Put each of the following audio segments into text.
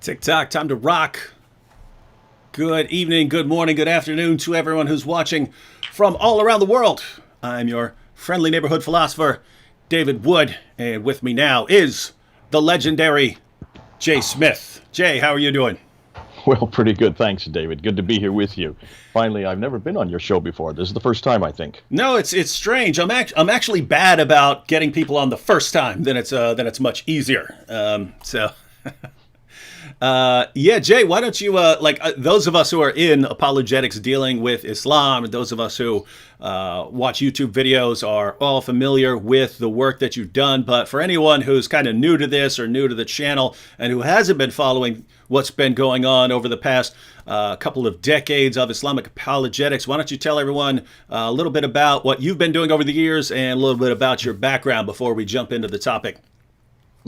TikTok, time to rock. Good evening, good morning, good afternoon to everyone who's watching from all around the world. I'm your friendly neighborhood philosopher, David Wood, and with me now is the legendary Jay Smith. Jay, how are you doing? Well, pretty good. Thanks, David. Good to be here with you. Finally, I've never been on your show before. This is the first time, I think. No, it's strange. I'm actually bad about getting people on the first time. Then it's much easier. Yeah, Jay, why don't you, those of us who are in apologetics dealing with Islam, and those of us who watch YouTube videos are all familiar with the work that you've done. But for anyone who's kind of new to this or new to the channel and who hasn't been following what's been going on over the past couple of decades of Islamic apologetics, why don't you tell everyone a little bit about what you've been doing over the years and a little bit about your background before we jump into the topic?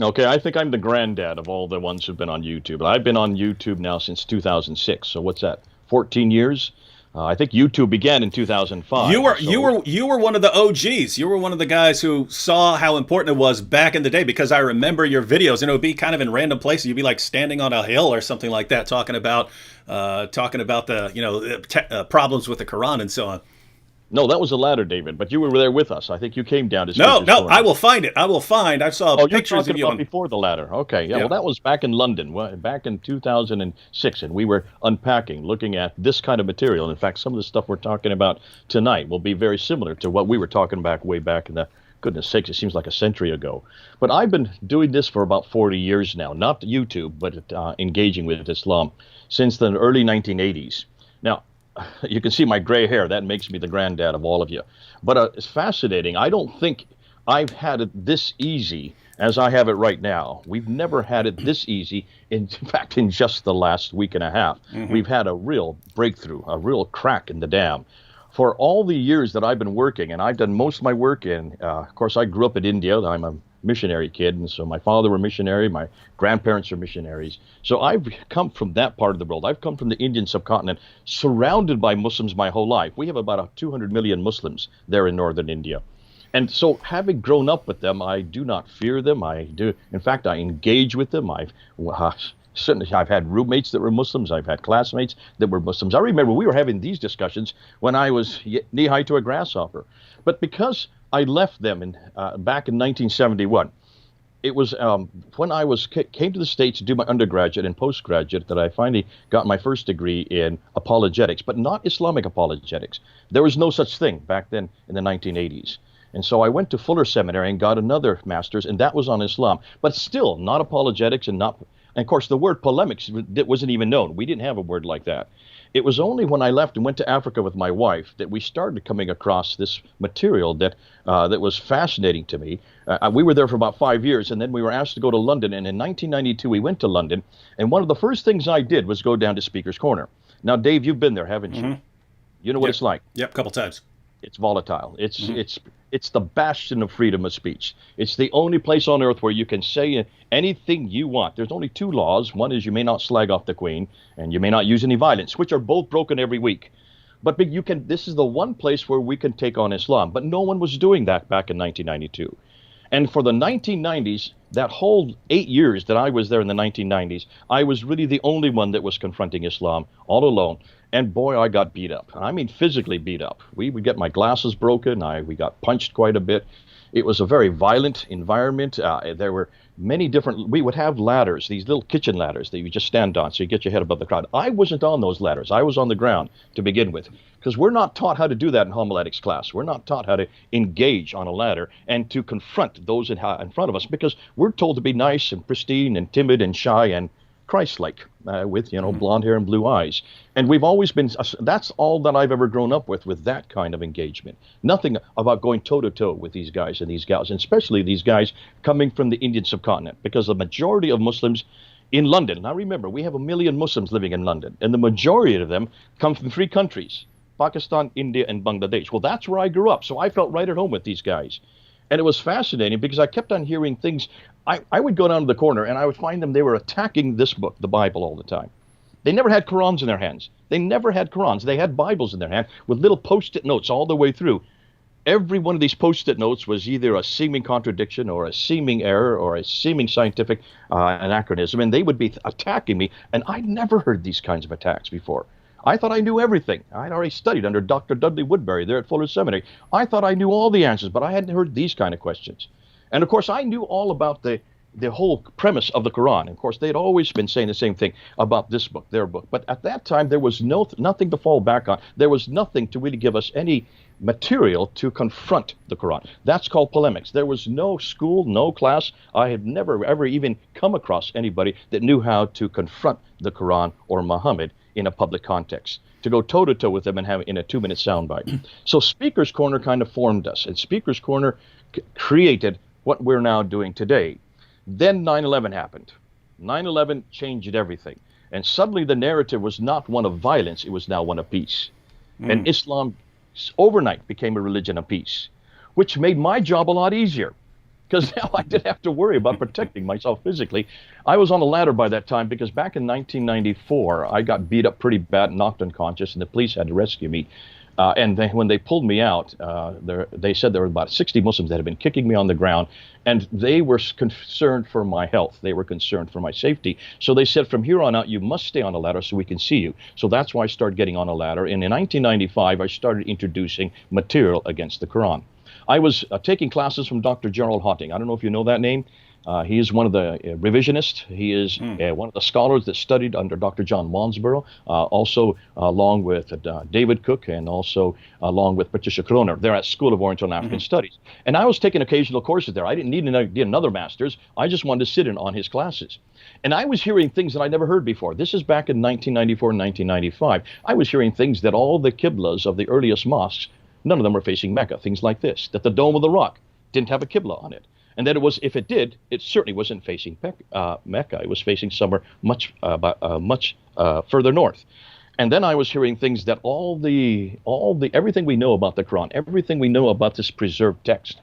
Okay, I think I'm the granddad of all the ones who've been on YouTube. I've been on YouTube now since 2006. So what's that? 14 years? I think YouTube began in 2005. You were one of the OGs. You were one of the guys who saw how important it was back in the day, because I remember your videos, and it would be kind of in random places. You'd be like standing on a hill or something like that, talking about the problems with the Quran and so on. No, that was the latter, David, but you were there with us. I think you came down to No, Speaker's Corner. I will find it. I saw Oh, you're pictures talking of you about on. before the latter. Okay, yeah, Yeah. well, that was back in London, back in 2006, and we were unpacking, looking at this kind of material. In fact, some of the stuff we're talking about tonight will be very similar to what we were talking about way back in the, goodness sakes, it seems like a century ago. But I've been doing this for about 40 years now, not YouTube, but engaging with Islam since the early 1980s. Now, you can see my gray hair. That makes me the granddad of all of you. But it's fascinating. I don't think I've had it this easy as I have it right now. We've never had it this easy. In fact, in just the last week and a half, we've had a real breakthrough, a real crack in the dam. For all the years that I've been working, and I've done most of my work in, of course, I grew up in India. I'm a missionary kid, and so my father were missionary, my grandparents are missionaries. So I've come from that part of the world. I've come from the Indian subcontinent, surrounded by Muslims my whole life. We have about 200 million Muslims there in northern India. And so having grown up with them, I do not fear them. In fact, I engage with them. Certainly, I've had roommates that were Muslims. I've had classmates that were Muslims. I remember we were having these discussions when I was knee-high to a grasshopper. But because I left them back in 1971, it was when I came to the States to do my undergraduate and postgraduate that I finally got my first degree in apologetics, but not Islamic apologetics. There was no such thing back then in the 1980s. And so I went to Fuller Seminary and got another master's, and that was on Islam, but still not apologetics and not. And of course, the word polemics wasn't even known. We didn't have a word like that. It was only when I left and went to Africa with my wife that we started coming across this material that was fascinating to me. We were there for about 5 years, and then we were asked to go to London. And in 1992, we went to London. And one of the first things I did was go down to Speaker's Corner. Now, Dave, you've been there, haven't you? You know what Yep. it's like. Yep, a couple times. It's volatile. It's the bastion of freedom of speech. It's the only place on earth where you can say anything you want. There's only two laws. One is you may not slag off the Queen, and you may not use any violence, which are both broken every week. But you can. This is the one place where we can take on Islam. But no one was doing that back in 1992. And for the 1990s, that whole 8 years that I was there in the 1990s, I was really the only one that was confronting Islam all alone. And boy, I got beat up. I mean, physically beat up. We would get my glasses broken. We got punched quite a bit. It was a very violent environment. There were many different. We would have ladders, these little kitchen ladders that you just stand on, so you get your head above the crowd. I wasn't on those ladders. I was on the ground to begin with, because we're not taught how to do that in homiletics class. We're not taught how to engage on a ladder and to confront those in front of us, because we're told to be nice and pristine and timid and shy and Christ-like, with blonde hair and blue eyes. And we've always been. That's all that I've ever grown up with that kind of engagement. Nothing about going toe-to-toe with these guys and these gals, and especially these guys coming from the Indian subcontinent, because the majority of Muslims in London. Now remember, we have 1 million Muslims living in London, and the majority of them come from 3 countries: Pakistan, India, and Bangladesh. Well, that's where I grew up, so I felt right at home with these guys. And it was fascinating because I kept on hearing things. I would go down to the corner and I would find them, they were attacking this book, the Bible, all the time. They never had Qurans in their hands. They never had Qurans. They had Bibles in their hand with little post-it notes all the way through. every one of these post-it notes was either a seeming contradiction or a seeming error or a seeming scientific anachronism, and they would be attacking me. And I'd never heard these kinds of attacks before. I thought I knew everything. I'd already studied under Dr. Dudley Woodbury there at Fuller Seminary. I thought I knew all the answers, but I hadn't heard these kind of questions. And of course, I knew all about the whole premise of the Quran. Of course, they'd always been saying the same thing about this book, their book. But at that time, there was nothing to fall back on. There was nothing to really give us any material to confront the Quran. That's called polemics. There was no school, no class. I had never, ever even come across anybody that knew how to confront the Quran or Muhammad in a public context, to go toe-to-toe with them and have it in a 2-minute soundbite. So Speaker's Corner kind of formed us, and Speaker's Corner created what we're now doing today. Then 9/11 happened. 9/11 changed everything. And suddenly the narrative was not one of violence, it was now one of peace. And Islam overnight became a religion of peace, which made my job a lot easier, because now I didn't have to worry about protecting myself physically. I was on a ladder by that time because back in 1994, I got beat up pretty bad, knocked unconscious, and the police had to rescue me. And when they pulled me out, they said there were about 60 Muslims that had been kicking me on the ground, and they were concerned for my health. They were concerned for my safety. So they said, from here on out, you must stay on a ladder so we can see you. So that's why I started getting on a ladder. And in 1995, I started introducing material against the Quran. I was taking classes from Dr. Gerald Hotting. I don't know if you know that name. He is one of the revisionists. He is one of the scholars that studied under Dr. John Wansborough, also along with David Cook, and also along with Patricia Kroner. They're at School of Oriental and African Studies. And I was taking occasional courses there. I didn't need to get another master's. I just wanted to sit in on his classes. And I was hearing things that I never heard before. This is back in 1994 and 1995. I was hearing things that all the Qiblas of the earliest mosques, none of them were facing Mecca. Things like this, that the Dome of the Rock didn't have a Qibla on it. And that it was, if it did, it certainly wasn't facing Mecca. It was facing somewhere much further north. And then I was hearing things that everything we know about the Quran, everything we know about this preserved text,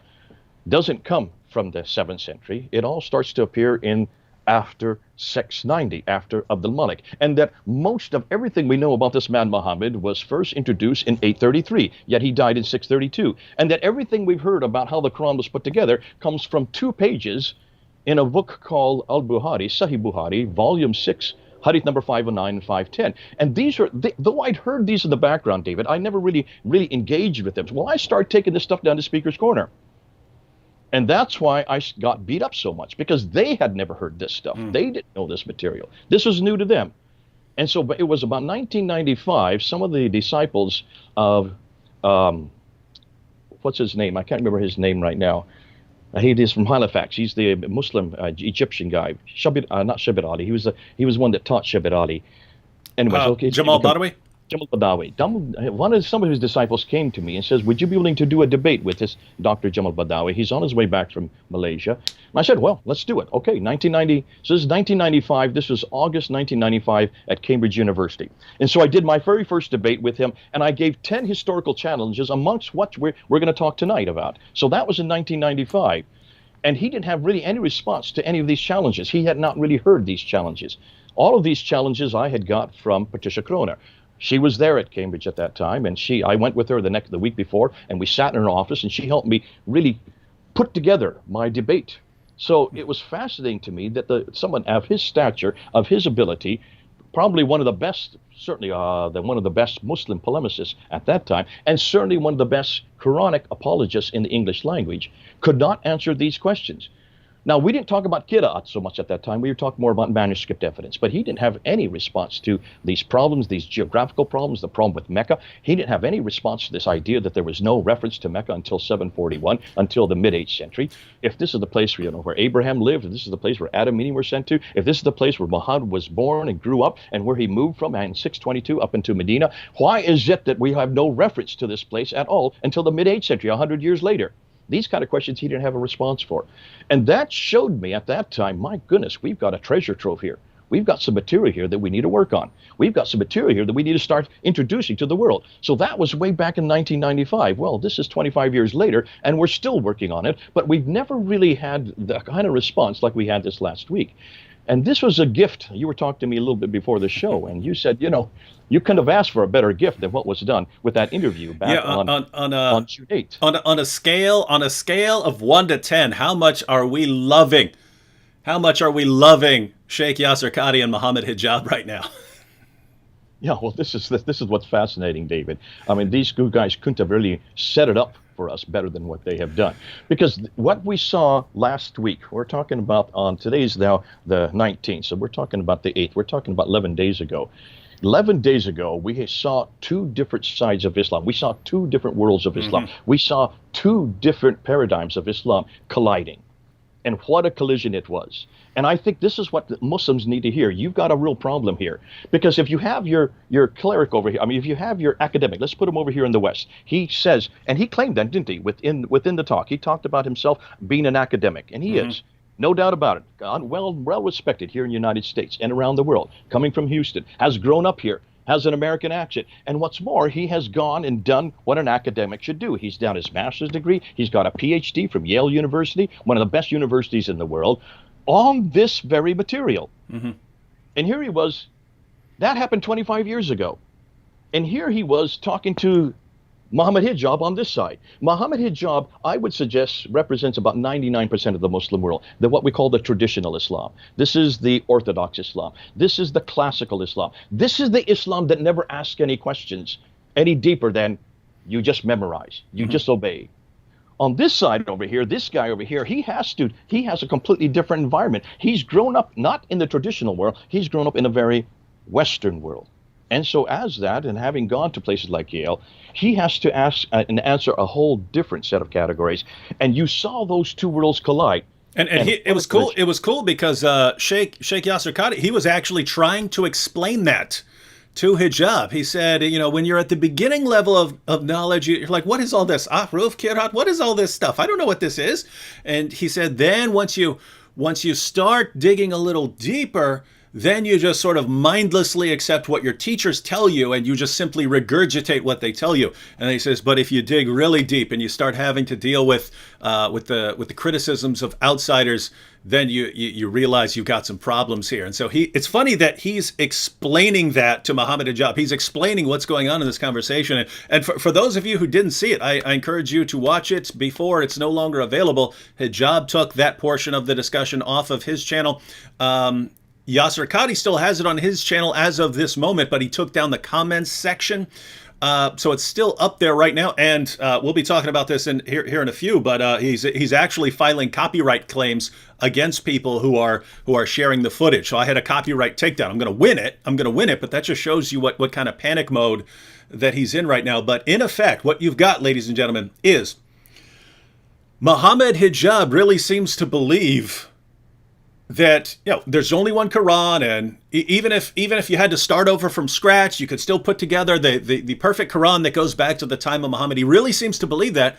doesn't come from the 7th century. It all starts to appear in after 690, after Abdul Malik, and that most of everything we know about this man Muhammad was first introduced in 833, yet he died in 632, and that everything we've heard about how the Quran was put together comes from 2 pages in a book called Al-Bukhari, Sahih Bukhari, volume 6, hadith number 509 and 510. And these are, though I'd heard these in the background, David, I never really engaged with them. Well, I started taking this stuff down to Speaker's Corner. And that's why I got beat up so much, because they had never heard this stuff. They didn't know this material. This was new to them. And so it was about 1995, some of the disciples of, what's his name? I can't remember his name right now. He is from Halifax. He's the Muslim Egyptian guy. Not Shabir Ali. He was one that taught Shabir Ali. Anyways, okay. Jamal Badawi? Jamal Badawi. Some of his disciples came to me and says, would you be willing to do a debate with this Dr. Jamal Badawi? He's on his way back from Malaysia. And I said, well, let's do it. Okay, 1990. So this is 1995. This was August 1995 at Cambridge University. And so I did my very first debate with him, and I gave 10 historical challenges amongst what we're going to talk tonight about. So that was in 1995. And he didn't have really any response to any of these challenges. He had not really heard these challenges. All of these challenges I had got from Patricia Kroner. She was there at Cambridge at that time, and I went with her the week before, and we sat in her office, and she helped me really put together my debate. So it was fascinating to me that someone of his stature, of his ability, probably one of the best, certainly one of the best Muslim polemicists at that time, and certainly one of the best Quranic apologists in the English language, could not answer these questions. Now, we didn't talk about Qira'at so much at that time. We were talking more about manuscript evidence. But he didn't have any response to these problems, these geographical problems, the problem with Mecca. He didn't have any response to this idea that there was no reference to Mecca until 741, until the mid-8th century. If this is the place where Abraham lived, if this is the place where Adam and Eve were sent to, if this is the place where Muhammad was born and grew up, and where he moved from in 622 up into Medina, why is it that we have no reference to this place at all until the mid-8th century, 100 years later? These kind of questions he didn't have a response for. And that showed me at that time, my goodness, we've got a treasure trove here. We've got some material here that we need to work on. We've got some material here that we need to start introducing to the world. So that was way back in 1995. Well, this is 25 years later, and we're still working on it, but we've never really had the kind of response like we had this last week. And this was a gift. You were talking to me a little bit before the show, and you said, you couldn't have asked for a better gift than what was done with that interview back on June 8th. On a scale of 1 to 10, how much are we loving? How much are we loving Sheikh Yasir Qadhi and Mohammed Hijab right now? Yeah, well, this is what's fascinating, David. I mean, these two guys couldn't have really set it up for us better than what they have done. Because what we saw last week, we're talking about on today's now the 19th, so we're talking about the 8th. We're talking about 11 days ago. 11 days ago, we saw two different sides of Islam. We saw two different worlds of Islam. We saw two different paradigms of Islam colliding. And what a collision it was. And I think this is what the Muslims need to hear. You've got a real problem here. Because if you have your cleric over here, I mean, if you have your academic, let's put him over here in the West. He says, and he claimed that, didn't he, within the talk. He talked about himself being an academic, and he is. No doubt about it. Well respected here in the United States and around the world. Coming from Houston, has grown up here, has an American accent. And what's more, he has gone and done what an academic should do. He's done his master's degree. He's got a PhD from Yale University, one of the best universities in the world, on this very material. And here he was. That happened 25 years ago. And here he was talking to Mohammed Hijab on this side. Mohammed Hijab, I would suggest, represents about 99% of the Muslim world, what we call the traditional Islam. This is the Orthodox Islam. This is the classical Islam. This is the Islam that never asks any questions any deeper than you just memorize, you just obey. On this side over here, this guy over here, he has a completely different environment. He's grown up not in the traditional world, he's grown up in a very Western world. And so as that, and having gone to places like Yale, he has to ask and answer a whole different set of categories. And you saw those two worlds collide. It was cool. It was cool because Sheikh Yasir Qadhi, he was actually trying to explain that to hijab. He said, when you're at the beginning level of knowledge, you're like, what is all this? Ahruf, Kirat, what is all this stuff? I don't know what this is. And he said, then once you start digging a little deeper, then you just sort of mindlessly accept what your teachers tell you, and you just simply regurgitate what they tell you. And he says, but if you dig really deep and you start having to deal with the criticisms of outsiders, then you realize you've got some problems here. And so it's funny that he's explaining that to Mohammed Hijab. He's explaining what's going on in this conversation. And for those of you who didn't see it, I encourage you to watch it before it's no longer available. Hijab took that portion of the discussion off of his channel. Yasir Qadhi still has it on his channel as of this moment, but he took down the comments section. So it's still up there right now, and we'll be talking about this here in a few. But he's actually filing copyright claims against people who are sharing the footage. So I had a copyright takedown. I'm going to win it. But that just shows you what kind of panic mode that he's in right now. But in effect, what you've got, ladies and gentlemen, is Mohammed Hijab really seems to believe that there's only one Quran, and even if you had to start over from scratch, you could still put together the perfect Quran that goes back to the time of Muhammad. He really seems to believe that.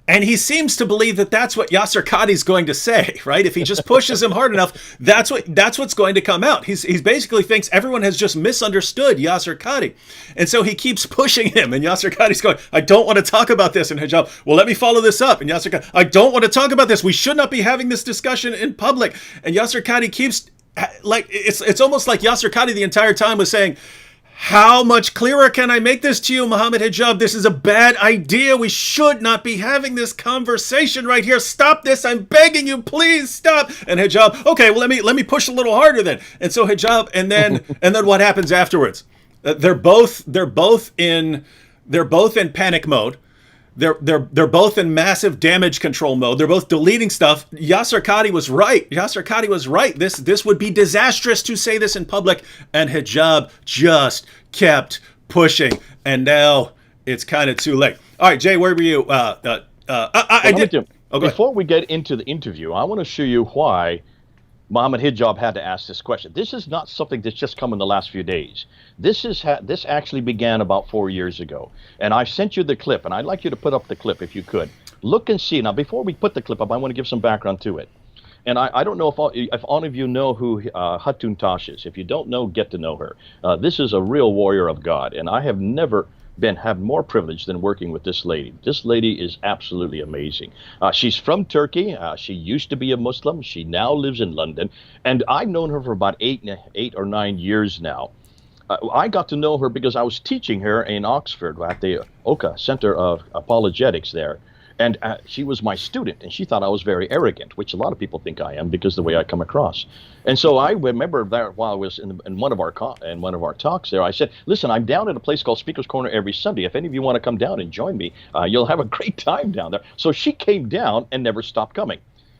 And he seems to believe that that's what Yasir Qadhi is going to say, right? If he just pushes him hard enough, that's what's going to come out. He basically thinks everyone has just misunderstood Yasir Qadhi. And so he keeps pushing him, and Yasir Qadhi's going, I don't want to talk about this. And Hijab, well, let me follow this up. And Yasir Qadhi, I don't want to talk about this. We should not be having this discussion in public. And Yasir Qadhi keeps, it's almost like Yasir Qadhi the entire time was saying, how much clearer can I make this to you, Mohammed Hijab? This is a bad idea. We should not be having this conversation right here. Stop this. I'm begging you, please stop. And Hijab, okay, well, let me push a little harder then. And so Hijab, and then what happens afterwards? They're both in panic mode. They're both in massive damage control mode. They're both deleting stuff. Yasir Qadhi was right. This would be disastrous to say this in public. And Hijab just kept pushing. And now it's kind of too late. All right, Jay, where were you? Before we get into the interview, I want to show you why Mohammed Hijab had to ask this question. This is not something that's just come in the last few days. This actually began about 4 years ago. And I sent you the clip, and I'd like you to put up the clip if you could. Look and see. Now, before we put the clip up, I want to give some background to it. And I don't know if all of you know who Hatun Tash is. If you don't know, get to know her. This is a real warrior of God, and I have never have more privilege than working with this lady. This lady is absolutely amazing. She's from Turkey. She used to be a Muslim. She now lives in London, and I've known her for about 8 or 9 years now. I got to know her because I was teaching her in Oxford at the Oka Center of Apologetics there. And she was my student, and she thought I was very arrogant, which a lot of people think I am because of the way I come across. And so I remember that while I was in one of our talks there, I said, "Listen, I'm down at a place called Speaker's Corner every Sunday. If any of you want to come down and join me, you'll have a great time down there." So she came down and never stopped coming.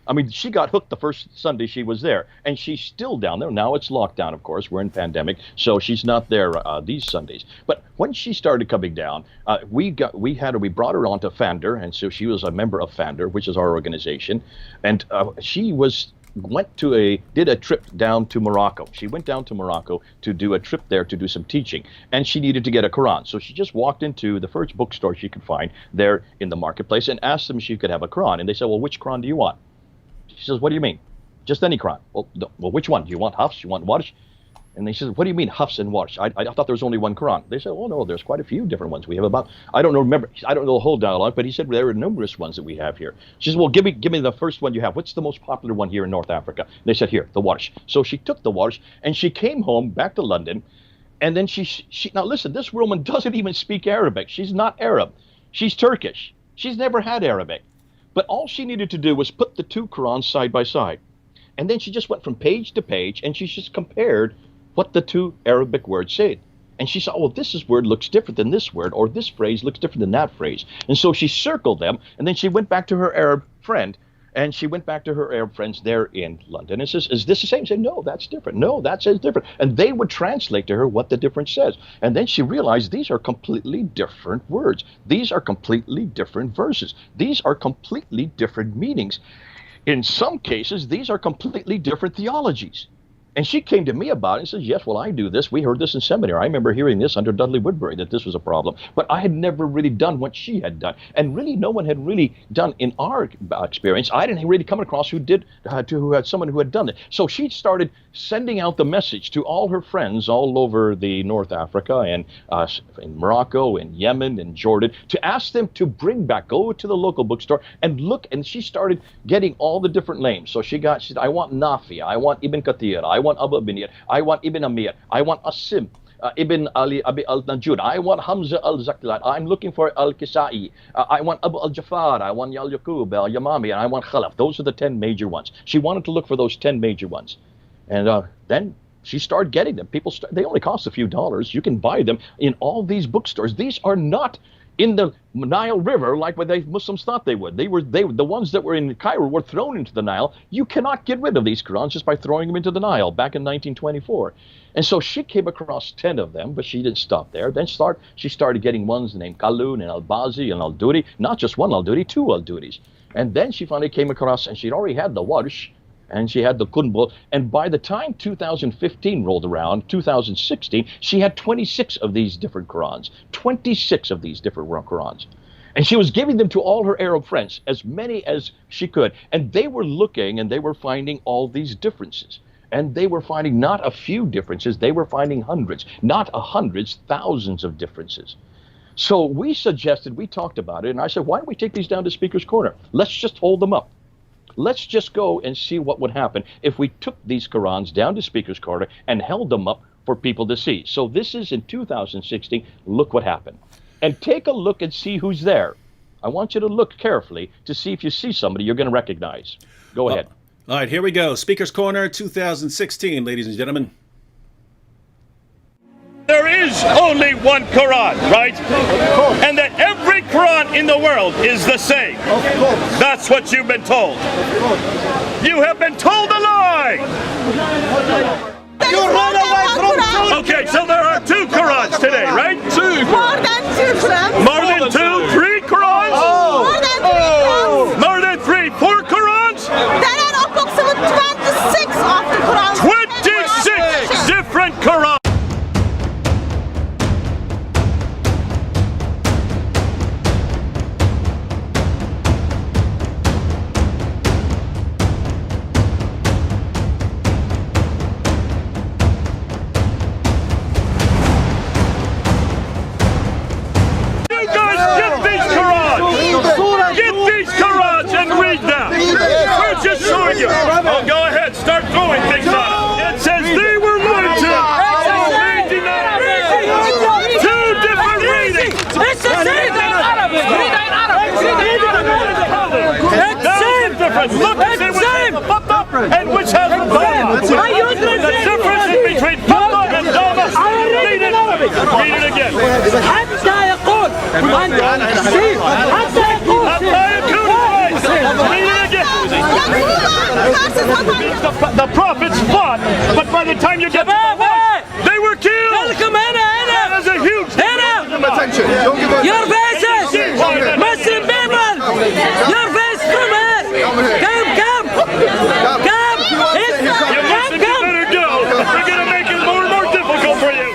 I mean, she got hooked the first Sunday she was there, and she's still down there. Now it's lockdown, of course. We're in pandemic, so she's not there these Sundays. But when she started coming down, we brought her on to Fander, and so she was a member of Fander, which is our organization, and she did a trip down to Morocco. She went down to Morocco to do a trip there to do some teaching, and she needed to get a Quran. So she just walked into the first bookstore she could find there in the marketplace and asked them if she could have a Quran. And they said, "Well, which Quran do you want?" She says, "What do you mean?" "Just any Quran." Well, which one? Do you want Hafs? You want Warsh? And they said, "What do you mean Hafs and Warsh? I thought there was only one Quran." They said, "Oh, no, there's quite a few different ones. We have about, I don't know the whole dialogue, but he said there are numerous ones that we have here." She said, "Well, give me the first one you have. What's the most popular one here in North Africa?" And they said, "Here, the Warsh." So she took the Warsh, and she came home back to London, and then she now listen, this woman doesn't even speak Arabic. She's not Arab. She's Turkish. She's never had Arabic. But all she needed to do was put the two Qurans side by side. And then she just went from page to page, and she just compared what the two Arabic words said. And she saw, "Oh, this word looks different than this word, or this phrase looks different than that phrase." And so she circled them, and then she went back to her Arab friend, and she went back to her Arab friends there in London and says, "Is this the same?" She said, "No, that's different. No, that says different." And they would translate to her what the difference says. And then she realized these are completely different words. These are completely different verses. These are completely different meanings. In some cases, these are completely different theologies. And she came to me about it and says, "Yes, well, I do this. We heard this in seminary. I remember hearing this under Dudley Woodbury, that this was a problem. But I had never really done what she had done. And really, no one had really done in our experience. I didn't really come across who had someone who had done it." So she started sending out the message to all her friends all over the North Africa and in Morocco and Yemen and Jordan to ask them to go to the local bookstore and look. And she started getting all the different names. So she said, "I want Nafi, I want Ibn Kathir, I want Abu Binir, I want Ibn Amir, I want Asim, Ibn Ali Abi al-Najud, I want Hamza al-Zaklat, I'm looking for al-Kisai, I want Abu al-Jafar, I want Yaqub al-Yamami, and I want Khalaf." Those are the 10 major ones. She wanted to look for those 10 major ones. And then she started getting them. They only cost a few dollars. You can buy them in all these bookstores. These are not in the Nile River like what the Muslims thought they would. The ones that were in Cairo were thrown into the Nile. You cannot get rid of these Qurans just by throwing them into the Nile back in 1924. And so she came across 10 of them, but she didn't stop there. Then she started getting ones named Qalun and Al-Bazi and Al-Duri, not just one Al-Duri, two Al-Duris. And then she finally came across, and she'd already had the Warsh, and she had the Kunbul, and by the time 2015 rolled around, 2016, she had 26 of these different Qurans, 26 of these different Qurans. And she was giving them to all her Arab friends, as many as she could, and they were looking and they were finding all these differences. And they were finding not a few differences, they were finding hundreds, not hundreds, thousands of differences. So we talked about it, and I said, "Why don't we take these down to Speaker's Corner? Let's just hold them up. Let's just go and see what would happen if we took these Qurans down to Speaker's Corner and held them up for people to see." So this is in 2016. Look what happened. And take a look and see who's there. I want you to look carefully to see if you see somebody you're going to recognize. Go ahead. All right, here we go. Speaker's Corner 2016, ladies and gentlemen. There is only one Quran, right? And that every Quran in the world is the same. That's what you've been told. You have been told a lie. You run away from truth. Okay, so there are two Qurans today, right? Two. More than two Qurans. More than two? 3 Qurans? More than 3 Qurans. More than 3? 4 Qurans? There are approximately 26 of the Qurans. 26 different Qurans. And which has the power? The difference is between Papa and Dama. Read it again. حتى يقول حتى يقول حتى يكون كويس. Read it again. The prophets fought, but by the time you get to the war, they were killed. خلكم هنا That is a huge Attention. Don't give up. Your faces, Muslim people, your face from here. Come. You Muslims, you better go. We're going to make it more and more difficult for you.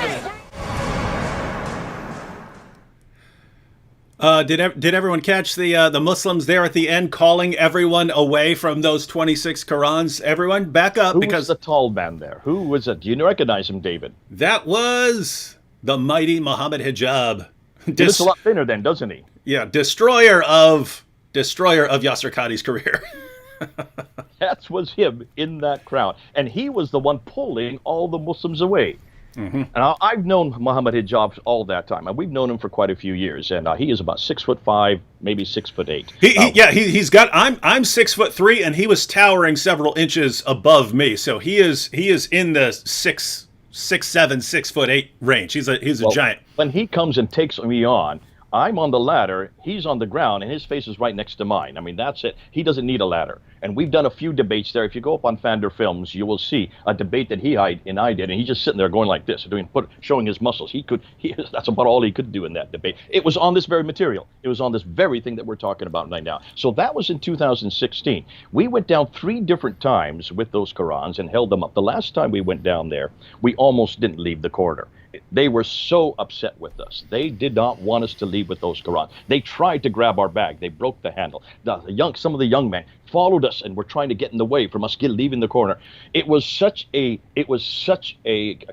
Did everyone catch the Muslims there at the end calling everyone away from those 26 Qurans? Everyone, back up, Who because was the tall man there? Who was it? Do you recognize him, David? that was the mighty Muhammad Hijab. He looks a lot thinner then, doesn't he? Yeah, destroyer of Yasser Qadi's career. That was him in that crowd. And he was the one pulling all the Muslims away. And I've known Muhammad Hijab all that time. And we've known him for quite a few years. And he is about 6'5", maybe 6'8". He's got. I'm 6'3", and he was towering several inches above me. So he is in the 6'7", 6'8" range. He's a giant. When he comes and takes me on, I'm on the ladder, he's on the ground, and his face is right next to mine. I mean, that's it. He doesn't need a ladder. And we've done a few debates there. If you go up on Fander Films, you will see a debate that I did, and he's just sitting there going like this, showing his muscles. That's about all he could do in that debate. It was on this very material. It was on this very thing that we're talking about right now. So that was in 2016. We went down 3 different times with those Qurans and held them up. The last time we went down there, we almost didn't leave the corridor. They were so upset with us. They did not want us to leave with those Qurans. They tried to grab our bag. They broke the handle. Some of the young men followed us and were trying to get in the way from us leaving the corner. It was such a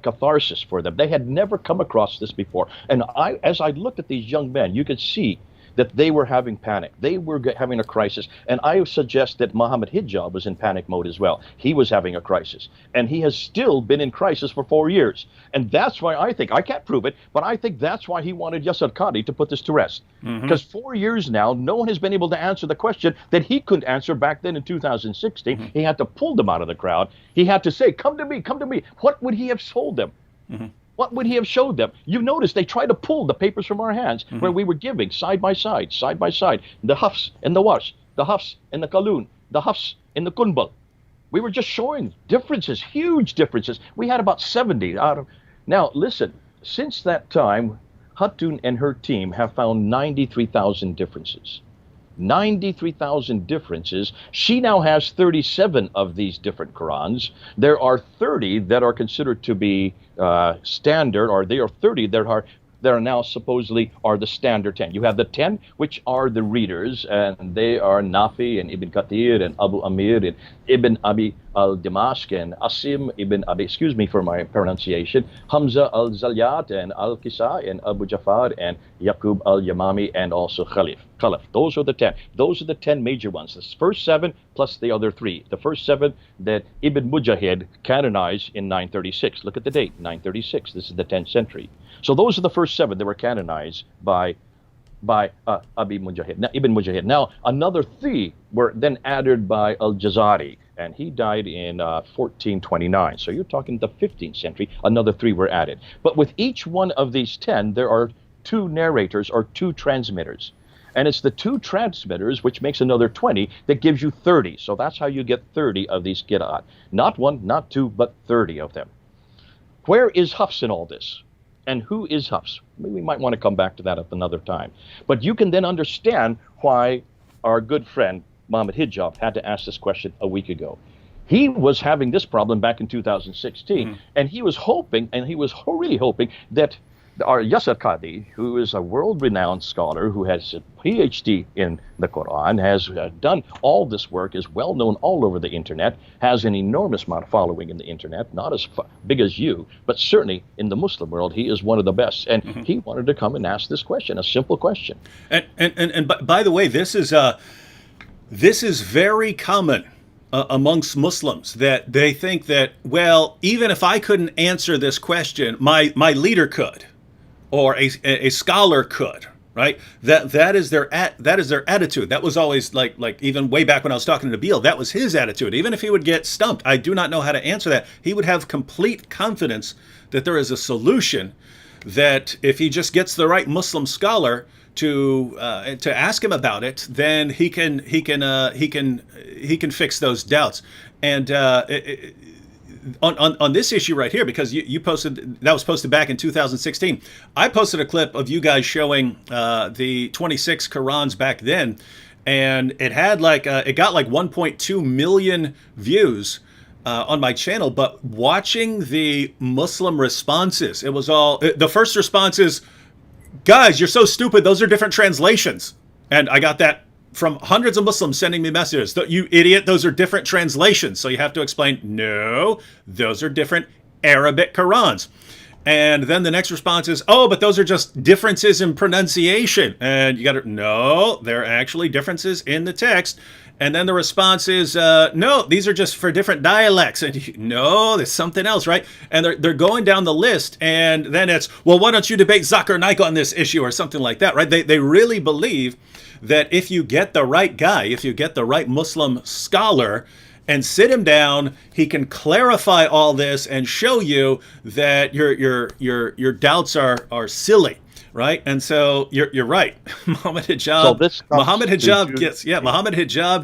catharsis for them. They had never come across this before. And as I looked at these young men, you could see that they were having panic. They were having a crisis. And I suggest that Muhammad Hijab was in panic mode as well. He was having a crisis. And he has still been in crisis for 4 years. And that's why I can't prove it, but I think that's why he wanted Yasser Qadi to put this to rest. Because 4 years now, no one has been able to answer the question that he couldn't answer back then in 2016. He had to pull them out of the crowd. He had to say, come to me. What would he have told them? What would he have showed them? You notice they tried to pull the papers from our hands where we were giving side by side, the Hafs and the Warsh, the Hafs and the Qalun, the Hafs and the Kunbal. We were just showing differences, huge differences. We had about 70 out of. Now, listen, since that time, Hatun and her team have found 93,000 differences. 93,000 differences. She now has 37 of these different Qurans. There are 30 that are considered to be standard, or there are 30 that are now supposedly are the standard 10. You have the 10, which are the readers, and they are Nafi and Ibn Kathir and Abu Amir and Ibn Abi al-Dimashq and Asim Ibn Abi, excuse me for my pronunciation, Hamza al-Zalyat and al-Kisa and Abu Jafar and Yaqub al-Yamami and also Khalif. Those are the 10. Those are the 10 major ones. The first 7 plus the other 3. The first 7 that Ibn Mujahid canonized in 936. Look at the date, 936. This is the 10th century. So those are the first 7 that were canonized by Ibn Mujahid. Now, another 3 were then added by Al-Jazari, and he died in 1429. So you're talking the 15th century. Another 3 were added. But with each one of these 10, there are 2 narrators or 2 transmitters. And it's the 2 transmitters, which makes another 20, that gives you 30. So that's how you get 30 of these qira'at. Not 1, not 2, but 30 of them. Where is Hafs in all this? And who is Hafs? We might want to come back to that at another time. But you can then understand why our good friend Muhammad Hijab had to ask this question a week ago. He was having this problem back in 2016, and he was hoping, and he was really hoping, that our Yasser Qadi, who is a world-renowned scholar who has a PhD in the Quran, has done all this work, is well-known all over the internet, has an enormous amount of following in the internet, not as big as you, but certainly in the Muslim world, he is one of the best. And he wanted to come and ask this question, a simple question. And by the way, this is very common amongst Muslims, that they think that, well, even if I couldn't answer this question, my leader could. Or a scholar could, right? That is their attitude. That was always like even way back when I was talking to Nabil, that was his attitude. Even if he would get stumped, I do not know how to answer that. He would have complete confidence that there is a solution, that if he just gets the right Muslim scholar to ask him about it, then he can fix those doubts. And on this issue right here, because you posted, that was posted back in 2016. I posted a clip of you guys showing the 26 Qurans back then, and it had it got like 1.2 million views on my channel. But watching the Muslim responses, it was all, the first response is, "Guys, you're so stupid. Those are different translations." And I got that from hundreds of Muslims sending me messages. "You idiot, those are different translations." So you have to explain, no, those are different Arabic Qurans. And then the next response is, "Oh, but those are just differences in pronunciation." And you got to, no, they're actually differences in the text. And then the response is, "No, these are just for different dialects." And no, there's something else, right? And they're going down the list. And then it's, "Well, why don't you debate Zakir Naik on this issue," or something like that, right? They really believe that if you get the right guy, if you get the right Muslim scholar and sit him down, he can clarify all this and show you that your doubts are silly, right? And so you're right. Muhammad Hijab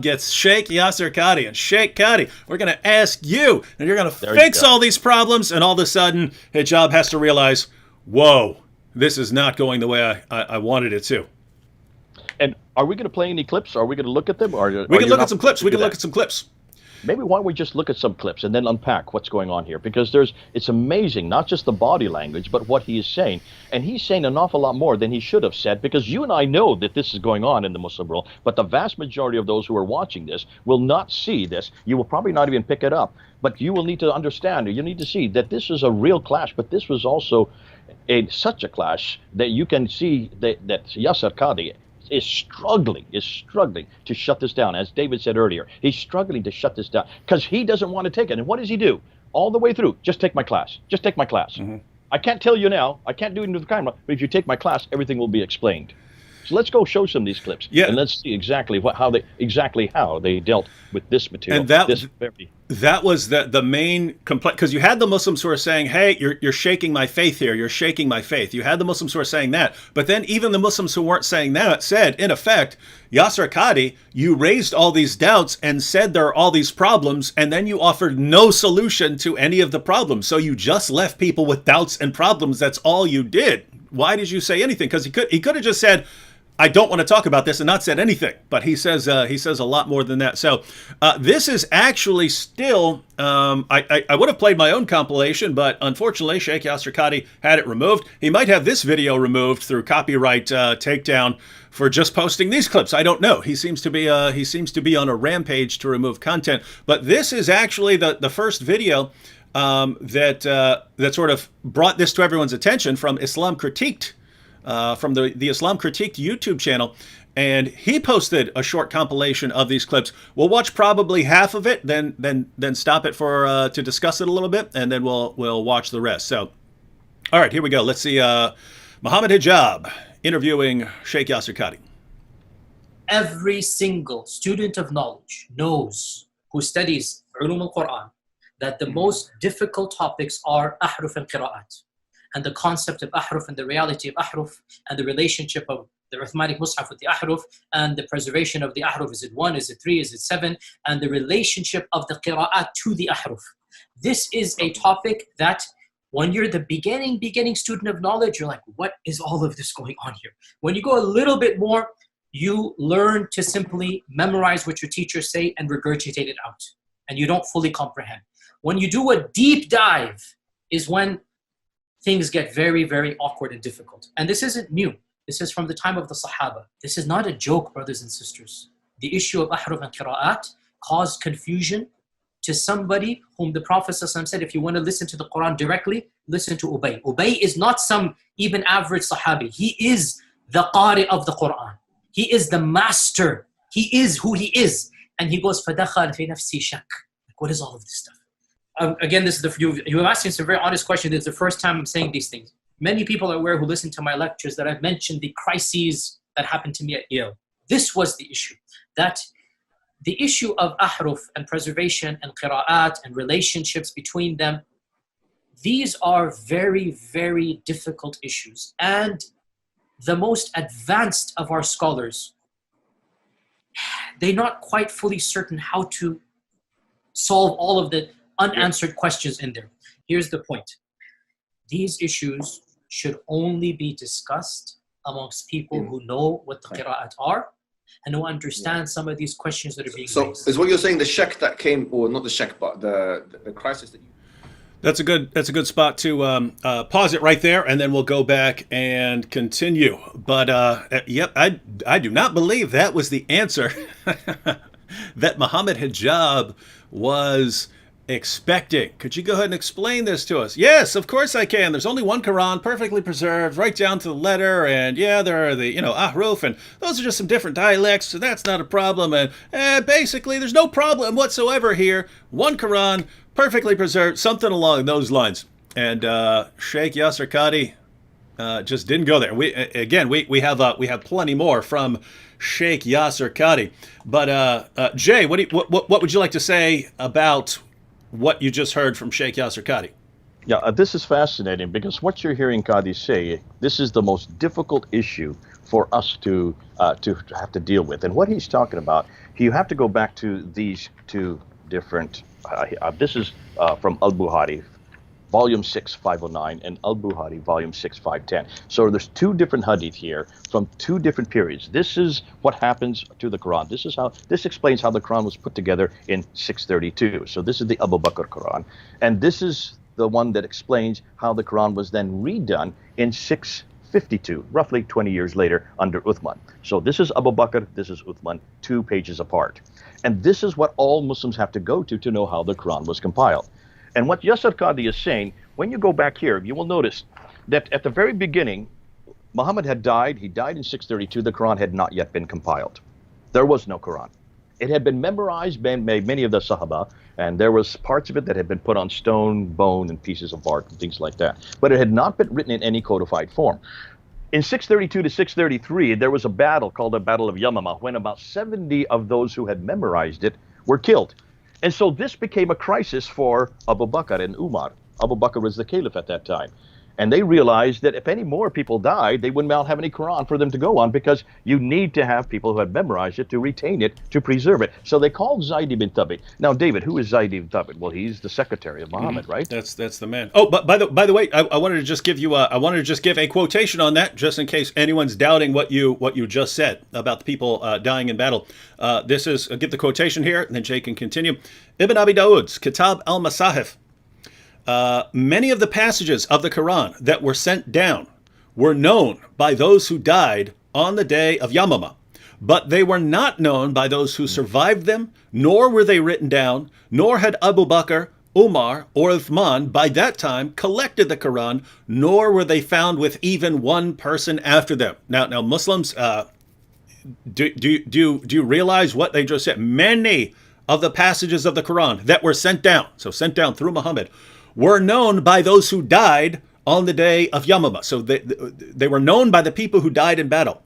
gets Sheikh Yasir Qadhi, and Sheikh Qadhi, we're going to ask you, and you're going to fix all these problems, and all of a sudden Hijab has to realize, whoa, this is not going the way I wanted it to. And are we going to play any clips? Are we going to look at them? We can look at some clips. Maybe why don't we just look at some clips and then unpack what's going on here? Because it's amazing, not just the body language, but what he is saying. And he's saying an awful lot more than he should have said, because you and I know that this is going on in the Muslim world, but the vast majority of those who are watching this will not see this. You will probably not even pick it up, but you will need to understand, or you need to see that this is a real clash, but this was also such a clash that you can see that Yasir Qadhi is struggling to shut this down. As David said earlier, he's struggling to shut this down because he doesn't want to take it. And what does he do? All the way through, just take my class. Just take my class. Mm-hmm. I can't tell you now. I can't do it into the camera. But if you take my class, everything will be explained. So let's go show some of these clips. Yeah. And let's see exactly how they dealt with this material. And that was the main complaint, because you had the Muslims who are saying, "Hey, you're shaking my faith here. You're shaking my faith." You had the Muslims who are saying that. But then even the Muslims who weren't saying that said, in effect, "Yasir Qadhi, you raised all these doubts and said there are all these problems, and then you offered no solution to any of the problems. So you just left people with doubts and problems. That's all you did. Why did you say anything?" Because he could have just said, "I don't want to talk about this," and not said anything. But he says a lot more than that. So this is actually still, I would have played my own compilation, but unfortunately Sheikh Yasir Qadhi had it removed. He might have this video removed through copyright takedown for just posting these clips. I don't know. He seems to be on a rampage to remove content. But this is actually the first video that sort of brought this to everyone's attention from Islam Critiqued. From the Islam Critiqued YouTube channel, and he posted a short compilation of these clips. We'll watch probably half of it, then stop it to discuss it a little bit, and then we'll watch the rest. So, all right, here we go. Let's see Muhammad Hijab interviewing Sheikh Yasir Qadhi. Every single student of knowledge knows, who studies Ulum al-Quran, that the most difficult topics are ahruf and qira'at, and the concept of ahruf and the reality of ahruf, and the relationship of the Uthmanic Mus'haf with the ahruf, and the preservation of the ahruf. Is it 1? Is it 3? Is it 7? And the relationship of the qira'at to the ahruf. This is a topic that when you're the beginning student of knowledge, you're like, what is all of this going on here? When you go a little bit more, you learn to simply memorize what your teachers say and regurgitate it out, and you don't fully comprehend. When you do a deep dive is when things get very, very awkward and difficult. And this isn't new. This is from the time of the Sahaba. This is not a joke, brothers and sisters. The issue of ahruf and qira'at caused confusion to somebody whom the Prophet ﷺ said, if you want to listen to the Quran directly, listen to Ubay. Ubay is not some even average Sahabi. He is the Qari of the Quran. He is the master. He is who he is. And he goes, فَدَخَلْ فِي نَفْسِي شَكْ. What is all of this stuff? Again, this is you were asking some very honest questions. It's the first time I'm saying these things. Many people are aware who listen to my lectures that I've mentioned the crises that happened to me at Yale. This was the issue, that the issue of ahruf and preservation and qira'at and relationships between them, these are very, very difficult issues. And the most advanced of our scholars, they're not quite fully certain how to solve all of the unanswered questions in there. Here's the point. These issues should only be discussed amongst people who know what the qira'at are and who understand some of these questions that are being So raised. is what you're saying the shak that came, or not the shak, but the crisis that you... That's a good spot to pause it right there, and then we'll go back and continue. But yep, I do not believe that was the answer that Muhammad Hijab was expecting. Could you go ahead and explain this to us? Yes, of course I can. There's only one Quran, perfectly preserved, right down to the letter, and yeah, there are the ahruf, and those are just some different dialects, so that's not a problem. And basically, there's no problem whatsoever here. One Quran, perfectly preserved, something along those lines. And Sheikh Yasir Qadhi just didn't go there. We have plenty more from Sheikh Yasir Qadhi. But Jay, what would you like to say about what you just heard from Sheikh Yasir Qadhi? Yeah, this is fascinating because what you're hearing Qadhi say, this is the most difficult issue for us to have to deal with. And what he's talking about, you have to go back to these two different. This is from Al-Bukhari, Volume 6, 509, and Al-Bukhari, Volume 6, 510. So there's two different hadith here from two different periods. This is what happens to the Quran. This explains how the Quran was put together in 632. So this is the Abu Bakr Quran. And this is the one that explains how the Quran was then redone in 652, roughly 20 years later under Uthman. So this is Abu Bakr, this is Uthman, 2 pages apart. And this is what all Muslims have to go to know how the Quran was compiled. And what Yasir Qadhi is saying, when you go back here, you will notice that at the very beginning, Muhammad had died. He died in 632. The Quran had not yet been compiled. There was no Quran. It had been memorized by many of the Sahaba, and there was parts of it that had been put on stone, bone, and pieces of bark, and things like that. But it had not been written in any codified form. In 632 to 633, there was a battle called the Battle of Yamama, when about 70 of those who had memorized it were killed. And so this became a crisis for Abu Bakr and Umar. Abu Bakr was the caliph at that time. And they realized that if any more people died, they wouldn't have any Quran for them to go on, because you need to have people who had memorized it to retain it, to preserve it. So they called Zayd ibn Thabit. Now, David, who is Zayd ibn Thabit? Well, he's the secretary of Muhammad, right? That's the man. Oh, but by the way, I wanted to just give you a quotation on that, just in case anyone's doubting what you just said about the people dying in battle. This is, I'll give the quotation here, and then Jay can continue. Ibn Abi Dawud's Kitab al-Masahif. Many of the passages of the Quran that were sent down were known by those who died on the day of Yamama, but they were not known by those who survived them, nor were they written down, nor had Abu Bakr, Umar, or Uthman by that time collected the Quran, nor were they found with even one person after them. Now Muslims, do you realize what they just said? Many of the passages of the Quran that were sent down through Muhammad, were known by those who died on the day of Yamama. So they were known by the people who died in battle,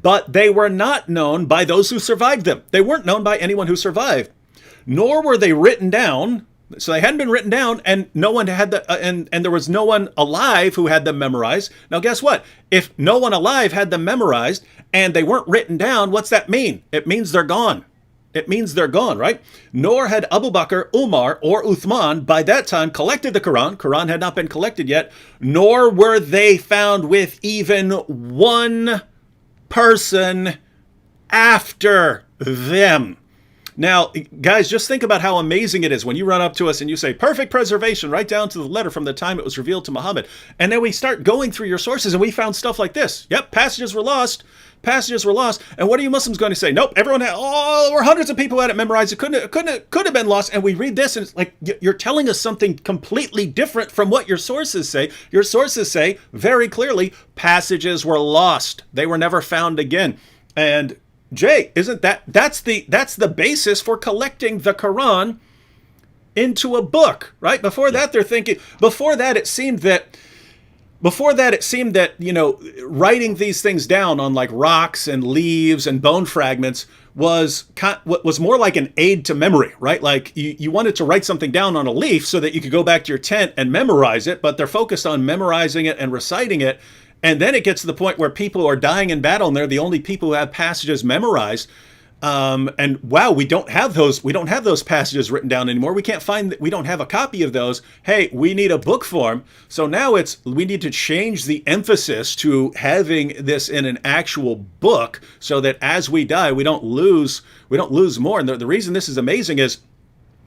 but they were not known by those who survived them. They weren't known by anyone who survived, nor were they written down. So they hadn't been written down, and no one had and there was no one alive who had them memorized. Now, guess what? If no one alive had them memorized and they weren't written down, what's that mean? It means they're gone. It means they're gone, right? Nor had Abu Bakr, Umar, or Uthman by that time collected the Quran. Quran had not been collected yet. Nor were they found with even one person after them. Now, guys, just think about how amazing it is when you run up to us and you say, perfect preservation, right down to the letter from the time it was revealed to Muhammad. And then we start going through your sources and we found stuff like this. Yep, passages were lost. Passages were lost. And what are you Muslims going to say? Nope, everyone had, there were hundreds of people who had it memorized. It could have been lost. And we read this and it's like, you're telling us something completely different from what your sources say. Your sources say very clearly, passages were lost. They were never found again. And Jay, isn't that's the basis for collecting the Quran into a book, right? Before that, it seemed that before that, it seemed that, writing these things down on like rocks and leaves and bone fragments was more like an aid to memory, right? Like you wanted to write something down on a leaf so that you could go back to your tent and memorize it, but they're focused on memorizing it and reciting it. And then it gets to the point where people are dying in battle and they're the only people who have passages memorized. And wow, we don't have those. We don't have those passages written down anymore. We can't find. We don't have a copy of those. Hey, we need a book form. So now we need to change the emphasis to having this in an actual book, so that as we die, we don't lose more. And the reason this is amazing is,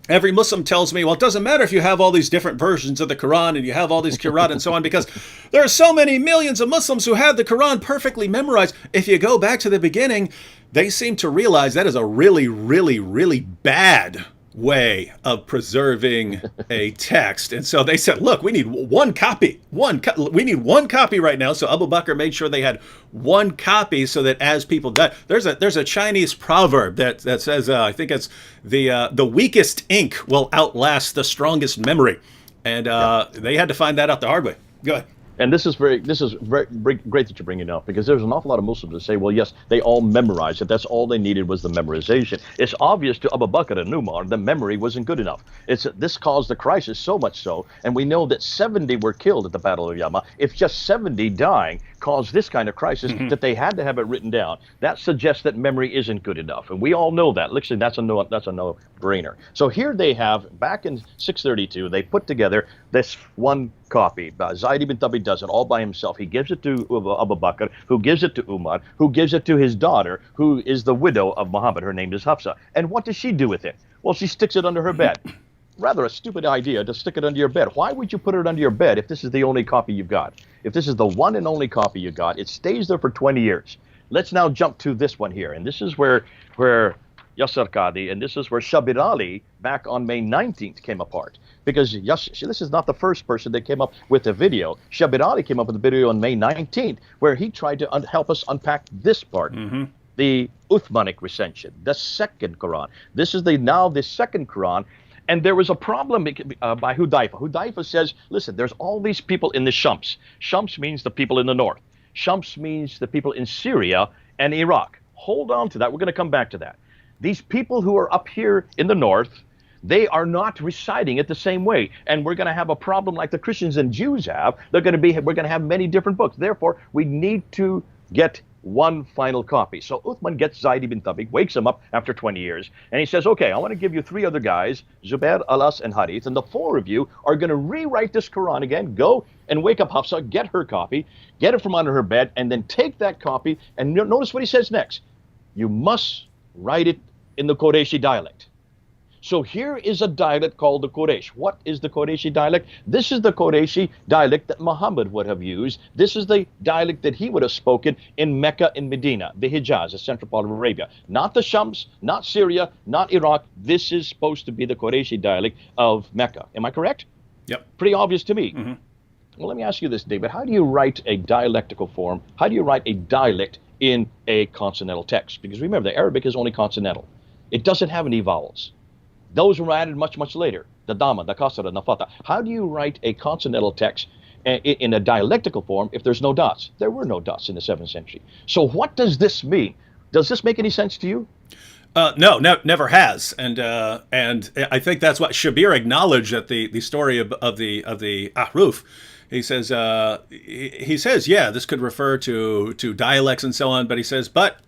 every Muslim tells me, well, it doesn't matter if you have all these different versions of the Quran and you have all these Qur'an and so on, because there are so many millions of Muslims who have the Quran perfectly memorized. If you go back to the beginning, they seem to realize that is a really, really, really bad way of preserving a text. And so they said, look, we need one copy. We need one copy right now. So Abu Bakr made sure they had one copy so that as people die, there's a Chinese proverb that says, I think it's the weakest ink will outlast the strongest memory. And they had to find that out the hard way. Go ahead. And this is very great that you bring it up, because there's an awful lot of Muslims that say, well, yes, they all memorized it. That's all they needed was the memorization. It's obvious to Abu Bakr and Umar the memory wasn't good enough. This caused the crisis, so much so, and we know that 70 were killed at the Battle of Yama. If just 70 dying caused this kind of crisis, that they had to have it written down, that suggests that memory isn't good enough, and we all know that. Literally, that's a no-brainer. So here they have, back in 632, they put together this one copy. Zayd ibn Thabit does it all by himself. He gives it to Abu Bakr, who gives it to Umar, who gives it to his daughter, who is the widow of Muhammad. Her name is Hafsa. And what does she do with it? Well, she sticks it under her bed. Rather a stupid idea to stick it under your bed. Why would you put it under your bed if this is the only copy you've got? If this is the one and only copy you got, it stays there for 20 years. Let's now jump to this one here. And this is where Yasser Qadi, and this is where Shabir Ali, back on May 19th, came apart. Because this is not the first person that came up with a video. Shabir Ali came up with a video on May 19th, where he tried to help us unpack this part. The Uthmanic recension, the second Quran. This is the second Quran. And there was a problem by Hudayfa. Hudayfa says, listen, there's all these people in the Shams. Shams means the people in the north. Shams means the people in Syria and Iraq. Hold on to that. We're going to come back to that. These people who are up here in the north, they are not reciting it the same way. And we're going to have a problem like the Christians and Jews have. We're going to have many different books. Therefore, we need to get one final copy. So Uthman gets Zayd ibn Thabit, wakes him up after 20 years, and he says, okay, I want to give you 3 other guys, Zubair, Alas, and Harith, and the 4 of you are going to rewrite this Quran again. Go and wake up Hafsa, get her copy, get it from under her bed, and then take that copy, and notice what he says next. You must write it in the Qurayshi dialect. So here is a dialect called the Quraysh. What is the Qurayshi dialect? This is the Qurayshi dialect that Muhammad would have used. This is the dialect that he would have spoken in Mecca and Medina, the Hijaz, the central part of Arabia. Not the Shams, not Syria, not Iraq. This is supposed to be the Qurayshi dialect of Mecca. Am I correct? Yep. Pretty obvious to me. Well, let me ask you this, David. How do you write a dialectical form? How do you write a dialect in a consonantal text? Because remember, the Arabic is only consonantal. It doesn't have any vowels. Those were added much, much later. The Dhamma, the Kasra, the Fatha. How do you write a consonantal text in a dialectical form if there's no dots? There were no dots in the 7th century. So what does this mean? Does this make any sense to you? No, never has, and I think that's what Shabir acknowledged at the story of the Ahruf. He says, yeah, this could refer to dialects and so on, but he says, but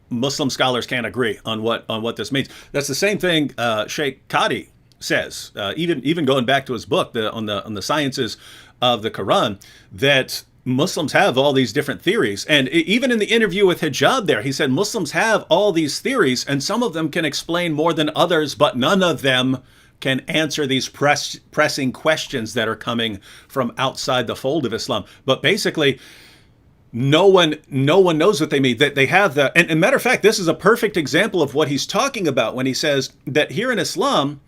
Muslim scholars can't agree on what this means. That's the same thing Sheikh Qadi says, even going back to his book on the sciences of the Quran, that Muslims have all these different theories. And even in the interview with Hijab there, he said Muslims have all these theories, and some of them can explain more than others, but none of them can answer these pressing questions that are coming from outside the fold of Islam. But basically, no one knows what they mean. That they have the, and matter of fact, this is a perfect example of what he's talking about when he says that here in Islam,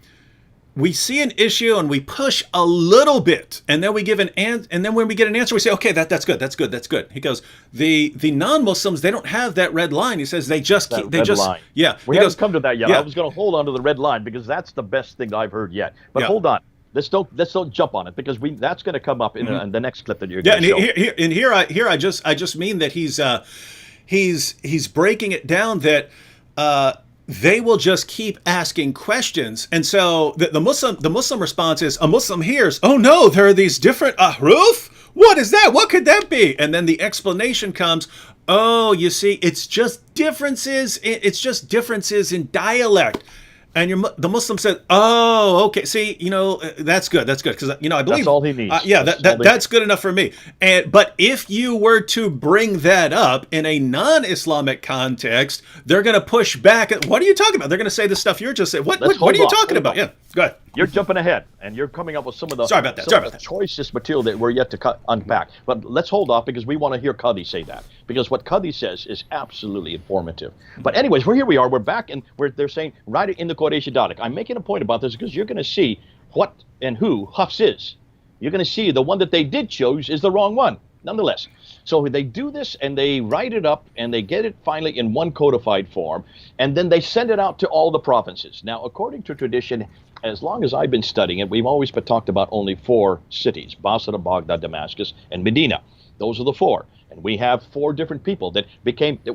we see an issue and we push a little bit, and then we give an answer, and then when we get an answer, we say, okay, that's good. He goes, the non-Muslims, they don't have that red line. He says they just line. Yeah. We haven't come to that yet. Yeah. I was going to hold on to the red line because that's the best thing I've heard yet. But hold on. let's don't jump on it, because that's going to come up in the next clip that you're Yeah, going to and show. here I just mean that he's breaking it down that they will just keep asking questions, and so the Muslim response is, a Muslim hears, oh no, there are these different ahruf. What is that? What could that be? And then the explanation comes. Oh, you see, it's just differences. It's just differences in dialect. And the Muslim said, "Oh, okay. See, that's good. That's good, because I believe That's all he needs. That's good enough for me." But if you were to bring that up in a non-Islamic context, they're going to push back. What are you talking about? They're going to say the stuff you're just saying. What are you talking about? Yeah, go ahead. You're jumping ahead, and you're coming up with some of the choicest material that we're yet to unpack. But let's hold off, because we want to hear Qadi say that, because what Qadi says is absolutely informative. But anyways, here we are. We're back, and they're saying write it in the Qurayshi dialect. I'm making a point about this because you're going to see what and who Hafs is. You're going to see the one that they did choose is the wrong one, nonetheless. So they do this, and they write it up, and they get it finally in one codified form, and then they send it out to all the provinces. Now, according to tradition, as long as I've been studying it, we've always talked about only 4 cities: Basra, Baghdad, Damascus, and Medina. Those are the 4. And we have 4 different people that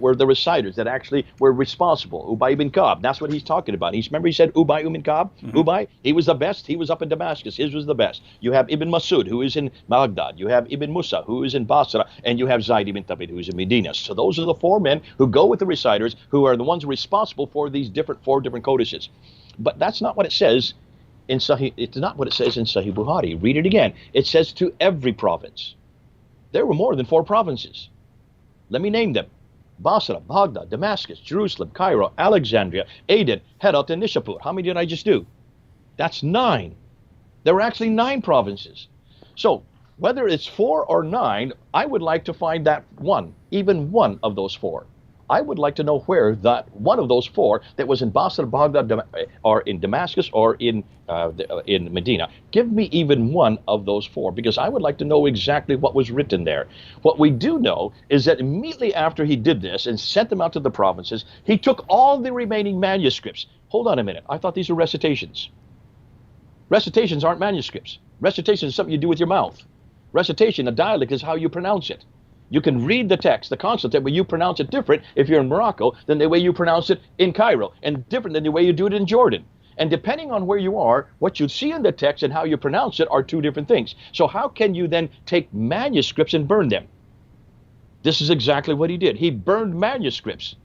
were the reciters that actually were responsible. Ubay ibn Ka'b, that's what he's talking about. Remember he said Ubay ibn Ka'b? Mm-hmm. Ubay, he was the best. He was up in Damascus. His was the best. You have Ibn Masud, who is in Baghdad. You have Ibn Musa, who is in Basra. And you have Zayd ibn Thabit, who is in Medina. So those are the 4 men who go with the reciters, who are the ones responsible for these 4 different codices. But that's not what it says in Sahih. It's not what it says in Sahih Bukhari. Read it again. It says to every province. There were more than 4 provinces. Let me name them: Basra, Baghdad, Damascus, Jerusalem, Cairo, Alexandria, Aden, Herat, and Nishapur. How many did I just do? That's 9. There were actually 9 provinces. So whether it's 4 or 9, I would like to find that one, even one of those 4. I would like to know where that one of those 4 that was in Basra, Baghdad, or in Damascus, or in Medina. Give me even one of those 4, because I would like to know exactly what was written there. What we do know is that immediately after he did this and sent them out to the provinces, he took all the remaining manuscripts. Hold on a minute. I thought these were recitations. Recitations aren't manuscripts. Recitation is something you do with your mouth. Recitation, a dialect, is how you pronounce it. You can read the text, the consonant, but you pronounce it different if you're in Morocco than the way you pronounce it in Cairo, and different than the way you do it in Jordan. And depending on where you are, what you see in the text and how you pronounce it are 2 different things. So how can you then take manuscripts and burn them? This is exactly what he did. He burned manuscripts,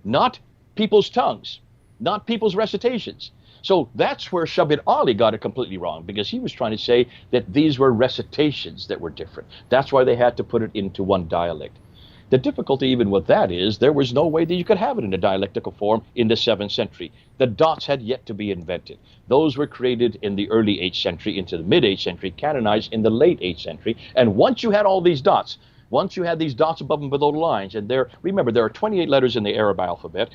not people's tongues, not people's recitations. So that's where Shabir Ali got it completely wrong, because he was trying to say that these were recitations that were different. That's why they had to put it into one dialect. The difficulty even with that is there was no way that you could have it in a dialectical form in the 7th century. The dots had yet to be invented. Those were created in the early 8th century into the mid-8th century, canonized in the late 8th century. And once you had all these dots, once you had these dots above and below the lines, and remember, there are 28 letters in the Arab alphabet.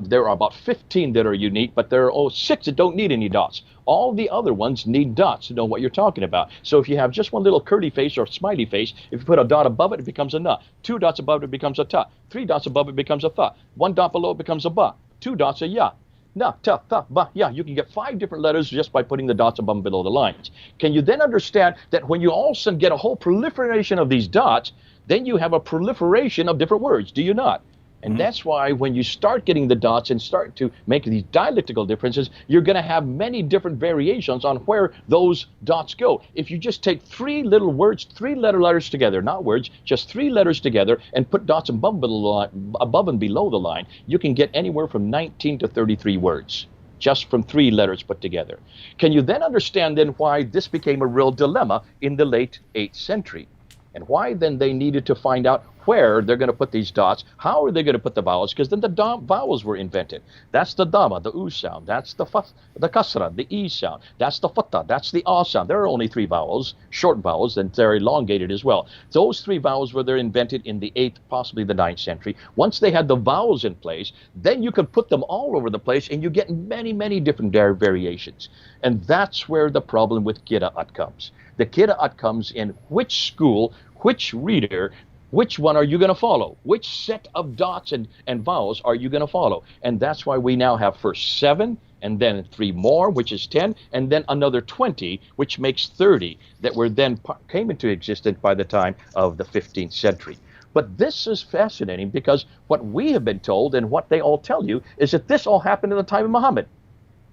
There are about 15 that are unique, but there are 6 that don't need any dots. All the other ones need dots to know what you're talking about. So if you have just one little curly face or smiley face, if you put a dot above it, it becomes a na. 2 dots above it becomes a ta. 3 dots above it becomes a tha. 1 dot below it becomes a ba. 2 dots a ya. Na, ta, tha, ba, ya. You can get 5 different letters just by putting the dots above and below the lines. Can you then understand that when you all of a sudden get a whole proliferation of these dots, then you have a proliferation of different words, do you not? And that's why when you start getting the dots and start to make these dialectical differences, you're going to have many different variations on where those dots go. If you just take 3 little words, 3 letters together, not words, just 3 letters together, and put dots above and below the line, you can get anywhere from 19 to 33 words, just from 3 letters put together. Can you then understand then why this became a real dilemma in the late 8th century? And why then they needed to find out where they're going to put these dots. How are they going to put the vowels? Because then the vowels were invented. That's the dhamma, the u sound. That's the kasra, the e sound. That's the fatha, that's the a sound. There are only 3 vowels, short vowels, and they're elongated as well. Those 3 vowels were invented in the 8th, possibly the 9th century. Once they had the vowels in place, then you could put them all over the place, and you get many, many different variations. And that's where the problem with qira'at comes. The qira'at comes in which school, which reader, which one are you going to follow? Which set of dots and vowels are you going to follow? And that's why we now have first 7 and then 3 more, which is 10, and then another 20, which makes 30, that were then came into existence by the time of the 15th century. But this is fascinating because what we have been told and what they all tell you is that this all happened in the time of Muhammad.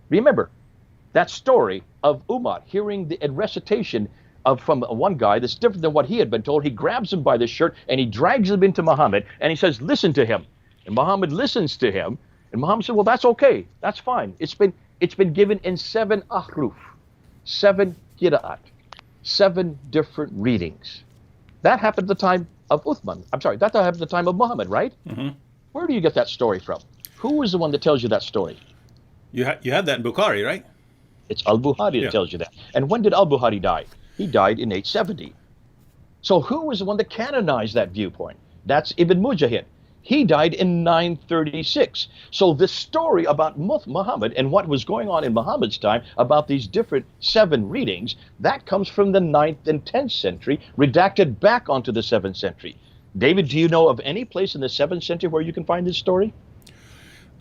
Remember that story of Umar hearing the recitation from one guy that's different than what he had been told. He grabs him by the shirt and he drags him into Muhammad and he says, listen to him. And Muhammad listens to him. And Muhammad said, well, that's okay. That's fine. It's been given in 7 ahruf, 7 qira'at, 7 different readings. That happened at the time of Uthman. I'm sorry, that happened at the time of Muhammad, right? Mm-hmm. Where do you get that story from? Who is the one that tells you that story? You have that in Bukhari, right? It's Al-Bukhari that tells you that. And when did Al-Bukhari die? He died in 870. So who was the one that canonized that viewpoint? That's Ibn Mujahid. He died in 936. So this story about Muhammad and what was going on in Muhammad's time about these different 7 readings, that comes from the 9th and 10th century, redacted back onto the 7th century. David, do you know of any place in the 7th century where you can find this story?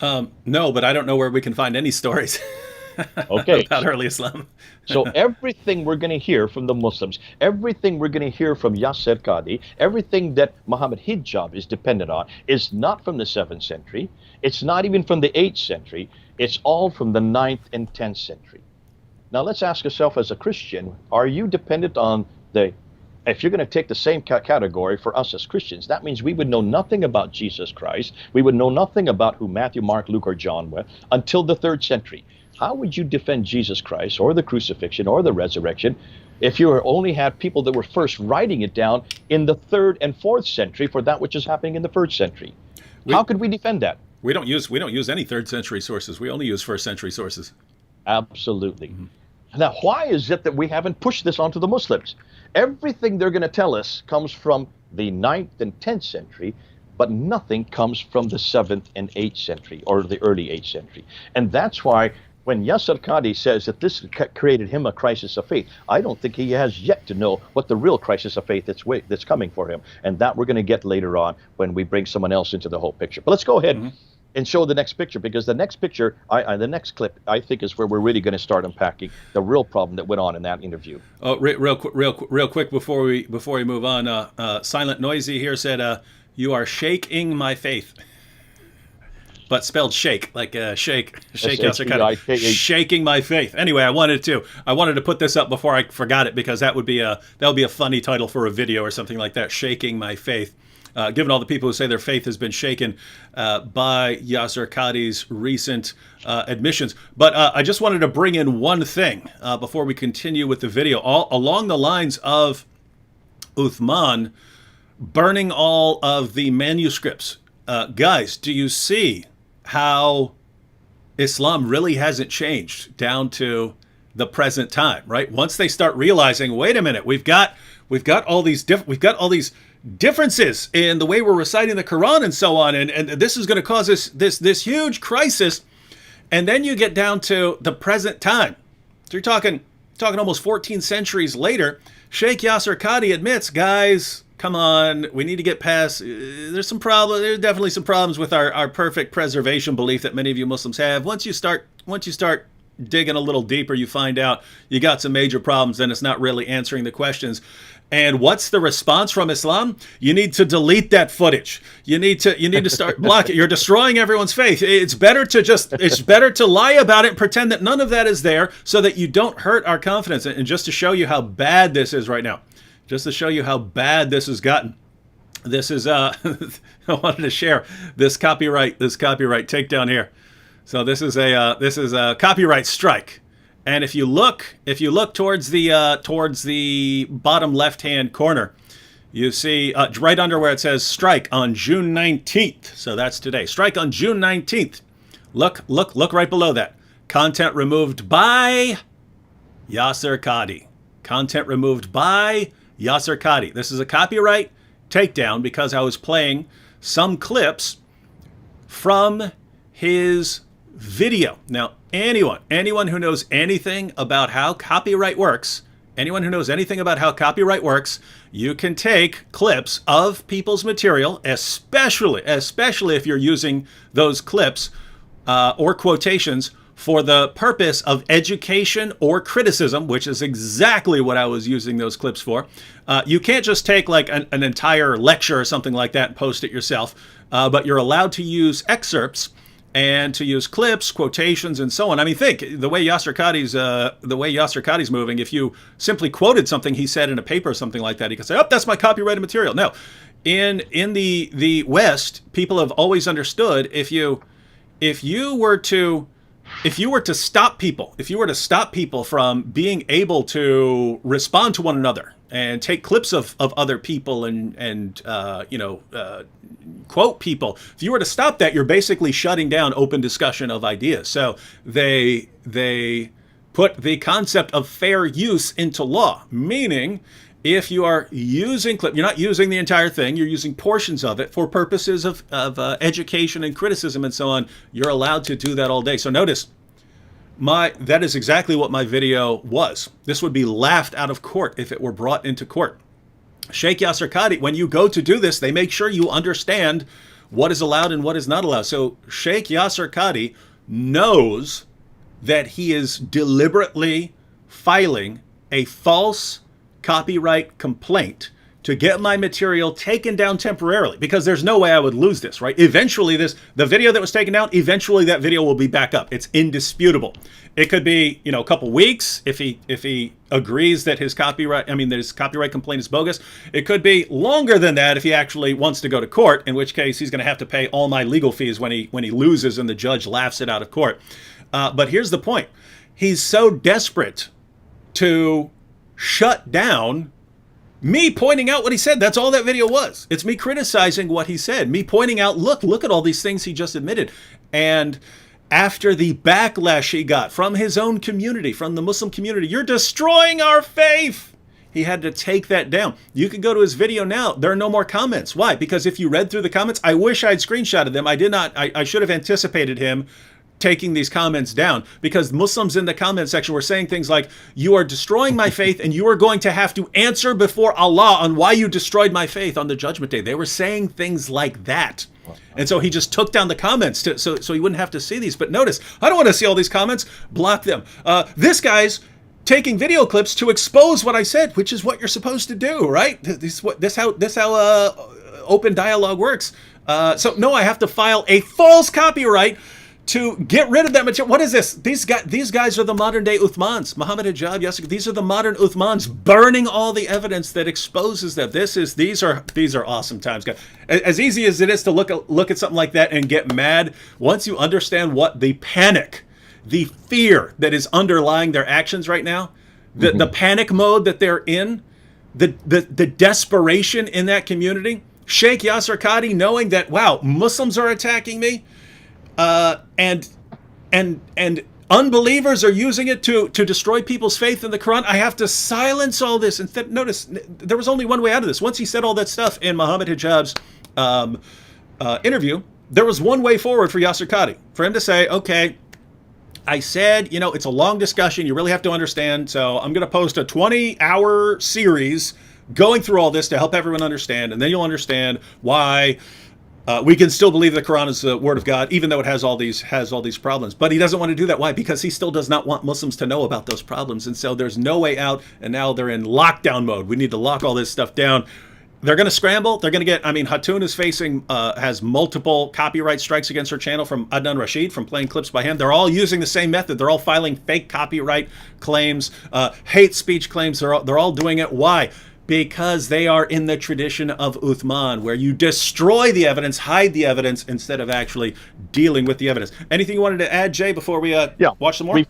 No, but I don't know where we can find any stories okay. about early Islam. So everything we're going to hear from the Muslims, everything we're going to hear from Yasser Qadi, everything that Muhammad Hijab is dependent on is not from the 7th century. It's not even from the 8th century. It's all from the 9th and 10th century. Now let's ask ourselves as a Christian, are you dependent on if you're going to take the same category for us as Christians, that means we would know nothing about Jesus Christ. We would know nothing about who Matthew, Mark, Luke, or John were until the 3rd century. How would you defend Jesus Christ or the crucifixion or the resurrection if you only had people that were first writing it down in the 3rd and 4th century for that which is happening in the 1st century? How could we defend that? We don't use any 3rd century sources. We only use 1st century sources. Absolutely. Mm-hmm. Now, why is it that we haven't pushed this onto the Muslims? Everything they're going to tell us comes from the 9th and 10th century, but nothing comes from the 7th and 8th century or the early 8th century. And that's why when Yasser Qadi says that this created him a crisis of faith, I don't think he has yet to know what the real crisis of faith that's coming for him. And that we're going to get later on when we bring someone else into the whole picture. But let's go ahead and show the next picture, because the next picture, the next clip, I think is where we're really going to start unpacking the real problem that went on in that interview. Oh, real quick before we move on, Silent Noisy here said, "You are shaking my faith," but spelled shake, like shake Yasser Qadi. Shaking my faith. Anyway, I wanted to put this up before I forgot it, because that would be a funny title for a video or something like that. Shaking my faith. Given all the people who say their faith has been shaken by Yasser Qadi's recent admissions. But I just wanted to bring in one thing before we continue with the video, all along the lines of Uthman burning all of the manuscripts. Guys, do you see how Islam really hasn't changed down to the present time, right? Once they start realizing, wait a minute, we've got all these differences in the way we're reciting the Quran and so on, and this is going to cause this huge crisis. And then you get down to the present time. So you're talking almost 14 centuries later. Sheikh Yasser Qadi admits, guys, come on, we need to get past. There's definitely some problems with our perfect preservation belief that many of you Muslims have. Once you start digging a little deeper, you find out you got some major problems, and it's not really answering the questions. And what's the response from Islam? You need to delete that footage. You need to start blocking. You're destroying everyone's faith. It's better to lie about it and pretend that none of that is there, so that you don't hurt our confidence. And just to show you how bad this is right now, just to show you how bad this has gotten. This is I wanted to share this copyright takedown here. So this is a copyright strike. And if you look towards the bottom left-hand corner, you see right under where it says strike on June 19th. So that's today. Strike on June 19th. Look right below that. Content removed by Yasser Qadi. Content removed by Yasser Qadi. This is a copyright takedown because I was playing some clips from his video. Now, anyone who knows anything about how copyright works, you can take clips of people's material, especially if you're using those clips or quotations for the purpose of education or criticism, which is exactly what I was using those clips for. You can't just take like an entire lecture or something like that and post it yourself, but you're allowed to use excerpts and to use clips, quotations, and so on. I mean, think the way Yasser Qadhi's moving. If you simply quoted something he said in a paper or something like that, he could say, "Oh, that's my copyrighted material." No, in the West, people have always understood if you were to stop people from being able to respond to one another and take clips of other people and quote people, if you were to stop that, you're basically shutting down open discussion of ideas. So they put the concept of fair use into law, meaning if you are using clip, you're not using the entire thing, you're using portions of it for purposes of education and criticism and so on, you're allowed to do that all day. So notice, that is exactly what my video was. This would be laughed out of court if it were brought into court. Sheikh Yasser Qadhi, when you go to do this, they make sure you understand what is allowed and what is not allowed. So Sheikh Yasser Qadhi knows that he is deliberately filing a false copyright complaint to get my material taken down temporarily, because there's no way I would lose this, right? Eventually the video that was taken down, eventually that video will be back up. It's indisputable. It could be, a couple weeks if he agrees that his copyright complaint is bogus. It could be longer than that if he actually wants to go to court, in which case he's going to have to pay all my legal fees when he loses and the judge laughs it out of court. But here's the point. He's so desperate to shut down me pointing out what he said. That's all that video was. It's me criticizing what he said, me pointing out, look at all these things he just admitted. And after the backlash he got from his own community, from the Muslim community, you're destroying our faith, he had to take that down. You can go to his video now. There are no more comments. Why? Because if you read through the comments, I wish I'd screenshotted them. I did not. I should have anticipated him taking these comments down, because Muslims in the comment section were saying things like, "You are destroying my faith and you are going to have to answer before Allah on why you destroyed my faith on the judgment day." They were saying things like that. And so he just took down the comments so he wouldn't have to see these. But notice, I don't want to see all these comments. Block them. This guy's taking video clips to expose what I said, which is what you're supposed to do, right? This how open dialogue works. So no, I have to file a false copyright to get rid of that material. What is this? These guys are the modern day Uthmans. Muhammad Hijab, Yasser, these are the modern Uthmans, burning all the evidence that exposes them. These are awesome times, guys. As easy as it is to look at something like that and get mad, once you understand what the panic, the fear that is underlying their actions right now, the panic mode that they're in, the desperation in that community, Sheikh Yasser Qadhi knowing that, wow, Muslims are attacking me, and unbelievers are using it to destroy people's faith in the Quran. I have to silence all this. And notice, there was only one way out of this. Once he said all that stuff in Muhammad Hijab's interview, there was one way forward for Yasser Qadhi, for him to say, okay, I said, it's a long discussion. You really have to understand. So I'm going to post a 20-hour series going through all this to help everyone understand. And then you'll understand why we can still believe the Quran is the word of God, even though it has all these problems. But he doesn't want to do that. Why? Because he still does not want Muslims to know about those problems. And so there's no way out. And now they're in lockdown mode. We need to lock all this stuff down. They're going to scramble. They're going to get, Hatun is has multiple copyright strikes against her channel from Adnan Rashid from playing clips by him. They're all using the same method. They're all filing fake copyright claims, hate speech claims. They're all doing it. Why? Because they are in the tradition of Uthman, where you destroy the evidence, hide the evidence, instead of actually dealing with the evidence. Anything you wanted to add, Jay, before we watch some more?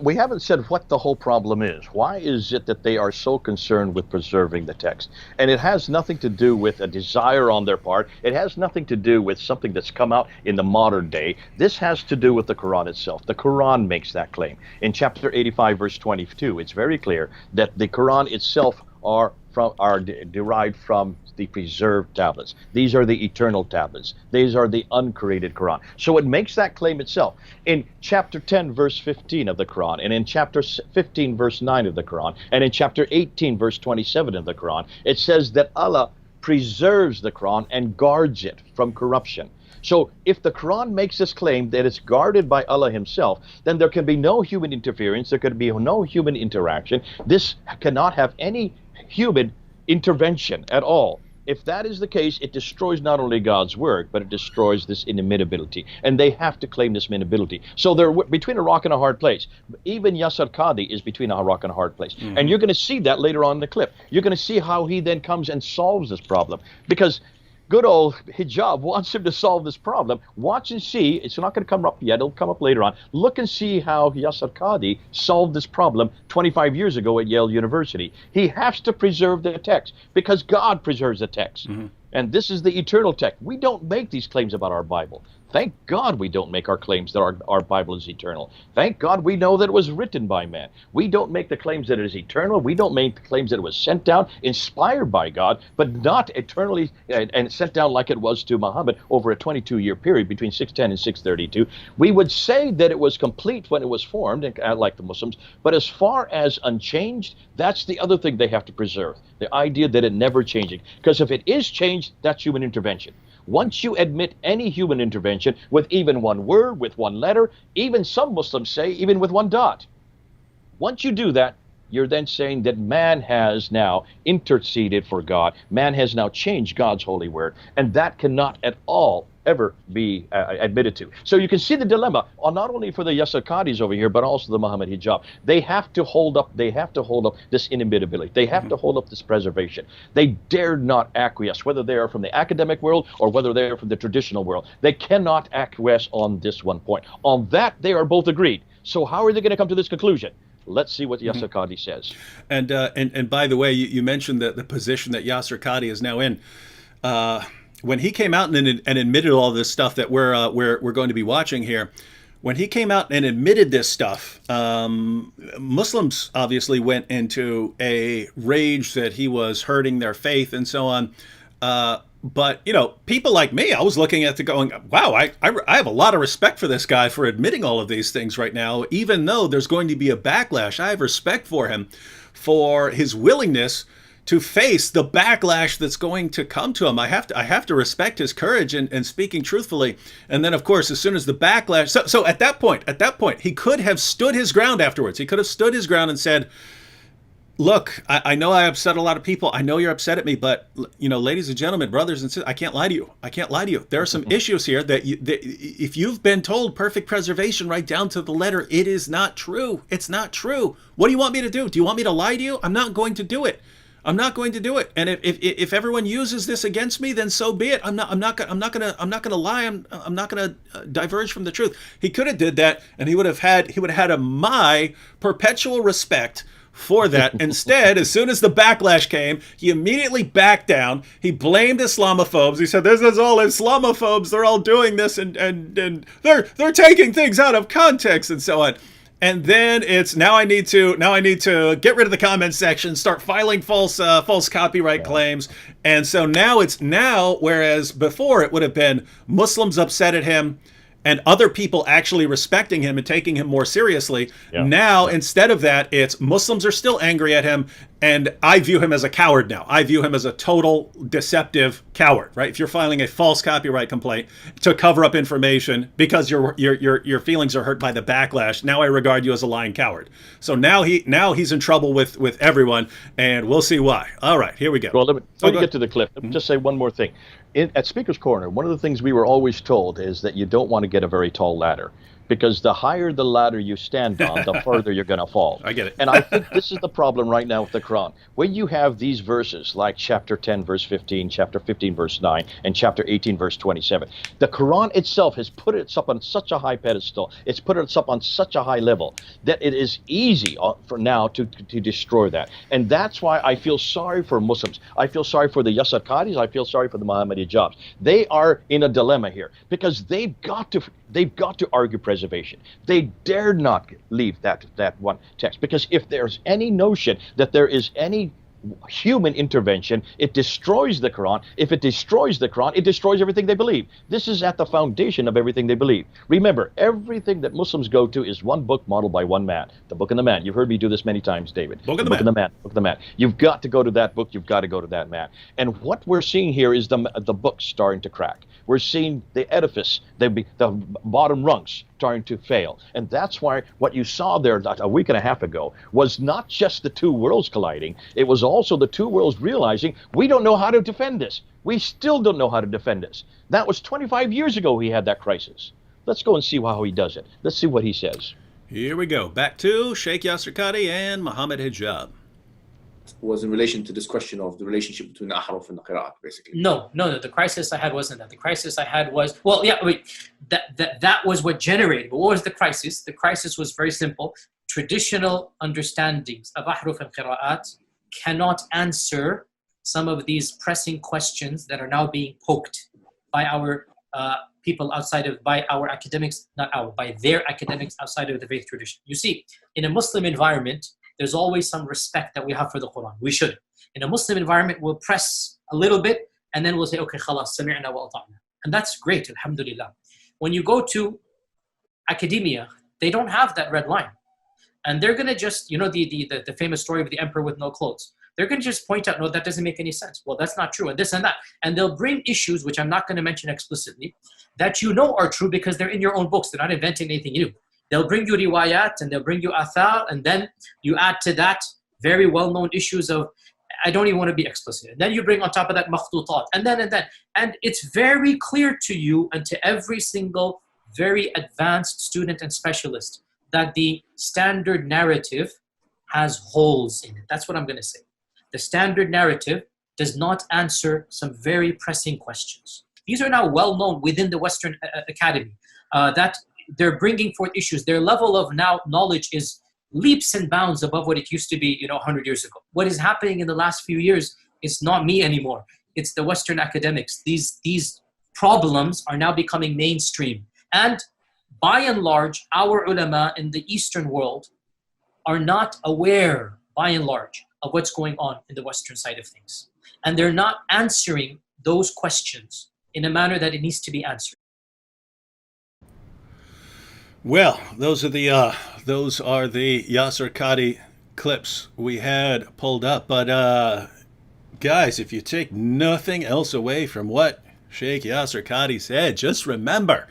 We haven't said what the whole problem is. Why is it that they are so concerned with preserving the text? And it has nothing to do with a desire on their part. It has nothing to do with something that's come out in the modern day. This has to do with the Quran itself. The Quran makes that claim. In chapter 85, verse 22, it's very clear that the Quran itself are derived from the preserved tablets. These are the eternal tablets. These are the uncreated Quran. So it makes that claim itself. In chapter 10, verse 15 of the Quran, and in chapter 15, verse 9 of the Quran, and in chapter 18, verse 27 of the Quran, it says that Allah preserves the Quran and guards it from corruption. So if the Quran makes this claim that it's guarded by Allah himself, then there can be no human interference, there could be no human interaction. This cannot have any human intervention at all. If that is the case, it destroys not only God's word, but it destroys this inimitability. And they have to claim this inimitability. So they're between a rock and a hard place. Even Yasir Qadhi is between a rock and a hard place. And you're going to see that later on in the clip. You're going to see how he then comes and solves this problem. Because good old hijab wants him to solve this problem. Watch and see. It's not going to come up yet. It'll come up later on. Look and see how Yasir Qadhi solved this problem 25 years ago at Yale University. He has to preserve the text because God preserves the text. And this is the eternal text. We don't make these claims about our Bible. Thank God we don't make our claims that our Bible is eternal. Thank God we know that it was written by man. We don't make the claims that it is eternal. We don't make the claims that it was sent down, inspired by God, but not eternally and sent down like it was to Muhammad over a 22-year period between 610 and 632. We would say that it was complete when it was formed, like the Muslims, but as far as unchanged, that's the other thing they have to preserve, the idea that it never changing. Because if it is changed, that's human intervention. Once you admit any human intervention with even one word, with one letter, even some Muslims say even with one dot. Once you do that, you're then saying that man has now interceded for God. Man has now changed God's holy word. And that cannot at all ever be admitted to. So you can see the dilemma, not only for the Yasir Qadhis over here, but also the Muhammad hijab. They have to hold up this inimitability. They have to hold up this preservation. They dare not acquiesce, whether they are from the academic world or whether they are from the traditional world. They cannot acquiesce on this one point. On that, they are both agreed. So how are they going to come to this conclusion? Let's see what Yasir Qadhi says. And by the way, you mentioned the position that Yasir Qadhi is now in. When he came out and admitted all this stuff that we're going to be watching here, when he came out and admitted this stuff, Muslims obviously went into a rage that he was hurting their faith and so on. But, you know, people like me, I was looking at it going, wow, I have a lot of respect for this guy for admitting all of these things right now, even though there's going to be a backlash. I have respect for him for his willingness to face the backlash that's going to come to him. I have to respect his courage and speaking truthfully. And then, of course, as soon as the backlash, so at that point, he could have stood his ground afterwards. He could have stood his ground and said, look, I know I upset a lot of people. I know you're upset at me, but, you know, ladies and gentlemen, brothers and sisters, I can't lie to you. I can't lie to you. There are some issues here that if you've been told perfect preservation right down to the letter, it is not true. It's not true. What do you want me to do? Do you want me to lie to you? I'm not going to do it. I'm not going to do it. And if everyone uses this against me, then so be it. I'm not going to lie. I'm not going to diverge from the truth. He could have did that, and he would have had my perpetual respect for that. Instead, as soon as the backlash came, he immediately backed down. He blamed Islamophobes. He said, "This is all Islamophobes. They're all doing this, and they're taking things out of context and so on." And then it's now I need to get rid of the comment section, start filing false copyright claims. And so now whereas before it would have been Muslims upset at him and other people actually respecting him and taking him more seriously. Yeah. Now, instead of that, it's Muslims are still angry at him, and I view him as a coward now. I view him as a total deceptive coward, right? If you're filing a false copyright complaint to cover up information because your feelings are hurt by the backlash, now I regard you as a lying coward. So now he's in trouble with everyone, and we'll see why. All right, here we go. Well, let me get to the clip. Let me just say one more thing. At Speaker's Corner, one of the things we were always told is that you don't want to get a very tall ladder, because the higher the ladder you stand on, the farther you're going to fall. I get it. And I think this is the problem right now with the Quran. When you have these verses like chapter 10, verse 15, chapter 15, verse 9, and chapter 18, verse 27, the Quran itself has put it up on such a high pedestal, it's put it up on such a high level, that it is easy for now to destroy that. And that's why I feel sorry for Muslims. I feel sorry for the Yasir Qadhis. I feel sorry for the Muhammad hijabs. They are in a dilemma here, because they've got to argue preservation. They dare not leave that one text, because if there's any notion that there is any human intervention. It destroys the Quran. If it destroys the Quran, it destroys everything they believe. This is at the foundation of everything they believe. Remember, everything that Muslims go to is one book modeled by one man. The Book of the Man. You've heard me do this many times, David. Book of the Book Man. of the Man. Book of the Man. You've got to go to that book. You've got to go to that man. And what we're seeing here is the book starting to crack. We're seeing the edifice, the bottom rungs starting to fail. And that's why what you saw there a week and a half ago was not just the two worlds colliding. It was also the two worlds realizing we don't know how to defend this. We still don't know how to defend this. That was 25 years ago he had that crisis. Let's go and see how he does it. Let's see what he says. Here we go. Back to Sheikh Yasir Qadhi and Muhammad Hijab. Was in relation to this question of the relationship between the ahruf and the qira'at, basically. No. The crisis I had wasn't that. The crisis I had was, well, yeah, wait, that was what generated. But what was the crisis? The crisis was very simple. Traditional understandings of ahruf and qira'at cannot answer some of these pressing questions that are now being poked by our people outside of, by our academics, by their academics outside of the faith tradition. You see, in a Muslim environment, there's always some respect that we have for the Quran. We should. In a Muslim environment, we'll press a little bit and then we'll say, okay, khalas, sami'na wa ata'na. And that's great, alhamdulillah. When you go to academia, they don't have that red line. And they're going to just, the famous story of the emperor with no clothes. They're going to just point out, no, that doesn't make any sense. Well, that's not true, and this and that. And they'll bring issues, which I'm not going to mention explicitly, that you know are true because they're in your own books. They're not inventing anything new. They'll bring you riwayat and they'll bring you athar, and then you add to that very well-known issues of, I don't even want to be explicit. And then you bring on top of that makhtutat, and then. And it's very clear to you and to every single very advanced student and specialist that the standard narrative has holes in it. That's what I'm going to say. The standard narrative does not answer some very pressing questions. These are now well known within the Western Academy, that they're bringing forth issues. Their level of now knowledge is leaps and bounds above what it used to be, 100 years ago. What is happening in the last few years is not me anymore. It's the Western academics. These problems are now becoming mainstream. And by and large, our ulama in the Eastern world are not aware, by and large, of what's going on in the Western side of things. And they're not answering those questions in a manner that it needs to be answered. Well, those are the Yasir Qadhi clips we had pulled up. But guys, if you take nothing else away from what Sheikh Yasir Qadhi said, just remember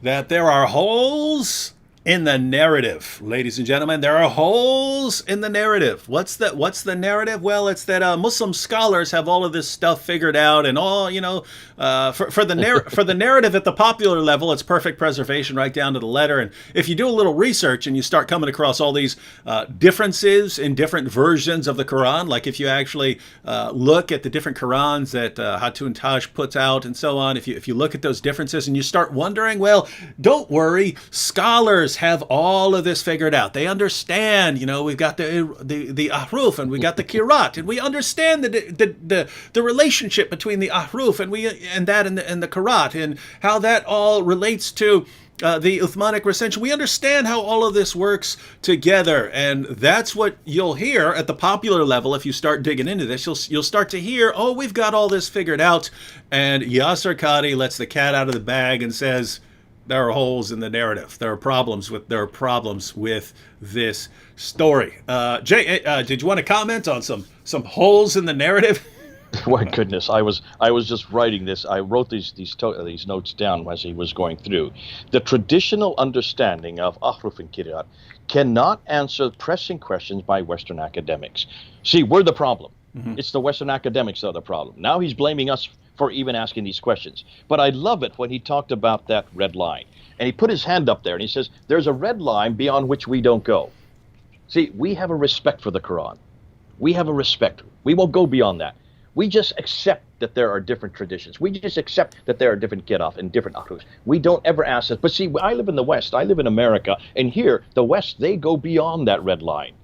that there are holes in the narrative, ladies and gentlemen. There are holes in the narrative. What's the narrative? Well, it's that Muslim scholars have all of this stuff figured out, and all for the narrative at the popular level, it's perfect preservation right down to the letter. And if you do a little research and you start coming across all these differences in different versions of the Quran, like if you actually look at the different Qurans that Hatun Tash puts out and so on, if you look at those differences and you start wondering, well, don't worry, scholars have all of this figured out. They understand, we've got the ahruf and we got the kirat, and we understand the relationship between the ahruf and the kirat, and how that all relates to the Uthmanic recension. We understand how all of this works together, and that's what you'll hear at the popular level. If you start digging into this, you'll start to hear, oh, we've got all this figured out, and Yasir Qadhi lets the cat out of the bag and says, there are holes in the narrative. There are problems with this story. Jay, did you want to comment on some holes in the narrative? My goodness, I was just writing this. I wrote these notes down as he was going through. The traditional understanding of ahruf and kirat cannot answer pressing questions by Western academics. See, we're the problem. Mm-hmm. It's the Western academics that are the problem. Now he's blaming us for even asking these questions. But I love it when he talked about that red line. And he put his hand up there and he says, there's a red line beyond which we don't go. See, we have a respect for the Quran. We have a respect. We won't go beyond that. We just accept that there are different traditions. We just accept that there are different get-off and different ahrus. We don't ever ask this. But see, I live in the West. I live in America. And here, the West, they go beyond that red line.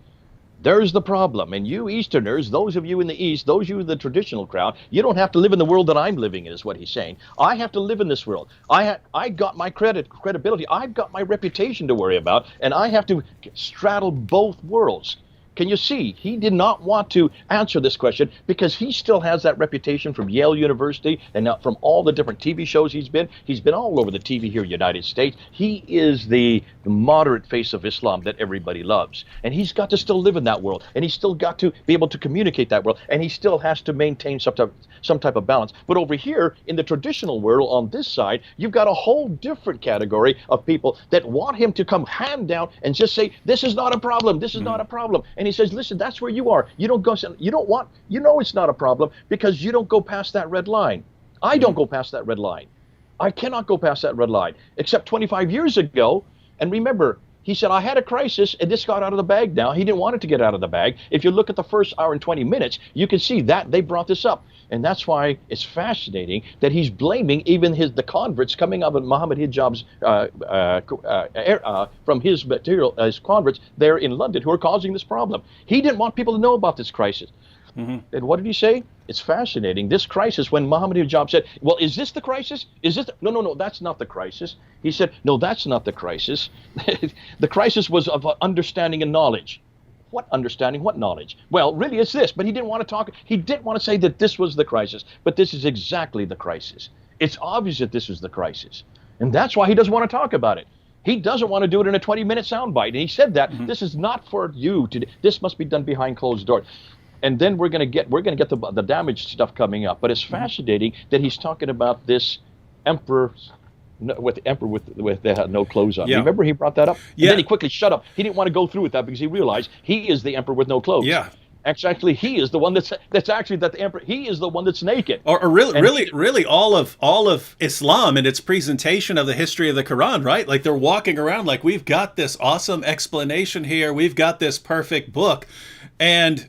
There's the problem. And you Easterners, those of you in the East, those of you in the traditional crowd, you don't have to live in the world that I'm living in, is what he's saying. I have to live in this world. I got my credibility. I've got my reputation to worry about, and I have to straddle both worlds. Can you see? He did not want to answer this question because he still has that reputation from Yale University and now from all the different TV shows he's been. He's been all over the TV here in the United States. He is the moderate face of Islam that everybody loves. And he's got to still live in that world. And he's still got to be able to communicate that world. And he still has to maintain some type of balance. But over here in the traditional world on this side, you've got a whole different category of people that want him to come hand down and just say, this is not a problem. This is not a problem. And he says, listen, that's where you are. You don't go, you don't want, you know it's not a problem because you don't go past that red line. I don't go past that red line. I cannot go past that red line, except 25 years ago. And remember, he said, I had a crisis and this got out of the bag now. He didn't want it to get out of the bag. If you look at the first hour and 20 minutes, you can see that they brought this up. And that's why it's fascinating that he's blaming even the converts coming up with Muhammad Hijab's from his material, his converts there in London who are causing this problem. He didn't want people to know about this crisis. And what did he say? It's fascinating. This crisis, when Muhammad Hijab said, well, is this the crisis? Is this? No, that's not the crisis. He said, no, that's not the crisis. The crisis was of understanding and knowledge. What understanding? What knowledge? Well, really, it's this. But he didn't want to talk. He didn't want to say that this was the crisis. But this is exactly the crisis. It's obvious that this is the crisis. And that's why he doesn't want to talk about it. He doesn't want to do it in a 20-minute soundbite. And he said that this is not for you to. This must be done behind closed doors. And then we're going to get the damaged stuff coming up. But it's fascinating that he's talking about this emperor with no clothes on. Yeah. Remember he brought that up? And Yeah. then he quickly shut up. He didn't want to go through with that because he realized he is the emperor with no clothes. Yeah. Actually, he is the one that's actually that the emperor. He is the one that's naked. Or really, all of Islam and its presentation of the history of the Quran, right? Like they're walking around like we've got this awesome explanation here, we've got this perfect book, and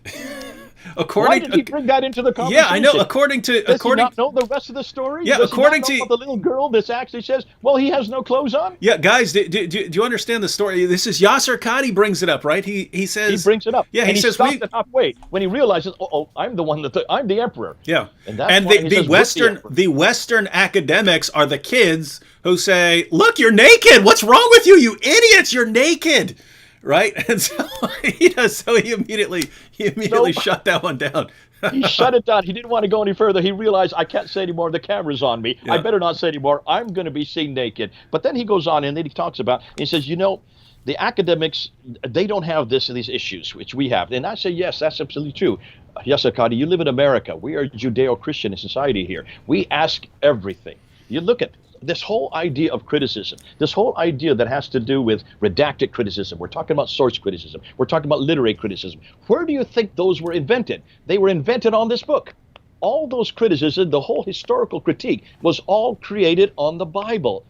Why did he bring that into the conversation? Yeah, I know. According Does he not know the rest of the story? Yeah, Does according he not know to about the little girl that actually says, "Well, he has no clothes on." Yeah, guys, do you understand the story? This is Yasser Qadi brings it up, right? He says he brings it up. Yeah, and he says stopped it halfway when he realizes, I'm the one I'm the emperor. Yeah, and that's and why he says, the Western academics are the kids who say, "Look, you're naked. What's wrong with you? You idiots! You're naked." Right? And so he does. So he immediately shut that one down. He shut it down. He didn't want to go any further. He realized, I can't say anymore. The camera's on me. Yeah. I better not say anymore. I'm going to be seen naked. But then he goes on and then he talks about, he says, the academics, they don't have these issues, which we have. And I say, yes, that's absolutely true. Yasser Qadi, you live in America. We are Judeo-Christian society here. We ask everything. You look at this whole idea of criticism, this whole idea that has to do with redacted criticism. We're talking about source criticism. We're talking about literary criticism. Where do you think those were invented? They were invented on this book. All those criticism, the whole historical critique was all created on the Bible.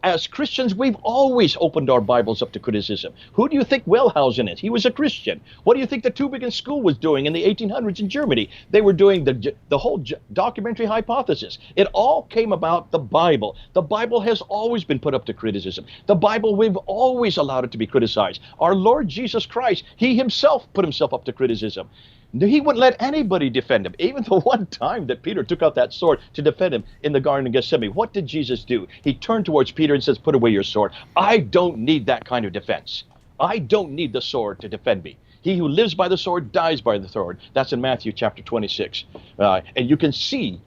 As Christians, we've always opened our Bibles up to criticism. Who do you think Wellhausen is? He was a Christian. What do you think the Tübingen School was doing in the 1800s in Germany? They were doing the whole documentary hypothesis. It all came about the Bible. The Bible has always been put up to criticism. The Bible, we've always allowed it to be criticized. Our Lord Jesus Christ, he himself put himself up to criticism. He wouldn't let anybody defend him. Even the one time that Peter took out that sword to defend him in the Garden of Gethsemane, what did Jesus do? He turned towards Peter and says, put away your sword. I don't need that kind of defense. I don't need the sword to defend me. He who lives by the sword dies by the sword. That's in Matthew chapter 26. And you can see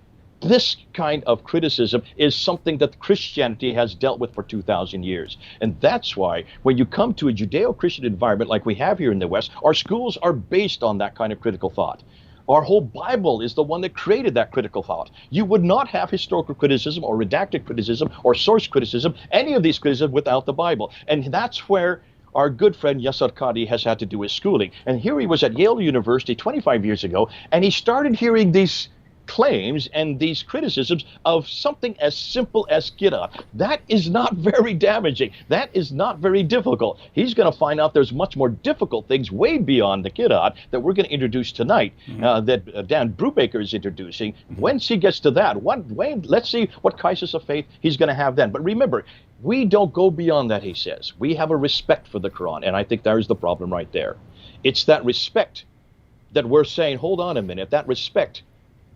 this kind of criticism is something that Christianity has dealt with for 2,000 years. And that's why when you come to a Judeo-Christian environment like we have here in the West, our schools are based on that kind of critical thought. Our whole Bible is the one that created that critical thought. You would not have historical criticism or redacted criticism or source criticism, any of these criticisms without the Bible. And that's where our good friend Yasser Qadi has had to do his schooling. And here he was at Yale University 25 years ago, and he started hearing these claims and these criticisms of something as simple as Qira'at. That is not very damaging. That is not very difficult. He's going to find out there's much more difficult things way beyond the Qira'at that we're going to introduce tonight, that Dan Brubaker is introducing. Once he gets to that, let's see what crisis of faith he's going to have then. But remember, we don't go beyond that, he says. We have a respect for the Quran, and I think there's the problem right there. It's that respect that we're saying, hold on a minute, that respect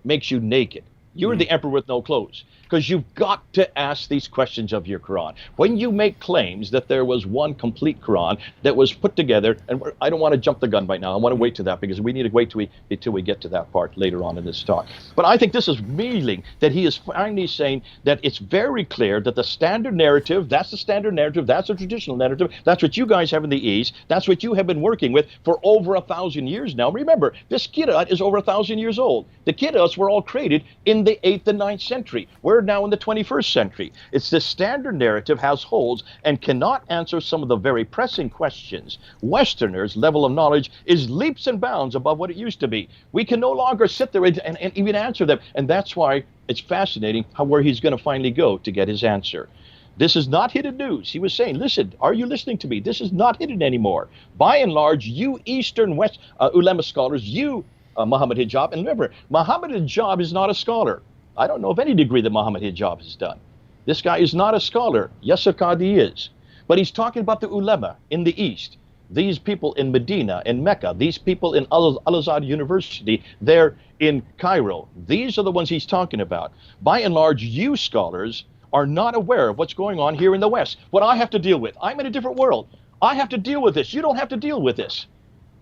makes you naked. You're the emperor with no clothes, because you've got to ask these questions of your Quran. When you make claims that there was one complete Quran that was put together, and I don't want to jump the gun right now. I want to wait to that, because we need to wait till we get to that part later on in this talk. But I think this is revealing that he is finally saying that it's very clear that the standard narrative, that's the standard narrative, that's the traditional narrative, that's what you guys have in the East, that's what you have been working with for over 1,000 years now. Remember, this Qira'at is over 1,000 years old. The Qira'ats were all created in the 8th and 9th century. We're now in the 21st century. It's the standard narrative has holes and cannot answer some of the very pressing questions. Westerners' level of knowledge is leaps and bounds above what it used to be. We can no longer sit there and even answer them. And that's why it's fascinating where he's going to finally go to get his answer. This is not hidden news. He was saying, listen, are you listening to me? This is not hidden anymore. By and large, you Eastern West ulama scholars, you Muhammad Hijab, and remember, Muhammad Hijab is not a scholar. I don't know of any degree that Muhammad Hijab has done. This guy is not a scholar. Yasir Qadhi is. But he's talking about the ulama in the East. These people in Medina, in Mecca, these people in Al-Azhar University, there in Cairo. These are the ones he's talking about. By and large, you scholars are not aware of what's going on here in the West. What I have to deal with. I'm in a different world. I have to deal with this. You don't have to deal with this.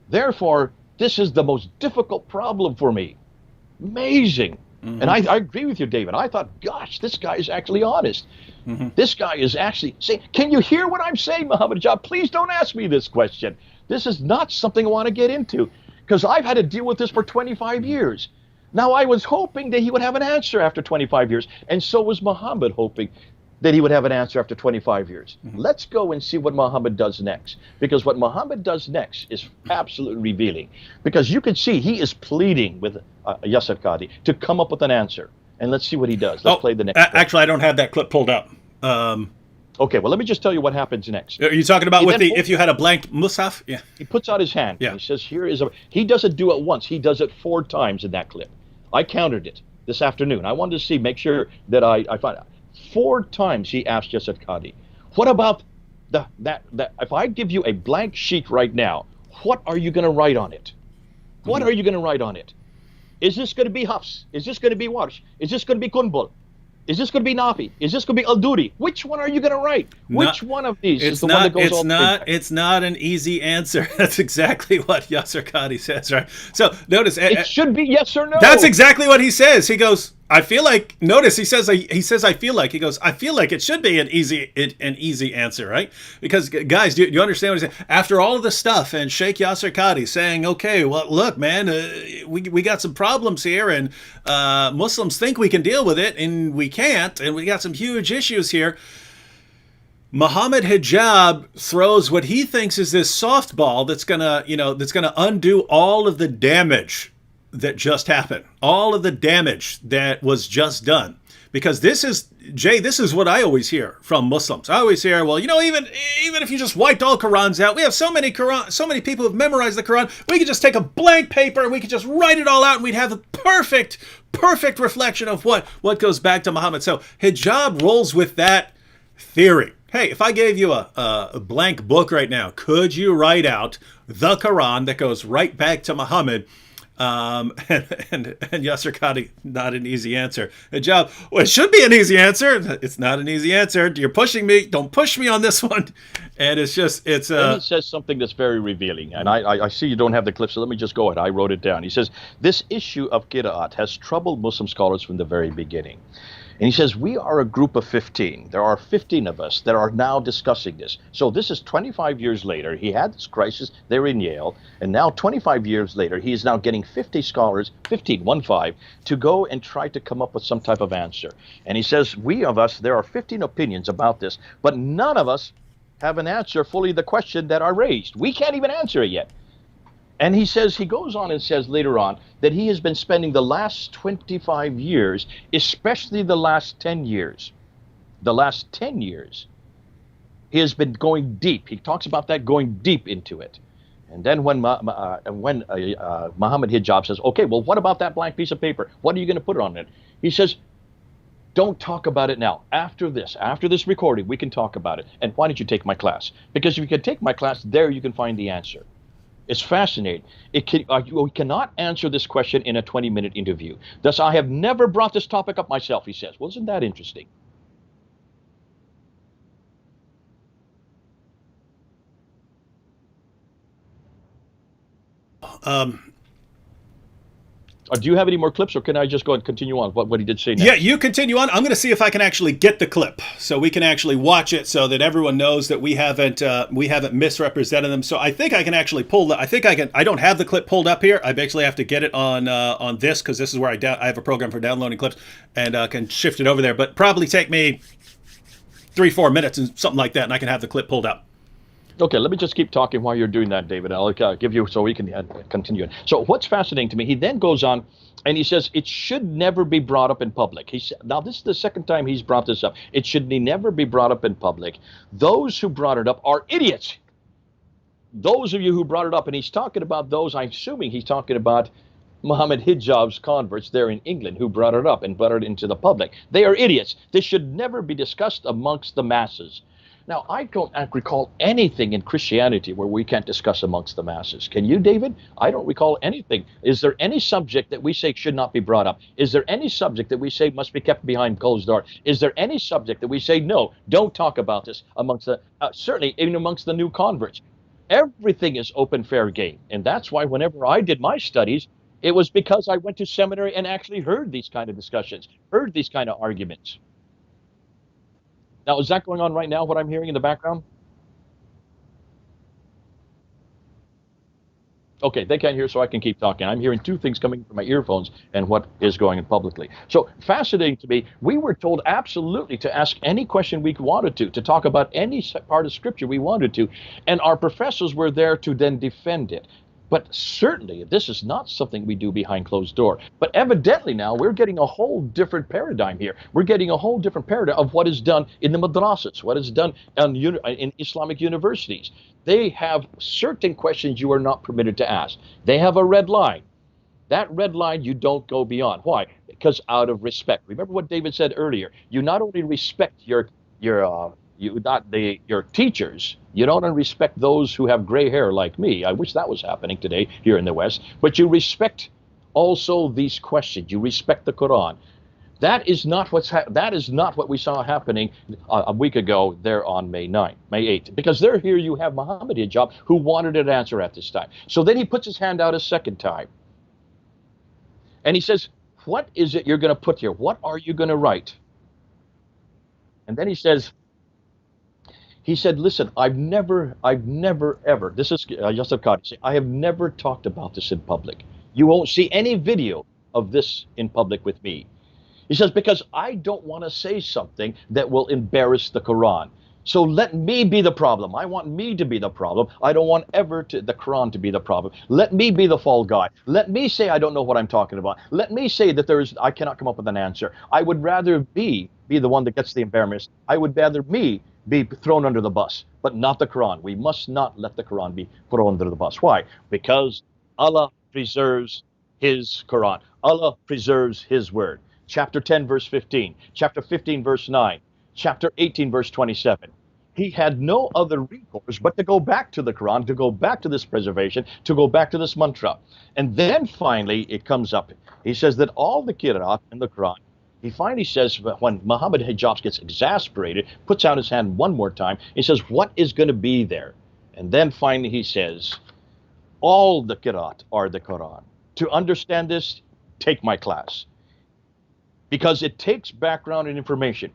Therefore, this is the most difficult problem for me. Amazing. Mm-hmm. And I agree with you, David. I thought, gosh, this guy is actually honest. Mm-hmm. This guy is actually saying, can you hear what I'm saying, Muhammad Hijab? Please don't ask me this question. This is not something I want to get into, because I've had to deal with this for 25 years. Now, I was hoping that he would have an answer after 25 years, and so was Muhammad hoping that he would have an answer after 25 years. Mm-hmm. Let's go and see what Muhammad does next, because what Muhammad does next is absolutely revealing, because you can see he is pleading with Yasir Qadhi to come up with an answer. And let's see what he does. Let's play the next clip. Actually, I don't have that clip pulled up. Okay, well, let me just tell you what happens next. Are you talking about if you had a blank Mus'haf? Yeah. He puts out his hand. Yeah. And he says, he doesn't do it once. He does it 4 times in that clip. I counted it this afternoon. I wanted to make sure that I find out. 4 times he asked Yasir Qadhi, what about that if I give you a blank sheet right now, what are you going to write on it? What are you going to write on it? Is this going to be Hafs? Is this going to be Warsh? Is this going to be Kunbul? Is this going to be Nafi? Is this going to be Al-Duri? Which one are you going to write? Which one of these is the one that goes It's not an easy answer. That's exactly what Yasir Qadhi says, right? So notice it should be yes or no. That's exactly what he says. He goes, I feel like. Notice he says I feel like. He goes, I feel like it should be an easy answer, right? Because guys, do you understand what he's saying? After all of this stuff, and Sheikh Yasir Qadhi saying, okay, well, look, man, we got some problems here, and Muslims think we can deal with it, and we can't, and we got some huge issues here. Muhammad Hijab throws what he thinks is this softball that's gonna undo all of the damage that just happened, all of the damage that was just done. Because this is what I always hear from Muslims. I always hear, well, even if you just wiped all Qurans out, we have so many people who've memorized the Quran, we could just take a blank paper and we could just write it all out and we'd have a perfect reflection of what goes back to Muhammad. So Hijab rolls with that theory. Hey, if I gave you a blank book right now, could you write out the Quran that goes right back to Muhammad? And Yasir Qadhi, not an easy answer. Hijab, well, it should be an easy answer. It's not an easy answer. You're pushing me. Don't push me on this one. And it's Then he says something that's very revealing. And I see you don't have the clip, so let me just go ahead. I wrote it down. He says, this issue of Qira'at has troubled Muslim scholars from the very beginning. And he says, we are a group of 15. There are 15 of us that are now discussing this. So this is 25 years later. He had this crisis there in Yale. And now 25 years later, he is now getting 50 scholars, 15, to go and try to come up with some type of answer. And he says, there are 15 opinions about this, but none of us have an answer fully the question that are raised. We can't even answer it yet. And he goes on and says later on that he has been spending the last 25 years, especially the last 10 years, he has been going deep. He talks about that, going deep into it. And then when Muhammad Hijab says, okay, well, what about that blank piece of paper? What are you going to put on it? He says, don't talk about it now. After this recording, we can talk about it. And why don't you take my class? Because if you can take my class, there you can find the answer. It's fascinating. We cannot answer this question in a 20-minute interview. Thus, I have never brought this topic up myself, he says. Well, isn't that interesting? Do you have any more clips, or can I just go and continue on what he did say next? Yeah, you continue on. I'm going to see if I can actually get the clip so we can actually watch it so that everyone knows that we haven't misrepresented them. So I think I can actually pull the. I don't have the clip pulled up here. I basically have to get it on this because this is where I have a program for downloading clips and can shift it over there. But probably take me 3-4 minutes and something like that, and I can have the clip pulled up. Okay, let me just keep talking while you're doing that, David. I'll give you so we can continue. So what's fascinating to me, he then goes on and he says it should never be brought up in public. He said, now this is the second time he's brought this up. It should never be brought up in public. Those who brought it up are idiots. Those of you who brought it up, and he's talking about those, I'm assuming he's talking about Muhammad Hijab's converts there in England who brought it up and brought it into the public. They are idiots. This should never be discussed amongst the masses. Now, I don't recall anything in Christianity where we can't discuss amongst the masses. Can you, David? I don't recall anything. Is there any subject that we say should not be brought up? Is there any subject that we say must be kept behind closed doors? Is there any subject that we say, no, don't talk about this amongst the, certainly even amongst the new converts? Everything is open, fair game. And that's why whenever I did my studies, it was because I went to seminary and actually heard these kind of discussions, heard these kind of arguments. Now, is that going on right now, what I'm hearing in the background? Okay, they can't hear, so I can keep talking. I'm hearing two things coming from my earphones and what is going on publicly. So, fascinating to me, we were told absolutely to ask any question we wanted to talk about any part of Scripture we wanted to, and our professors were there to then defend it. But certainly, this is not something we do behind closed door. But evidently now, we're getting a whole different paradigm here. We're getting a whole different paradigm of what is done in the madrasas, what is done in Islamic universities. They have certain questions you are not permitted to ask. They have a red line. That red line you don't go beyond. Why? Because out of respect. Remember what David said earlier. You not only respect your teachers, you don't respect those who have gray hair like me. I wish that was happening today here in the West. But you respect also these questions. You respect the Quran. That is not what we saw happening a week ago there on May 8th. Because there here you have Muhammad Hijab who wanted an answer at this time. So then he puts his hand out a second time. And he says, what is it you're going to put here? What are you going to write? And then he said, listen, I've never ever, this is Yusuf Qadhi, I have never talked about this in public. You won't see any video of this in public with me. He says, because I don't want to say something that will embarrass the Quran. So let me be the problem. I want me to be the problem. I don't want the Quran to be the problem. Let me be the fall guy. Let me say I don't know what I'm talking about. Let me say that I cannot come up with an answer. I would rather be the one that gets the embarrassment. I would rather be thrown under the bus, but not the Quran. We must not let the Quran be put under the bus. Why? Because Allah preserves His Quran. Allah preserves His word. Chapter 10, verse 15. Chapter 15, verse 9. Chapter 18, verse 27. He had no other recourse but to go back to the Quran, to go back to this preservation, to go back to this mantra. And then finally it comes up. He says that all the qira'at in the Quran, he finally says, when Muhammad Hijab gets exasperated, puts out his hand one more time, he says, what is going to be there? And then finally he says, all the qira'at are the Quran. To understand this, take my class. Because it takes background and information.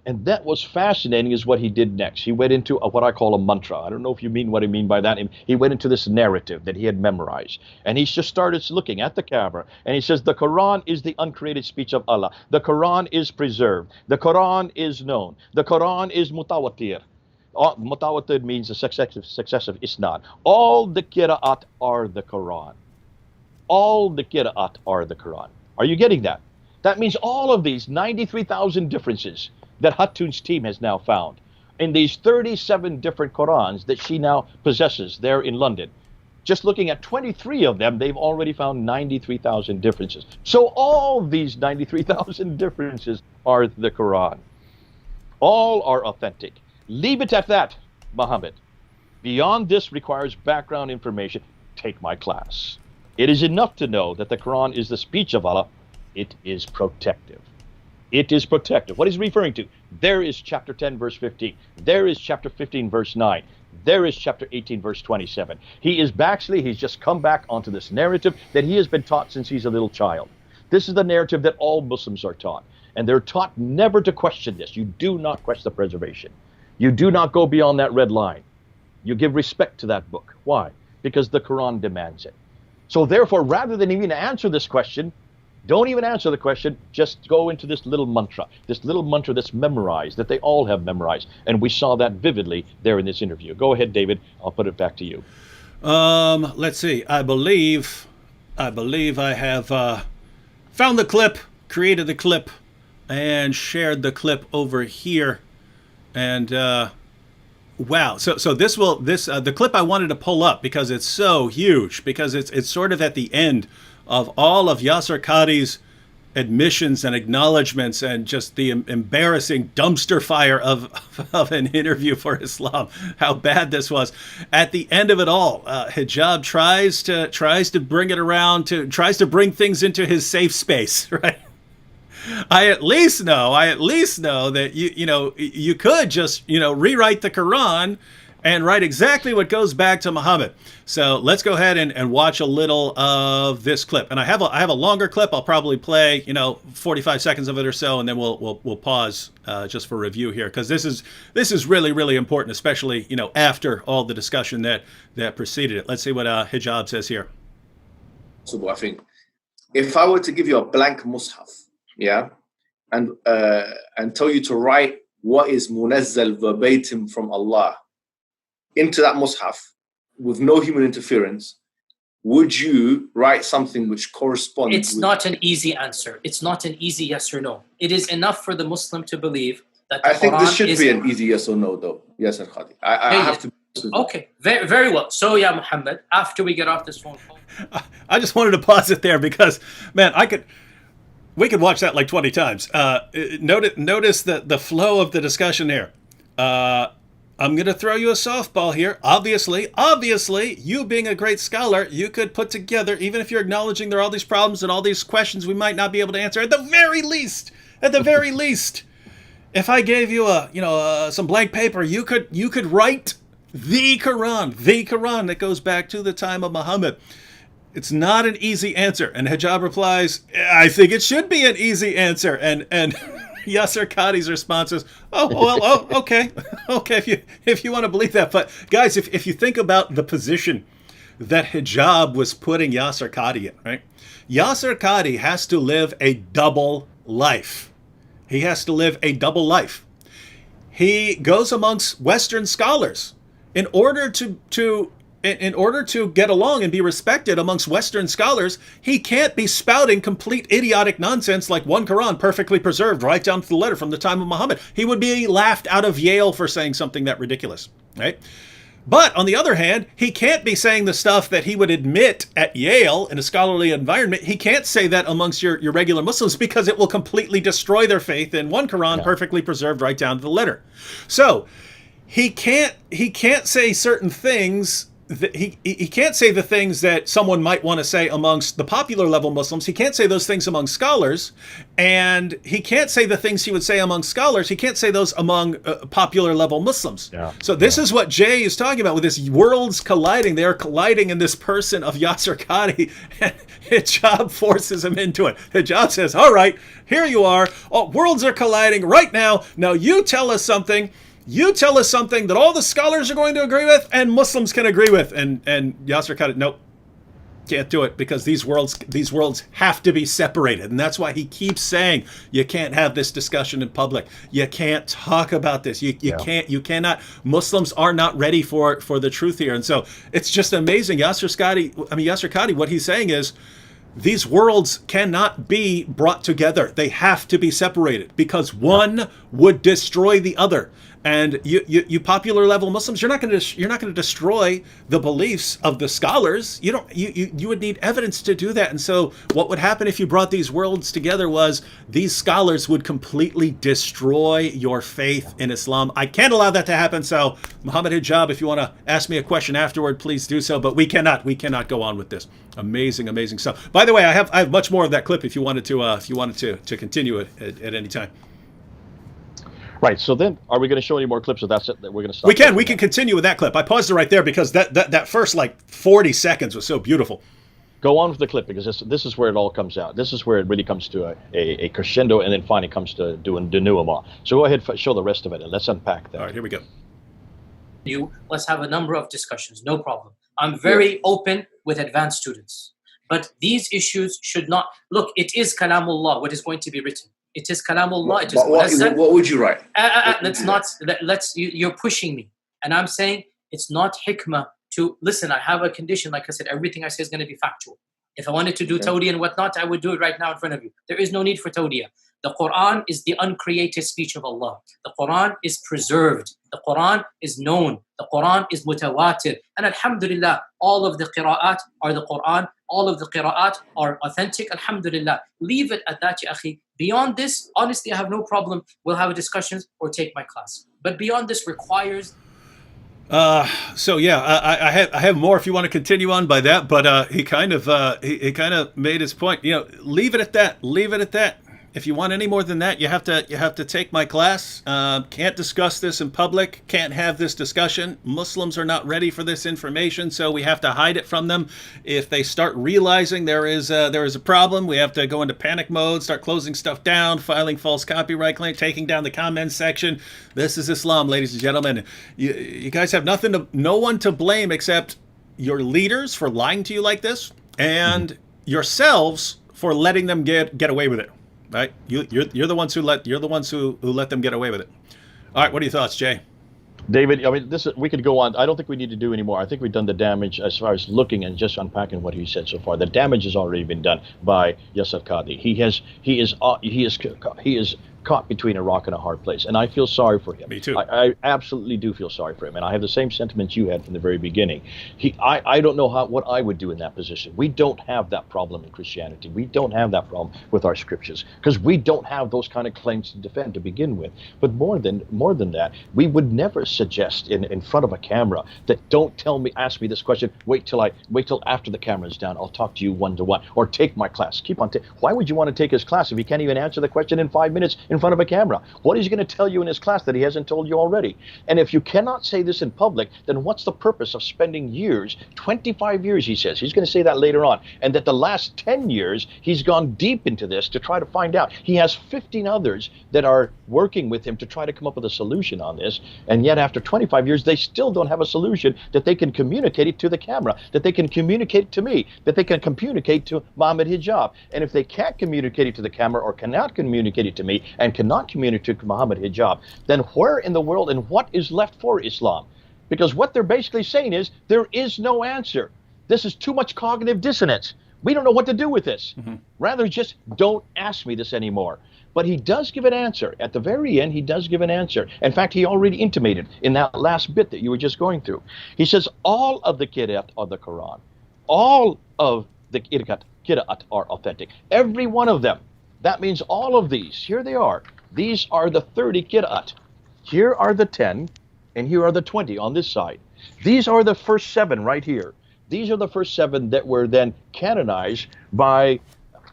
And that was fascinating is what he did next. He went into what I call a mantra. I don't know if you mean what I mean by that. He went into this narrative that he had memorized. And he just started looking at the camera. And he says, the Quran is the uncreated speech of Allah. The Quran is preserved. The Quran is known. The Quran is mutawatir. Mutawatir means a successive isnad. All the qira'at are the Quran. All the qira'at are the Quran. Are you getting that? That means all of these 93,000 differences that Hattun's team has now found in these 37 different Qurans that she now possesses there in London. Just looking at 23 of them, they've already found 93,000 differences. So all these 93,000 differences are the Quran. All are authentic. Leave it at that, Muhammad. Beyond this requires background information. take my class. It is enough to know that the Quran is the speech of Allah. It is protective. It is protective. What he's referring to, there is chapter 10, verse 15. There is chapter 15, verse 9. There is chapter 18, verse 27. He's just come back onto this narrative that he has been taught since he's a little child. This is the narrative that all Muslims are taught. And they're taught never to question this. You do not question the preservation. You do not go beyond that red line. You give respect to that book. Why? Because the Quran demands it. So therefore, rather than even answer this question, don't even answer the question, just go into this little mantra that's memorized, that they all have memorized. And we saw that vividly there in this interview. Go ahead, David. I'll put it back to you. Let's see. I believe I have found the clip, created the clip, and shared the clip over here. And wow. So the clip I wanted to pull up because it's so huge, because it's sort of at the end of all of Yasir Qadhi's admissions and acknowledgments and just the embarrassing dumpster fire of an interview for Islam, how bad this was. At the end of it all, Hijab tries to bring it around, tries to bring things into his safe space, right? I at least know that you could just rewrite the Quran and write exactly what goes back to Muhammad. So let's go ahead and watch a little of this clip. And I have a longer clip. I'll probably play 45 seconds of it or so, and then we'll pause just for review here, because this is really, really important, especially after all the discussion that preceded it. Let's see what Hijab says here. So I think if I were to give you a blank mushaf, yeah, and tell you to write what is munazzal verbatim from Allah into that mushaf with no human interference, would you write something which corresponds? It's not an easy answer. It's not an easy yes or no. It is enough for the Muslim to believe that the I think Quran this should is be an easy yes or no, though. Yes, Qadhi. I have to. Okay, very, very well. So, yeah, Muhammad, after we get off this phone call, I just wanted to pause it there because, man, we could watch that like 20 times. Notice the flow of the discussion here. I'm going to throw you a softball here. Obviously, you being a great scholar, you could put together, even if you're acknowledging there are all these problems and all these questions we might not be able to answer, at the very least, if I gave you some blank paper, you could write the Quran that goes back to the time of Muhammad. It's not an easy answer. And Hijab replies, I think it should be an easy answer. And Yasir Qadhi's response is, okay, if you want to believe that. But guys, if you think about the position that Hijab was putting Yasir Qadhi in, right? Yasir Qadhi has to live a double life. He has to live a double life. He goes amongst Western scholars in order to get along and be respected amongst Western scholars. He can't be spouting complete idiotic nonsense like one Quran perfectly preserved right down to the letter from the time of Muhammad. He would be laughed out of Yale for saying something that ridiculous, right? But on the other hand, he can't be saying the stuff that he would admit at Yale in a scholarly environment. He can't say that amongst your regular Muslims because it will completely destroy their faith in one Quran perfectly preserved right down to the letter. So he can't say certain things. He can't say the things that someone might want to say amongst the popular level Muslims. He can't say those things among scholars, and he can't say the things he would say among scholars. He can't say those among popular level Muslims. So this is what Jay is talking about with this worlds colliding. They are colliding in this person of Yasir Qadhi, and Hijab forces him into it. Hijab says, all right, here you are. Oh, worlds are colliding right now. Now you tell us something. You tell us something that all the scholars are going to agree with and Muslims can agree with. And Yasir Qadhi, nope, can't do it, because these worlds have to be separated. And that's why he keeps saying you can't have this discussion in public. You can't talk about this. You cannot. Muslims are not ready for the truth here. And so it's just amazing. Yasir Qadhi, what he's saying is, these worlds cannot be brought together. They have to be separated because one would destroy the other. And you popular level Muslims, you're not going to destroy the beliefs of the scholars. You would need evidence to do that. And so what would happen if you brought these worlds together was these scholars would completely destroy your faith in Islam. I can't allow that to happen. So Muhammad Hijab, if you want to ask me a question afterward, please do so. But we cannot go on with this. Amazing stuff. By the way, I have much more of that clip if you wanted to continue it at any time. Right. So then, are we going to show any more clips, or that's it? That we're going to stop? We can continue with that clip. I paused it right there because that first like 40 seconds was so beautiful. Go on with the clip, because this is where it all comes out. This is where it really comes to a crescendo, and then finally comes to doing denouement. So go ahead, show the rest of it, and let's unpack that. All right, here we go. Let's have a number of discussions. No problem. I'm very open with advanced students, but these issues should not look. It is kalamullah, what is going to be written. It is kalamullah. It is what would you write? You're pushing me. And I'm saying it's not hikmah to listen. I have a condition. Like I said, everything I say is going to be factual. If I wanted to do tawdiyah and whatnot, I would do it right now in front of you. There is no need for tawdiyah. The Quran is the uncreated speech of Allah. The Quran is preserved. The Quran is known. The Quran is mutawatir. And alhamdulillah, all of the qira'at are the Quran. All of the qira'at are authentic. Alhamdulillah. Leave it at that, ya akhi. Beyond this, honestly, I have no problem. We'll have discussions or take my class. But beyond this requires... So yeah, I have more if you want to continue on by that, but he kind of made his point. Leave it at that. Leave it at that. If you want any more than that, you have to take my class. Can't discuss this in public. Can't have this discussion. Muslims are not ready for this information, so we have to hide it from them. If they start realizing there is a problem, we have to go into panic mode, start closing stuff down, filing false copyright claims, taking down the comments section. This is Islam, ladies and gentlemen. You guys have no one to blame except your leaders for lying to you like this, and yourselves for letting them get away with it. Right, you're the ones who let them get away with it. All right, what are your thoughts, Jay? David, I mean, we could go on. I don't think we need to do any more. I think we've done the damage as far as looking and just unpacking what he said so far. The damage has already been done by Yasir Qadhi. He is caught between a rock and a hard place, and I feel sorry for him. Me too. I absolutely do feel sorry for him, and I have the same sentiments you had from the very beginning. I don't know what I would do in that position. We don't have that problem in Christianity. We don't have that problem with our scriptures, because we don't have those kind of claims to defend to begin with. But more than that, we would never suggest in front of a camera that ask me this question. Wait till after the camera is down. I'll talk to you one-to-one, or take my class. Why would you want to take his class if he can't even answer the question in 5 minutes in front of a camera? What is he going to tell you in his class that he hasn't told you already? And if you cannot say this in public, then what's the purpose of spending years, 25 years, he says. He's going to say that later on. And that the last 10 years, he's gone deep into this to try to find out. He has 15 others that are working with him to try to come up with a solution on this. And yet after 25 years, they still don't have a solution that they can communicate it to the camera, that they can communicate it to me, that they can communicate to Muhammad Hijab. And if they can't communicate it to the camera, or cannot communicate it to me, and cannot communicate to Muhammad Hijab, then where in the world and what is left for Islam? Because what they're basically saying is there is no answer. This is too much cognitive dissonance. We don't know what to do with this. Mm-hmm. Rather, just don't ask me this anymore. But he does give an answer. At the very end, he does give an answer. In fact, he already intimated in that last bit that you were just going through. He says all of the qira'at of the Quran, all of the qira'at are authentic. Every one of them. That means all of these. Here they are. These are the 30 qira'at. Here are the 10, and here are the 20 on this side. These are the first 7 right here. These are the first 7 that were then canonized by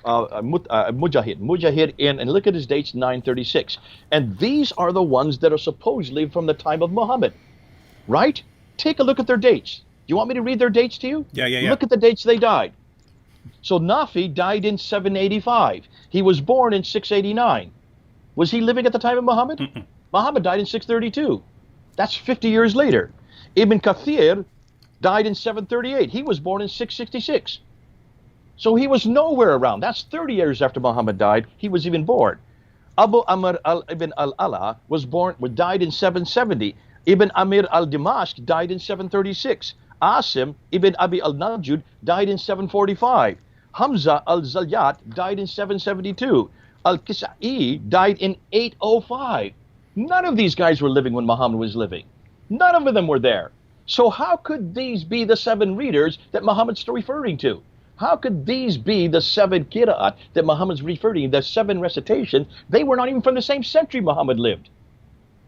Mujahid and look at his dates, 936. And these are the ones that are supposedly from the time of Muhammad, right? Take a look at their dates. Do you want me to read their dates to you? Yeah. Look at the dates they died. So Nafi died in 785. He was born in 689. Was he living at the time of Muhammad? Mm-mm. Muhammad died in 632. That's 50 years later. Ibn Kathir died in 738. He was born in 666. So he was nowhere around. That's 30 years after Muhammad died. He was even born. Abu Amr ibn al-Ala died in 770. Ibn Amir al-Dimashq died in 736. Asim ibn Abi al-Najud died in 745. Hamza al-Zayyat died in 772. Al-Kisa'i died in 805. None of these guys were living when Muhammad was living. None of them were there. So how could these be the 7 readers that Muhammad's referring to? How could these be the 7 qira'at that Muhammad's referring to, the 7 recitations? They were not even from the same century Muhammad lived.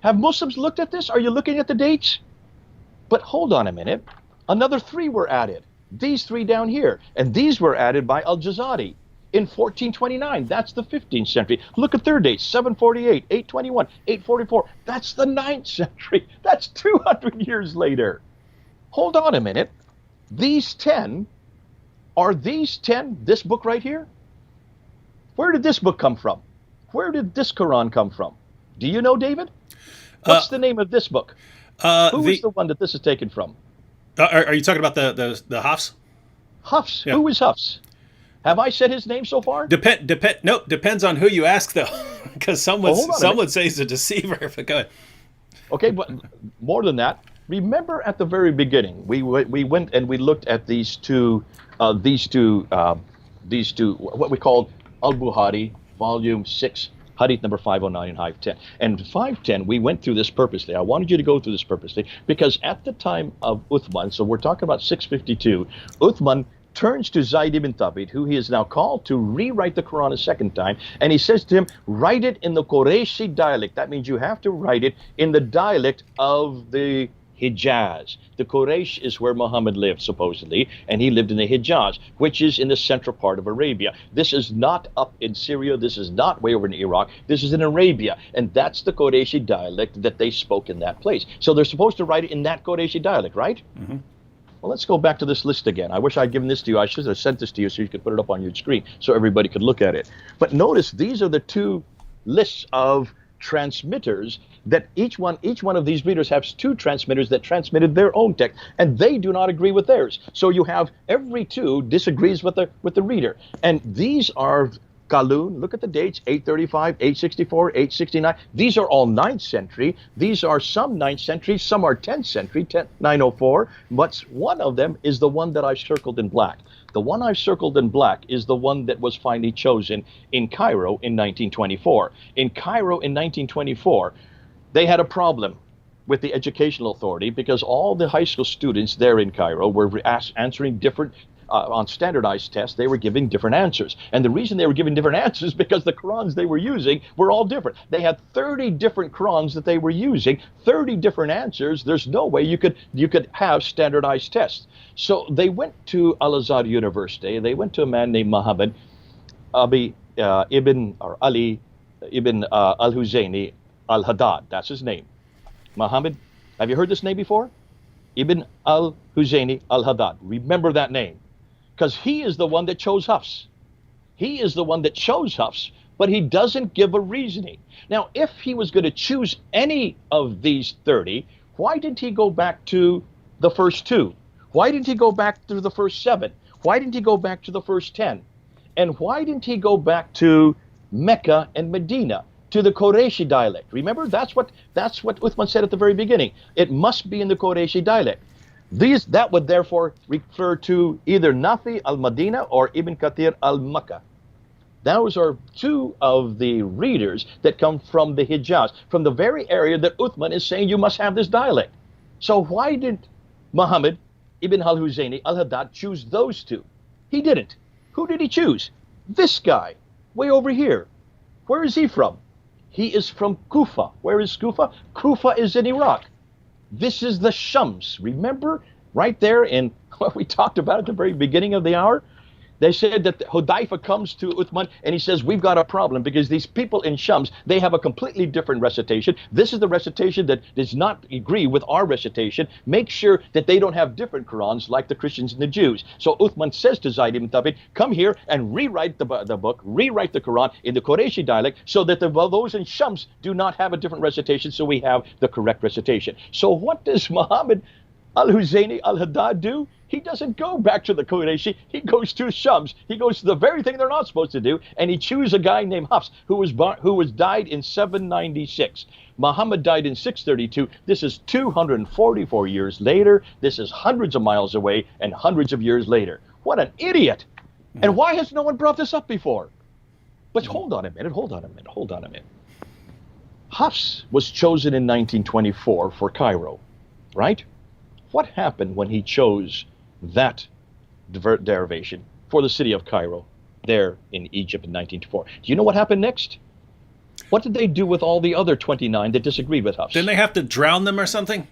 Have Muslims looked at this? Are you looking at the dates? But hold on a minute. Another 3 were added. These 3 down here. And these were added by Al-Jazari in 1429. That's the 15th century. Look at their dates. 748, 821, 844. That's the 9th century. That's 200 years later. Hold on a minute. These 10, are these 10 this book right here? Where did this book come from? Where did this Quran come from? Do you know, David? What's the name of this book? Who is the one that this is taken from? Are you talking about the Hafs? Hafs. Yeah. Who is Hafs? Have I said his name so far? Depends on who you ask, though, because some would say he's a deceiver. But go ahead. Okay, but more than that, remember at the very beginning, we went and we looked at these two, what we called Al-Bukhari, Volume 6, Hadith number 509 and 510. And 510, we went through this purposely. I wanted you to go through this purposely because at the time of Uthman, so we're talking about 652, Uthman turns to Zayd ibn Thabit, who he is now called to rewrite the Quran a second time, and he says to him, write it in the Qurayshi dialect. That means you have to write it in the dialect of the Hijaz. The Quraysh is where Muhammad lived, supposedly, and he lived in the Hijaz, which is in the central part of Arabia. This is not up in Syria. This is not way over in Iraq. This is in Arabia, and that's the Qurayshi dialect that they spoke in that place. So they're supposed to write it in that Qurayshi dialect, right? Mm-hmm. Well, let's go back to this list again. I wish I'd given this to you. I should have sent this to you so you could put it up on your screen so everybody could look at it. But notice these are the 2 lists of transmitters that each one of these readers has 2 transmitters that transmitted their own text, and they do not agree with theirs. So you have every 2 disagrees with the reader. And these are Qalun, look at the dates, 835, 864, 869. These are all 9th century. These are some 9th century, some are 10th century, 904. But one of them is the one that I've circled in black. The one I've circled in black is the one that was finally chosen in Cairo in 1924. In Cairo in 1924, they had a problem with the educational authority because all the high school students there in Cairo were answering different on standardized tests. They were giving different answers. And the reason they were giving different answers because the Qurans they were using were all different. They had 30 different Qurans that they were using, 30 different answers. There's no way you could have standardized tests. So they went to Al-Azhar University. They went to a man named Muhammad Ali ibn Al-Huzayni Al-Haddad. That's his name. Muhammad, have you heard this name before? Ibn Al-Huzayni Al-Haddad. Remember that name. Because he is the one that chose Hafs. He is the one that chose Hafs, but he doesn't give a reasoning. Now, if he was going to choose any of these 30, why didn't he go back to the first 2? Why didn't he go back to the first 7? Why didn't he go back to the first 10? And why didn't he go back to Mecca and Medina, to the Qurayshi dialect? Remember, that's what Uthman said at the very beginning. It must be in the Qurayshi dialect. That would therefore refer to either Nafi al-Madina or Ibn Kathir al-Makkah. Those are 2 of the readers that come from the Hijaz, from the very area that Uthman is saying you must have this dialect. So why did Muhammad Ibn al-Huzayni al-Haddad choose those 2? He didn't. Who did he choose? This guy, way over here. Where is he from? He is from Kufa. Where is Kufa? Kufa is in Iraq. This is the Shams. Remember right there in what we talked about at the very beginning of the hour? They said that Hudayfa comes to Uthman and he says, we've got a problem because these people in Shams, they have a completely different recitation. This is the recitation that does not agree with our recitation. Make sure that they don't have different Qurans like the Christians and the Jews. So Uthman says to Zayd ibn Thabit, come here and rewrite the book, rewrite the Quran in the Qurayshi dialect so that those in Shams do not have a different recitation, so we have the correct recitation. So what does Muhammad Al-Huzayni Al-Haddad do? He doesn't go back to the Qurayshi. He goes to Shams. He goes to the very thing they're not supposed to do, and he chooses a guy named Hafs who died in 796. Muhammad died in 632. This is 244 years later. This is hundreds of miles away and hundreds of years later. What an idiot! And why has no one brought this up before? But hold on a minute. Hafs was chosen in 1924 for Cairo, right? What happened when he chose that derivation for the city of Cairo there in Egypt in 1924? Do you know what happened next? What did they do with all the other 29 that disagreed with Hafs? Didn't they have to drown them or something?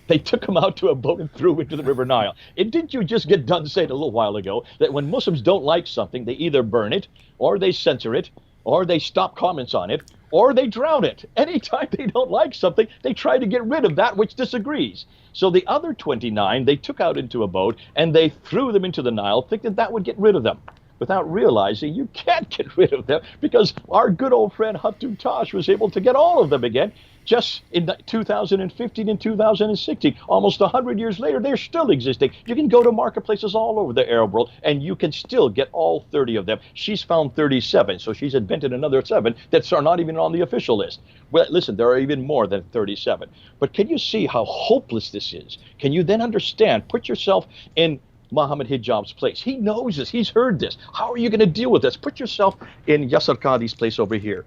They took them out to a boat and threw into the River Nile. And didn't you just get done saying a little while ago that when Muslims don't like something, they either burn it, or they censor it, or they stop comments on it, or they drown it. Anytime they don't like something, they try to get rid of that which disagrees. So the other 29, they took out into a boat, and they threw them into the Nile, thinking that would get rid of them, without realizing you can't get rid of them, because our good old friend Hatun Tash was able to get all of them again just in 2015 and 2016. Almost 100 years later, they're still existing. You can go to marketplaces all over the Arab world, and you can still get all 30 of them. She's found 37, so she's invented another 7 that are not even on the official list. Well, listen, there are even more than 37. But can you see how hopeless this is? Can you then understand? Put yourself in Muhammad Hijab's place. He knows this. He's heard this. How are you going to deal with this? Put yourself in Yasser Qadhi's place over here.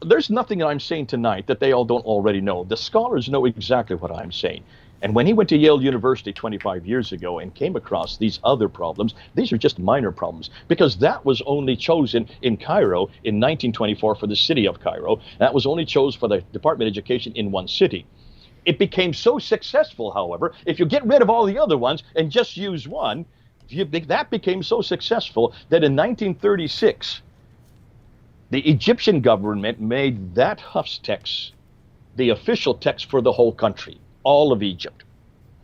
There's nothing that I'm saying tonight that they all don't already know. The scholars know exactly what I'm saying. And when he went to Yale University 25 years ago and came across these other problems, these are just minor problems, because that was only chosen in Cairo in 1924 for the city of Cairo. That was only chosen for the Department of Education in one city. It became so successful, however, if you get rid of all the other ones and just use one, that became so successful that in 1936, the Egyptian government made that Hafs text the official text for the whole country, all of Egypt.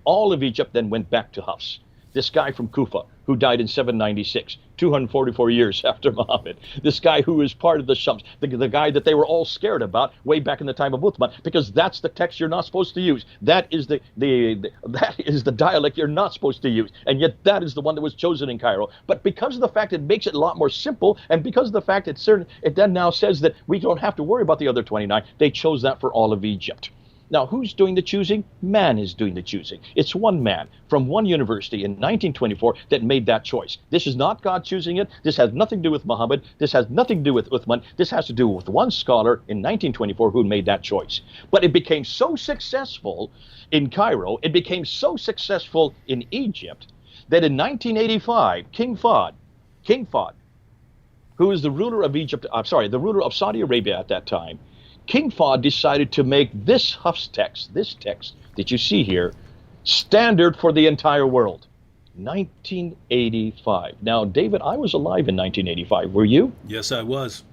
All of Egypt then went back to Hafs. This guy from Kufa, who died in 796, 244 years after Muhammad. This guy who is part of the Shams, the guy that they were all scared about way back in the time of Uthman, because that's the text you're not supposed to use. That is that is the dialect you're not supposed to use. And yet that is the one that was chosen in Cairo. But because of the fact it makes it a lot more simple, and because of the fact it then now says that we don't have to worry about the other 29, they chose that for all of Egypt. Now, who's doing the choosing? Man is doing the choosing. It's one man from one university in 1924 that made that choice. This is not God choosing it. This has nothing to do with Muhammad. This has nothing to do with Uthman. This has to do with one scholar in 1924 who made that choice. But it became so successful in Cairo, it became so successful in Egypt, that in 1985, King Fahd, who is the ruler of the ruler of Saudi Arabia at that time, King Fahd decided to make this Hafs text, this text that you see here, standard for the entire world. 1985. Now, David, I was alive in 1985. Were you? Yes, I was.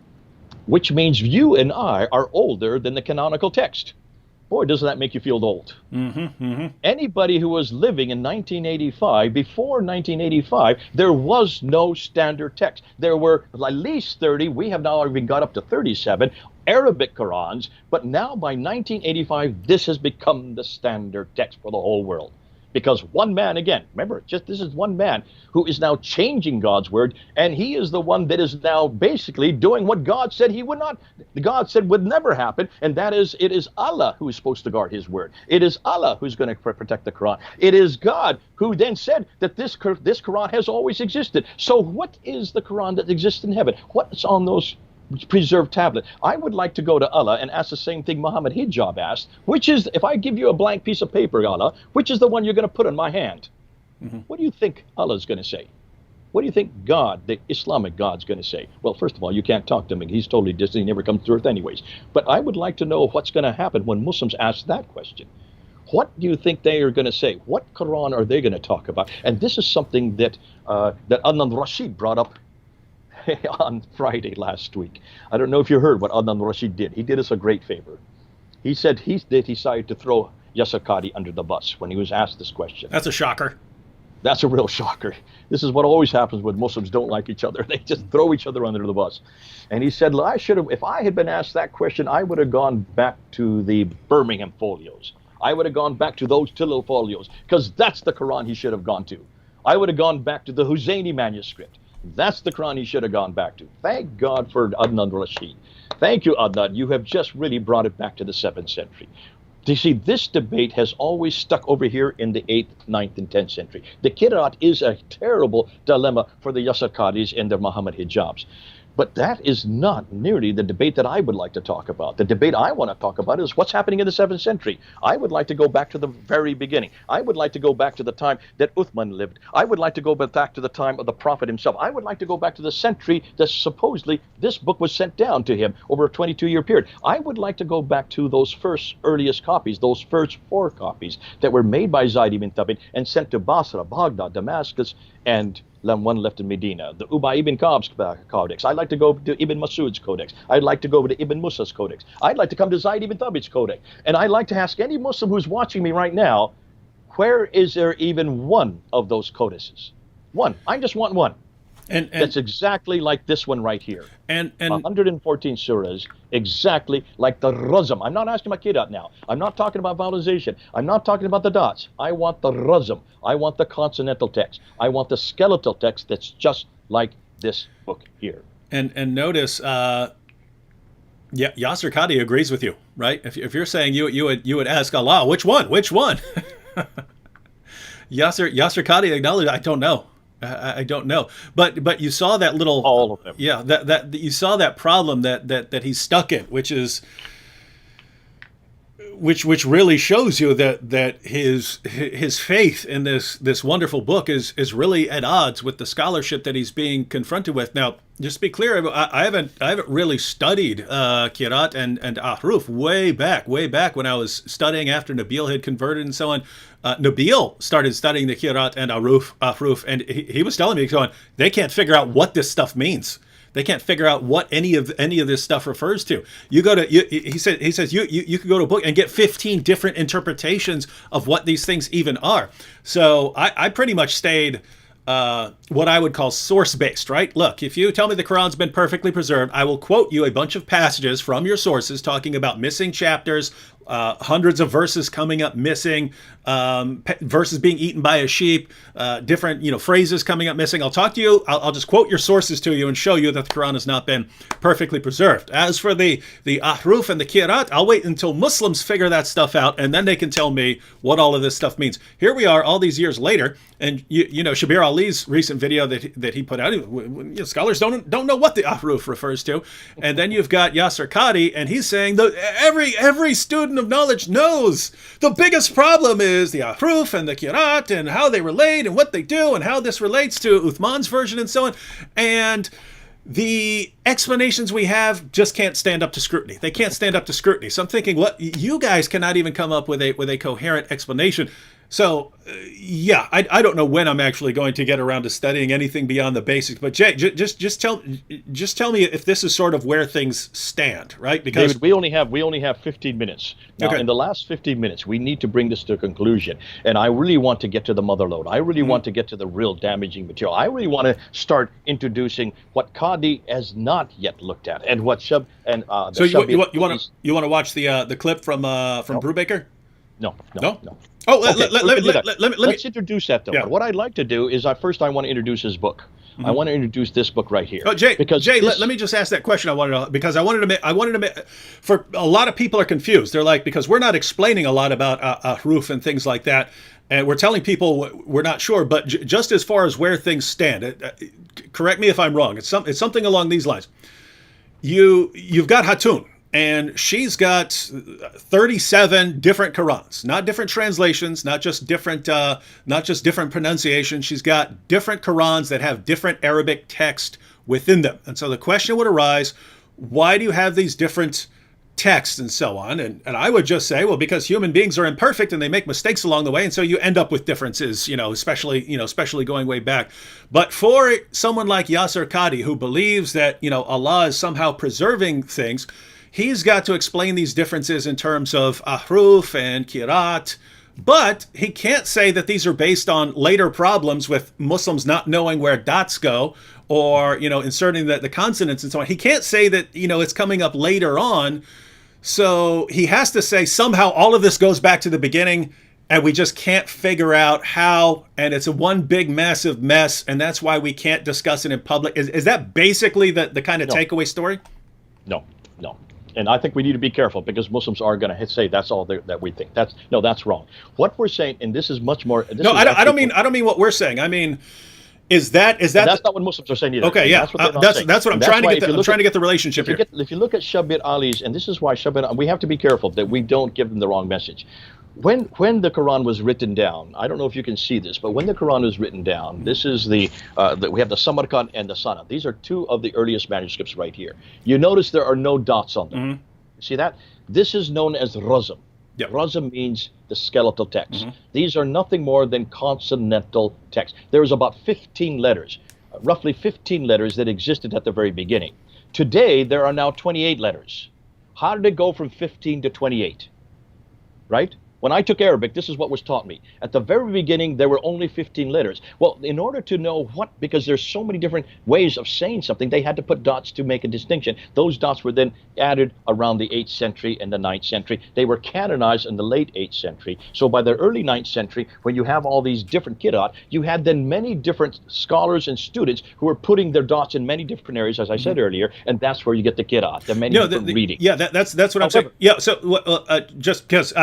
Which means you and I are older than the canonical text. Boy, doesn't that make you feel old. Anybody who was living in 1985, before 1985, there was no standard text. There were at least 30. We have now even got up to 37 Arabic Qurans. But now by 1985, this has become the standard text for the whole world. Because one man, again, remember, this is one man who is now changing God's word, and he is the one that is now basically doing what God said he would not, God said would never happen, and that is, it is Allah who is supposed to guard his word. It is Allah who's going to protect the Quran. It is God who then said that this Quran has always existed. So what is the Quran that exists in heaven? What's on those preserved tablet? I would like to go to Allah and ask the same thing Muhammad Hijab asked, which is, if I give you a blank piece of paper, Allah, which is the one you're going to put in my hand? What do you think Allah's going to say? What do you think God, the Islamic God's going to say? Well, first of all, you can't talk to him. He's totally distant. He never comes to earth anyways. But I would like to know what's going to happen when Muslims ask that question. What do you think they are going to say? What Quran are they going to talk about? And this is something that Adnan Rashid brought up on Friday last week. I don't know if you heard what Adnan Rashid did. He did us a great favor. He said he decided to throw Yasser Qadhi under the bus when he was asked this question. That's a shocker. That's a real shocker. This is what always happens when Muslims don't like each other. They just throw each other under the bus. And he said, if I had been asked that question, I would have gone back to the Birmingham folios. I would have gone back to those Tillil folios, because that's the Quran he should have gone to. I would have gone back to the Husseini manuscript. That's the Quran he should have gone back to. Thank God for Adnan Rashid. Thank you, Adnan. You have just really brought it back to the 7th century. You see, this debate has always stuck over here in the 8th, 9th, and 10th century. The Qiraat is a terrible dilemma for the Yasser Qadhis and the Muhammad Hijabs. But that is not nearly the debate that I would like to talk about. The debate I want to talk about is what's happening in the 7th century. I would like to go back to the very beginning. I would like to go back to the time that Uthman lived. I would like to go back to the time of the Prophet himself. I would like to go back to the century that supposedly this book was sent down to him over a 22-year period. I would like to go back to those first earliest copies, those first 4 copies that were made by Zayd ibn Thabit and sent to Basra, Baghdad, Damascus, and one left in Medina, the Ubay ibn Ka'b's codex. I'd like to go to Ibn Masud's codex. I'd like to go to Ibn Musa's codex. I'd like to come to Zayd ibn Thabit's codex. And I'd like to ask any Muslim who's watching me right now, where is there even one of those codices? One. I just want one. And that's exactly like this one right here. And 114 surahs, exactly like the razm. I'm not asking about Qirat now. I'm not talking about vowelization. I'm not talking about the dots. I want the razm. I want the consonantal text. I want the skeletal text that's just like this book here. And notice, Yasir Qadhi agrees with you, right? If you're saying you would ask Allah, which one? Yasir Qadhi acknowledged, I don't know. I don't know, but you saw that little, all of them. Yeah, that you saw that problem that he's stuck in, which really shows you that his faith in this wonderful book is really at odds with the scholarship that he's being confronted with. Now, just to be clear, I haven't really studied Qirat and Ahruf way back when I was studying after Nabil had converted and so on. Nabil started studying the Qirat and Ahruf, and he was telling me, going, they can't figure out what this stuff means. They can't figure out what any of this stuff refers to. You go to he says you could go to a book and get 15 different interpretations of what these things even are. So I pretty much stayed what I would call source-based, right? Look, if you tell me the Quran's been perfectly preserved, I will quote you a bunch of passages from your sources talking about missing chapters, hundreds of verses coming up missing, verses being eaten by a sheep, different phrases coming up missing. I'll talk to you. I'll just quote your sources to you and show you that the Quran has not been perfectly preserved. As for the Ahruf and the Qirat, I'll wait until Muslims figure that stuff out, and then they can tell me what all of this stuff means. Here we are, all these years later, and Shabir Ali's recent video that he put out, scholars don't know what the Ahruf refers to, and then you've got Yasir Qadhi, and he's saying that every student of knowledge knows the biggest problem is the Ahruf and the Qirat and how they relate and what they do and how this relates to Uthman's version and so on. And the explanations we have just can't stand up to scrutiny. They can't stand up to scrutiny. So I'm thinking, what, you guys cannot even come up with a coherent explanation. So, I don't know when I'm actually going to get around to studying anything beyond the basics. But Jay, just tell me if this is sort of where things stand, right? Because David, we only have 15 minutes. Now, in the last 15 minutes, we need to bring this to a conclusion. And I really want to get to the mother lode. I really want to get to the real damaging material. I really want to start introducing what Qadhi has not yet looked at, and what Shab and so you want to watch the clip from Brubaker? No. Oh, okay, let's introduce that though. Yeah. But what I'd like to do is I want to introduce his book. I want to introduce this book right here. Oh, Jay, let me just ask that question. I wanted to for a lot of people are confused. They're like, because we're not explaining a lot about Ahruf and things like that, and we're telling people we're not sure. But just as far as where things stand, correct me if I'm wrong. It's something along these lines. You've got Hatun. And she's got 37 different Qurans, not different translations, not just different pronunciations. She's got different Qurans that have different Arabic text within them. And so the question would arise, why do you have these different texts and so on? And I would just say, well, because human beings are imperfect and they make mistakes along the way. And so you end up with differences, especially going way back. But for someone like Yasir Qadhi, who believes that, Allah is somehow preserving things, he's got to explain these differences in terms of Ahruf and Qirat, but he can't say that these are based on later problems with Muslims not knowing where dots go or, inserting the consonants and so on. He can't say that, it's coming up later on. So he has to say somehow all of this goes back to the beginning and we just can't figure out how, and it's a one big massive mess, and that's why we can't discuss it in public. Is that basically the kind of takeaway story? No. And I think we need to be careful because Muslims are going to say that's all that we think. That's wrong. What we're saying, and this is much more. I don't mean what we're saying. I mean, Is that And that's not what Muslims are saying either. okay? And Yeah, that's what they're not saying. that's what I'm And trying to why get. if you I'm look trying at- to get the relationship here. If you look at Shabir Ali's, and this is why Shabir, we have to be careful that we don't give them the wrong message. When the Quran was written down, I don't know if you can see this, but when the Quran was written down, this is we have the Samarkand and the Sana. These are two of the earliest manuscripts right here. You notice there are no dots on them. See that? This is known as Razm. Yep. Razm means the skeletal text. These are nothing more than consonantal text. There's about 15 letters, roughly 15 letters that existed at the very beginning. Today, there are now 28 letters. How did it go from 15 to 28? Right? When I took Arabic, this is what was taught me. At the very beginning, there were only 15 letters. Well, in order to know because there's so many different ways of saying something, they had to put dots to make a distinction. Those dots were then added around the 8th century and the 9th century. They were canonized in the late 8th century. So by the early 9th century, when you have all these different Qira'at, you had then many different scholars and students who were putting their dots in many different areas, as I said earlier, and that's where you get the Qira'at, the many different readings. Yeah, that's what I'm saying. Yeah, so just because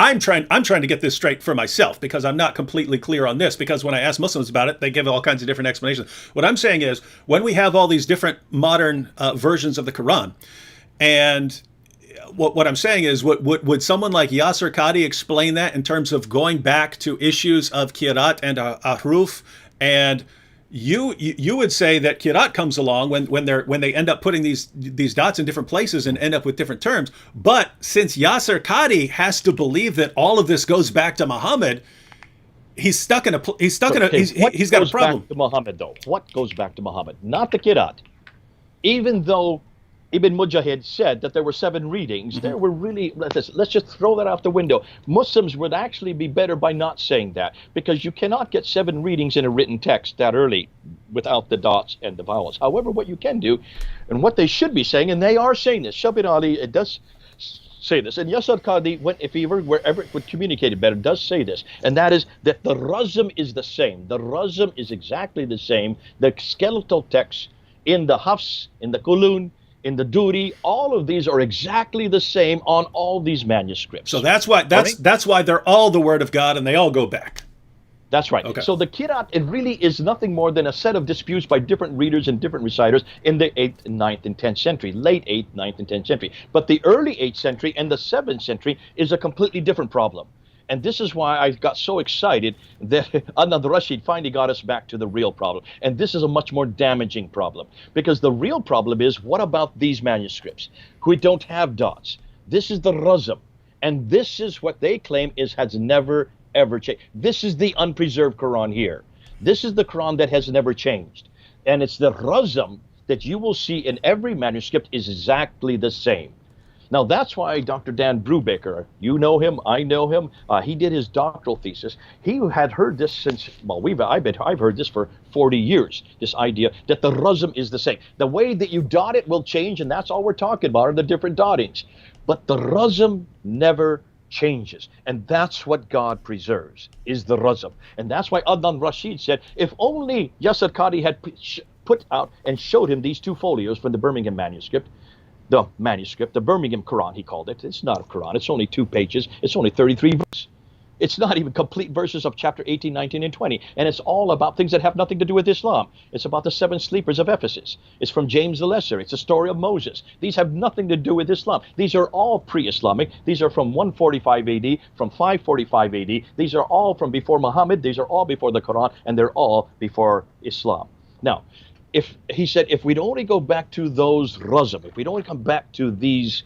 I'm trying to get this straight for myself because I'm not completely clear on this, because when I ask Muslims about it, they give all kinds of different explanations. What I'm saying is when we have all these different modern versions of the Quran, and what I'm saying is, would someone like Yasser Qadi explain that in terms of going back to issues of Qira'at and Ahruf? And you would say that Qira'at comes along when they end up putting these dots in different places and end up with different terms. But since Yasser Qadi has to believe that all of this goes back to Muhammad, he's got a problem. Back to Muhammad, though. What goes back to Muhammad? Not the Qira'at. Even though Ibn Mujahid said that there were 7 readings, there were really, let's just throw that out the window. Muslims would actually be better by not saying that, because you cannot get 7 readings in a written text that early without the dots and the vowels. However, what you can do, and what they should be saying, and they are saying this, Shabir Ali, it does say this, and Yasser Qadi, if he wherever it would communicate it better, does say this, and that is that the Razm is the same. The Razm is exactly the same. The skeletal text in the Hafs, in the Kulun, in the Duri, all of these are exactly the same on all these manuscripts. So that's why they're all the Word of God and they all go back. That's right. Okay. So the Qira'at, it really is nothing more than a set of disputes by different readers and different reciters in the 8th, 9th, and 10th century, late 8th, 9th, and 10th century. But the early 8th century and the 7th century is a completely different problem. And this is why I got so excited that Adnan Rashid finally got us back to the real problem. And this is a much more damaging problem, because the real problem is, what about these manuscripts who don't have dots? This is the Razm. And this is what they claim has never, ever changed. This is the unpreserved Quran here. This is the Quran that has never changed. And it's the Razm that you will see in every manuscript is exactly the same. Now, that's why Dr. Dan Brubaker, you know him, I know him, he did his doctoral thesis. He had heard this since, well, I've heard this for 40 years, this idea that the Razm is the same. The way that you dot it will change, and that's all we're talking about are the different dottings. But the Razm never changes, and that's what God preserves, is the Razm. And that's why Adnan Rashid said, if only Yasser Qadi had put out and showed him these 2 folios from the Birmingham manuscript, the Birmingham Quran, he called it. It's not a Quran. It's only 2 pages. It's only 33 verses. It's not even complete verses of chapter 18, 19, and 20. And it's all about things that have nothing to do with Islam. It's about the 7 sleepers of Ephesus. It's from James the Lesser. It's the story of Moses. These have nothing to do with Islam. These are all pre-Islamic. These are from 145 AD, from 545 AD. These are all from before Muhammad. These are all before the Quran, and they're all before Islam. Now, he said, if we'd only go back to those Razm, if we'd only come back to these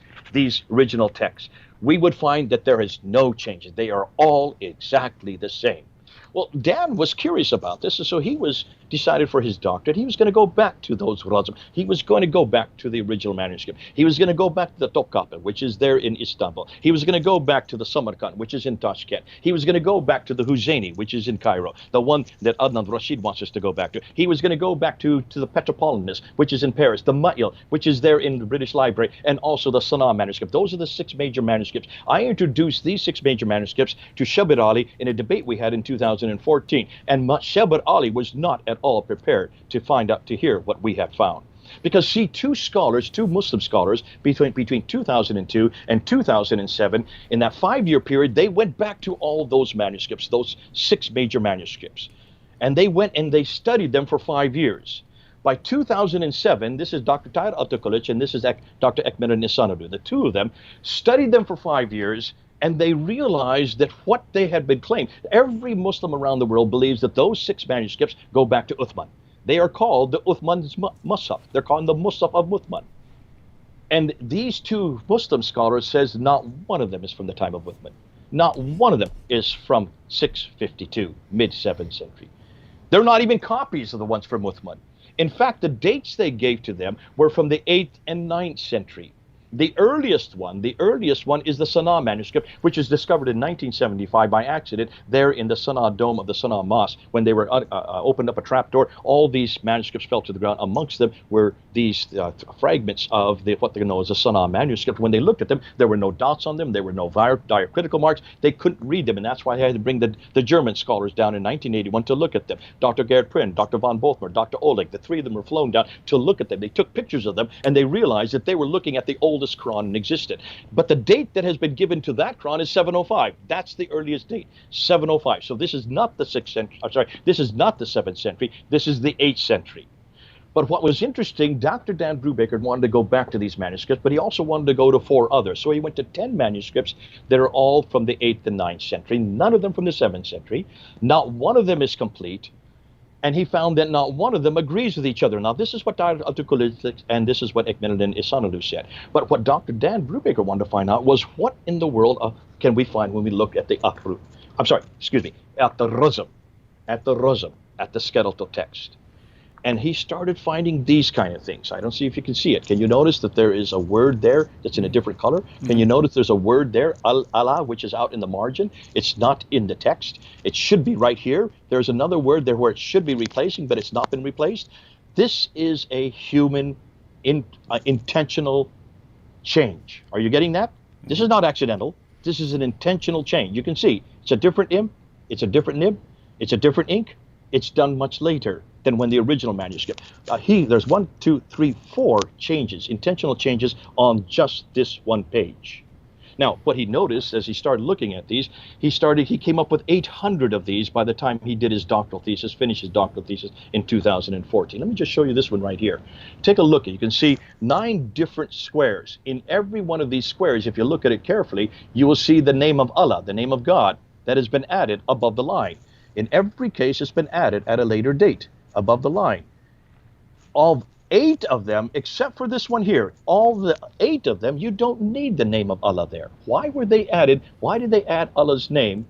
original texts, we would find that there is no changes. They are all exactly the same. Well, Dan was curious about this, and so he was decided for his doctorate. He was going to go back to those Razm. He was going to go back to the original manuscript. He was going to go back to the Topkapi, which is there in Istanbul. He was going to go back to the Samarkand, which is in Tashkent. He was going to go back to the Huzayni, which is in Cairo, the one that Adnan Rashid wants us to go back to. He was going to go back to the Petropolitanus, which is in Paris, the Ma'il, which is there in the British Library, and also the Sana'a manuscript. Those are the 6 major manuscripts. I introduced these 6 major manuscripts to Shabir Ali in a debate we had in 2014, and Shabir Ali was not at all prepared to hear what we have found. Because see, 2 Muslim scholars between 2002 and 2007, in that 5-year period, they went back to all those manuscripts, those 6 major manuscripts. And they went and they studied them for 5 years. By 2007, this is Dr. Tahir Atukulic and this is Dr. Ekmeleddin Ihsanolou. The two of them studied them for 5 years, and they realized that what they had been claimed, every Muslim around the world believes that those 6 manuscripts go back to Uthman. They are called the Uthman's Mus'haf. They're called the Mus'haf of Uthman. And these two Muslim scholars says not one of them is from the time of Uthman. Not one of them is from 652, mid-7th century. They're not even copies of the ones from Uthman. In fact, the dates they gave to them were from the 8th and 9th century. The earliest one is the Sana'a manuscript, which was discovered in 1975 by accident there in the Sana'a dome of the Sana'a Mosque. When they were opened up a trapdoor, all these manuscripts fell to the ground. Amongst them were these fragments of what they know as the Sana'a manuscript. When they looked at them, there were no dots on them. There were no diacritical marks. They couldn't read them, and that's why they had to bring the German scholars down in 1981 to look at them. Dr. Gerd Prynne, Dr. von Bothmer, Dr. Oleg, the three of them were flown down to look at them. They took pictures of them, and they realized that they were looking at the oldest Quran in existence. But the date that has been given to that Quran is 705. That's the earliest date, 705. So this is not the 6th century. I'm sorry, this is not the 7th century. This is the 8th century. But what was interesting, Dr. Dan Brubaker wanted to go back to these manuscripts, but he also wanted to go to 4 others. So he went to 10 manuscripts that are all from the 8th and 9th century, none of them from the 7th century. Not one of them is complete. And he found that not one of them agrees with each other. Now, this is what Dr. Atukulic and this is what Ekmeleddin Ihsanolou said. But what Dr. Dan Brubaker wanted to find out was what in the world can we find when we look at the ahruf? I'm sorry, excuse me, at the ruzum, at the skeletal text. And he started finding these kind of things. I don't see if you can see it. Can you notice that there is a word there that's in a different color? Can you notice there's a word there, Allah, which is out in the margin? It's not in the text. It should be right here. There's another word there where it should be replacing, but it's not been replaced. This is a human intentional change. Are you getting that? This is not accidental. This is an intentional change. You can see it's a different im, it's a different nib, it's a different ink. It's done much later than when the original manuscript. There's 1, 2, 3, 4 changes, intentional changes on just this one page. Now, what he noticed as he started looking at these, he came up with 800 of these by the time he did his doctoral thesis, finished his doctoral thesis in 2014. Let me just show you this one right here. Take a look. You can see 9 different squares. In every one of these squares, if you look at it carefully, you will see the name of Allah, the name of God, that has been added above the line. In every case, it's been added at a later date above the line. Of 8 of them, except for this one here, all the 8 of them, you don't need the name of Allah there. Why were they added? Why did they add Allah's name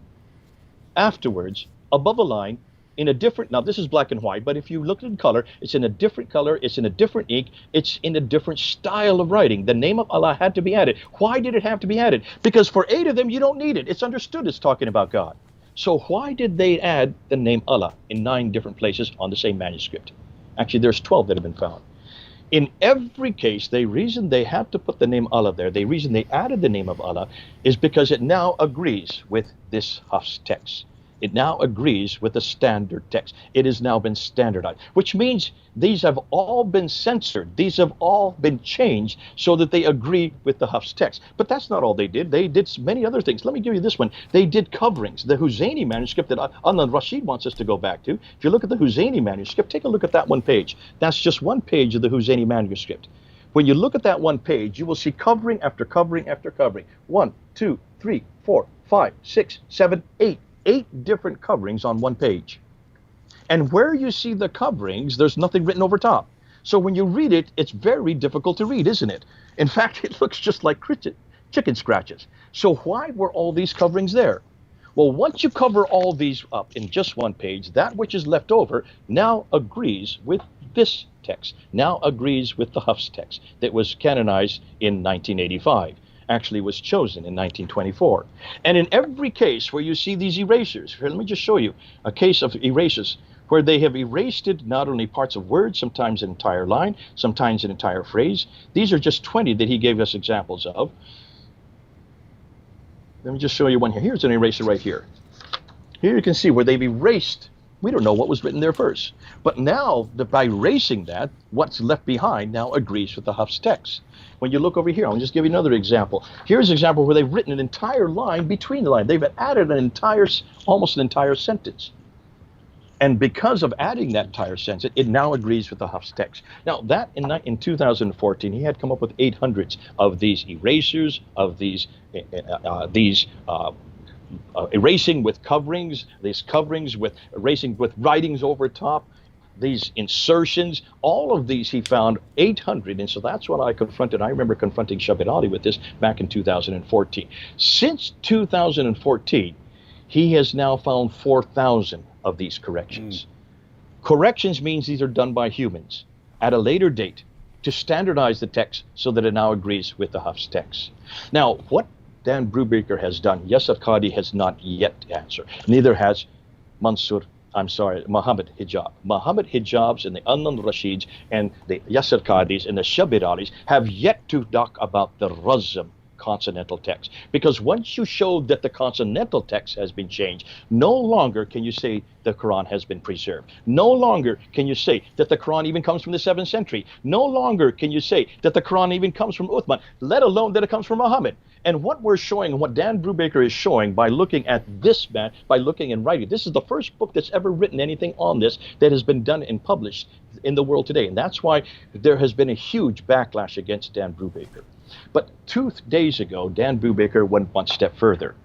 afterwards above a line in a different, now this is black and white, but if you look at color, it's in a different color, it's in a different ink, it's in a different style of writing. The name of Allah had to be added. Why did it have to be added? Because for 8 of them, you don't need it. It's understood it's talking about God. So why did they add the name Allah in 9 different places on the same manuscript? Actually, there's 12 that have been found. In every case, the reason they had to put the name Allah there, the reason they added the name of Allah, is because it now agrees with this Hafs text. It now agrees with the standard text. It has now been standardized, which means these have all been censored. These have all been changed so that they agree with the Hafs text. But that's not all they did. They did many other things. Let me give you this one. They did coverings. The Huzayni manuscript that Adnan Rashid wants us to go back to. If you look at the Huzayni manuscript, take a look at that one page. That's just one page of the Huzayni manuscript. When you look at that one page, you will see covering after covering after covering. 1, 2, 3, 4, 5, 6, 7, 8. 8 different coverings on one page. And where you see the coverings, there's nothing written over top. So when you read it, it's very difficult to read, isn't it? In fact, it looks just like chicken scratches. So why were all these coverings there? Well, once you cover all these up in just one page, that which is left over now agrees with this text, now agrees with the Hafs text that was canonized in 1985. Actually was chosen in 1924. And in every case where you see these erasures, here, let me just show you a case of erasures where they have erased not only parts of words, sometimes an entire line, sometimes an entire phrase. These are just 20 that he gave us examples of. Let me just show you one here. Here's an eraser right here. Here you can see where they've erased. We don't know what was written there first. But now, by erasing that, what's left behind now agrees with the Hafs text. When you look over here, I'll just give you another example. Here's an example where they've written an entire line between the line. They've added almost an entire sentence. And because of adding that entire sentence, it now agrees with the Hafs text. Now, that in 2014, he had come up with 800s of these erasers, of these erasing with coverings, these coverings with erasing with writings over top, these insertions, all of these he found 800. And so that's what I confronted. I remember confronting Shabir Ali with this back in 2014. Since 2014, he has now found 4,000 of these corrections. Corrections means these are done by humans at a later date to standardize the text so that it now agrees with the Hafs text. Now, what Dan Brubaker has done, Yasser Qadhi has not yet answered. Neither has Muhammad Hijab. Muhammad Hijabs and the Adnan Rashids and the Yasser Qadhis and the Shabir Alis have yet to talk about the Razm consonantal text. Because once you show that the consonantal text has been changed, no longer can you say the Quran has been preserved. No longer can you say that the Quran even comes from the 7th century. No longer can you say that the Quran even comes from Uthman, let alone that it comes from Muhammad. And what we're showing, and what Dan Brubaker is showing by looking at this man, by looking and writing, this is the first book that's ever written anything on this that has been done and published in the world today. And that's why there has been a huge backlash against Dan Brubaker. But 2 days ago, Dan Brubaker went one step further.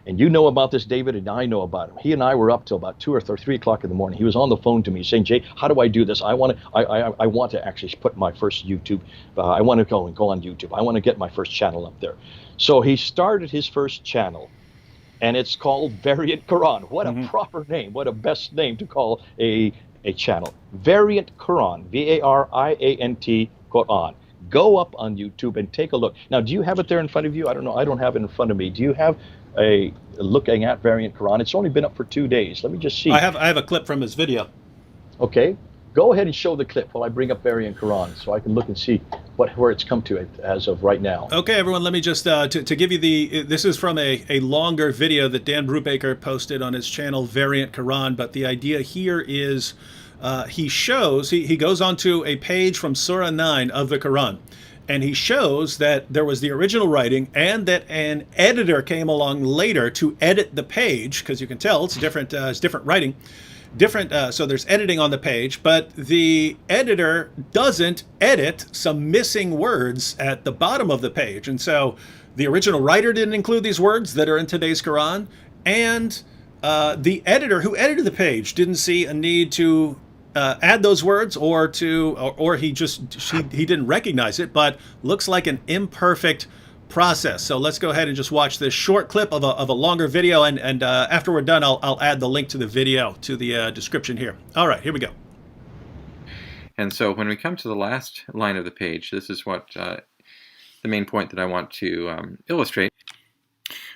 And you know about this, David, and I know about him. He and I were up till about 2 or 3 o'clock in the morning. He was on the phone to me saying, Jay, how do I do this? I want to actually put my first YouTube. I want to go on YouTube. I want to get my first channel up there. So he started his first channel, and it's called Variant Quran. What a proper name. What a best name to call a channel. Variant Quran, Variant Quran. Go up on YouTube and take a look. Now, do you have it there in front of you? I don't know. I don't have it in front of me. Do you have a looking at Variant Quran? It's only been up for 2 days. Let me just see. I have a clip from his video. Okay. Go ahead and show the clip while I bring up Variant Quran so I can look and see where it's come to as of right now. Okay, everyone, let me just, to give you this is from a longer video that Dan Brubaker posted on his channel, Variant Quran, but the idea here is he goes onto a page from Surah 9 of the Quran, and he shows that there was the original writing and that an editor came along later to edit the page, because you can tell it's different writing. So there's editing on the page, but the editor doesn't edit some missing words at the bottom of the page. And so the original writer didn't include these words that are in today's Quran, and the editor who edited the page didn't see a need to add those words, or he didn't recognize it, but looks like an imperfect process. So let's go ahead and just watch this short clip of a longer video, and after we're done, I'll add the link to the video to the description here. All right, here we go. And so when we come to the last line of the page, this is what the main point that I want to illustrate.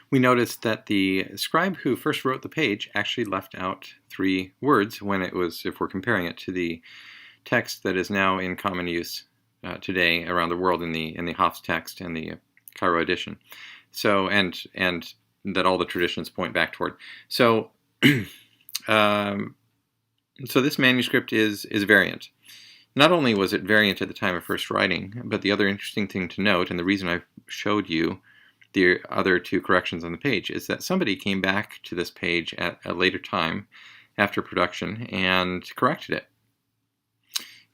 We notice that the scribe who first wrote the page actually left out 3 words when it was, if we're comparing it to the text that is now in common use today around the world in the Hafs text and the Cairo edition. So and that all the traditions point back toward. So so this manuscript is variant. Not only was it variant at the time of first writing, but the other interesting thing to note, and the reason I showed you the other 2 corrections on the page, is that somebody came back to this page at a later time after production and corrected it.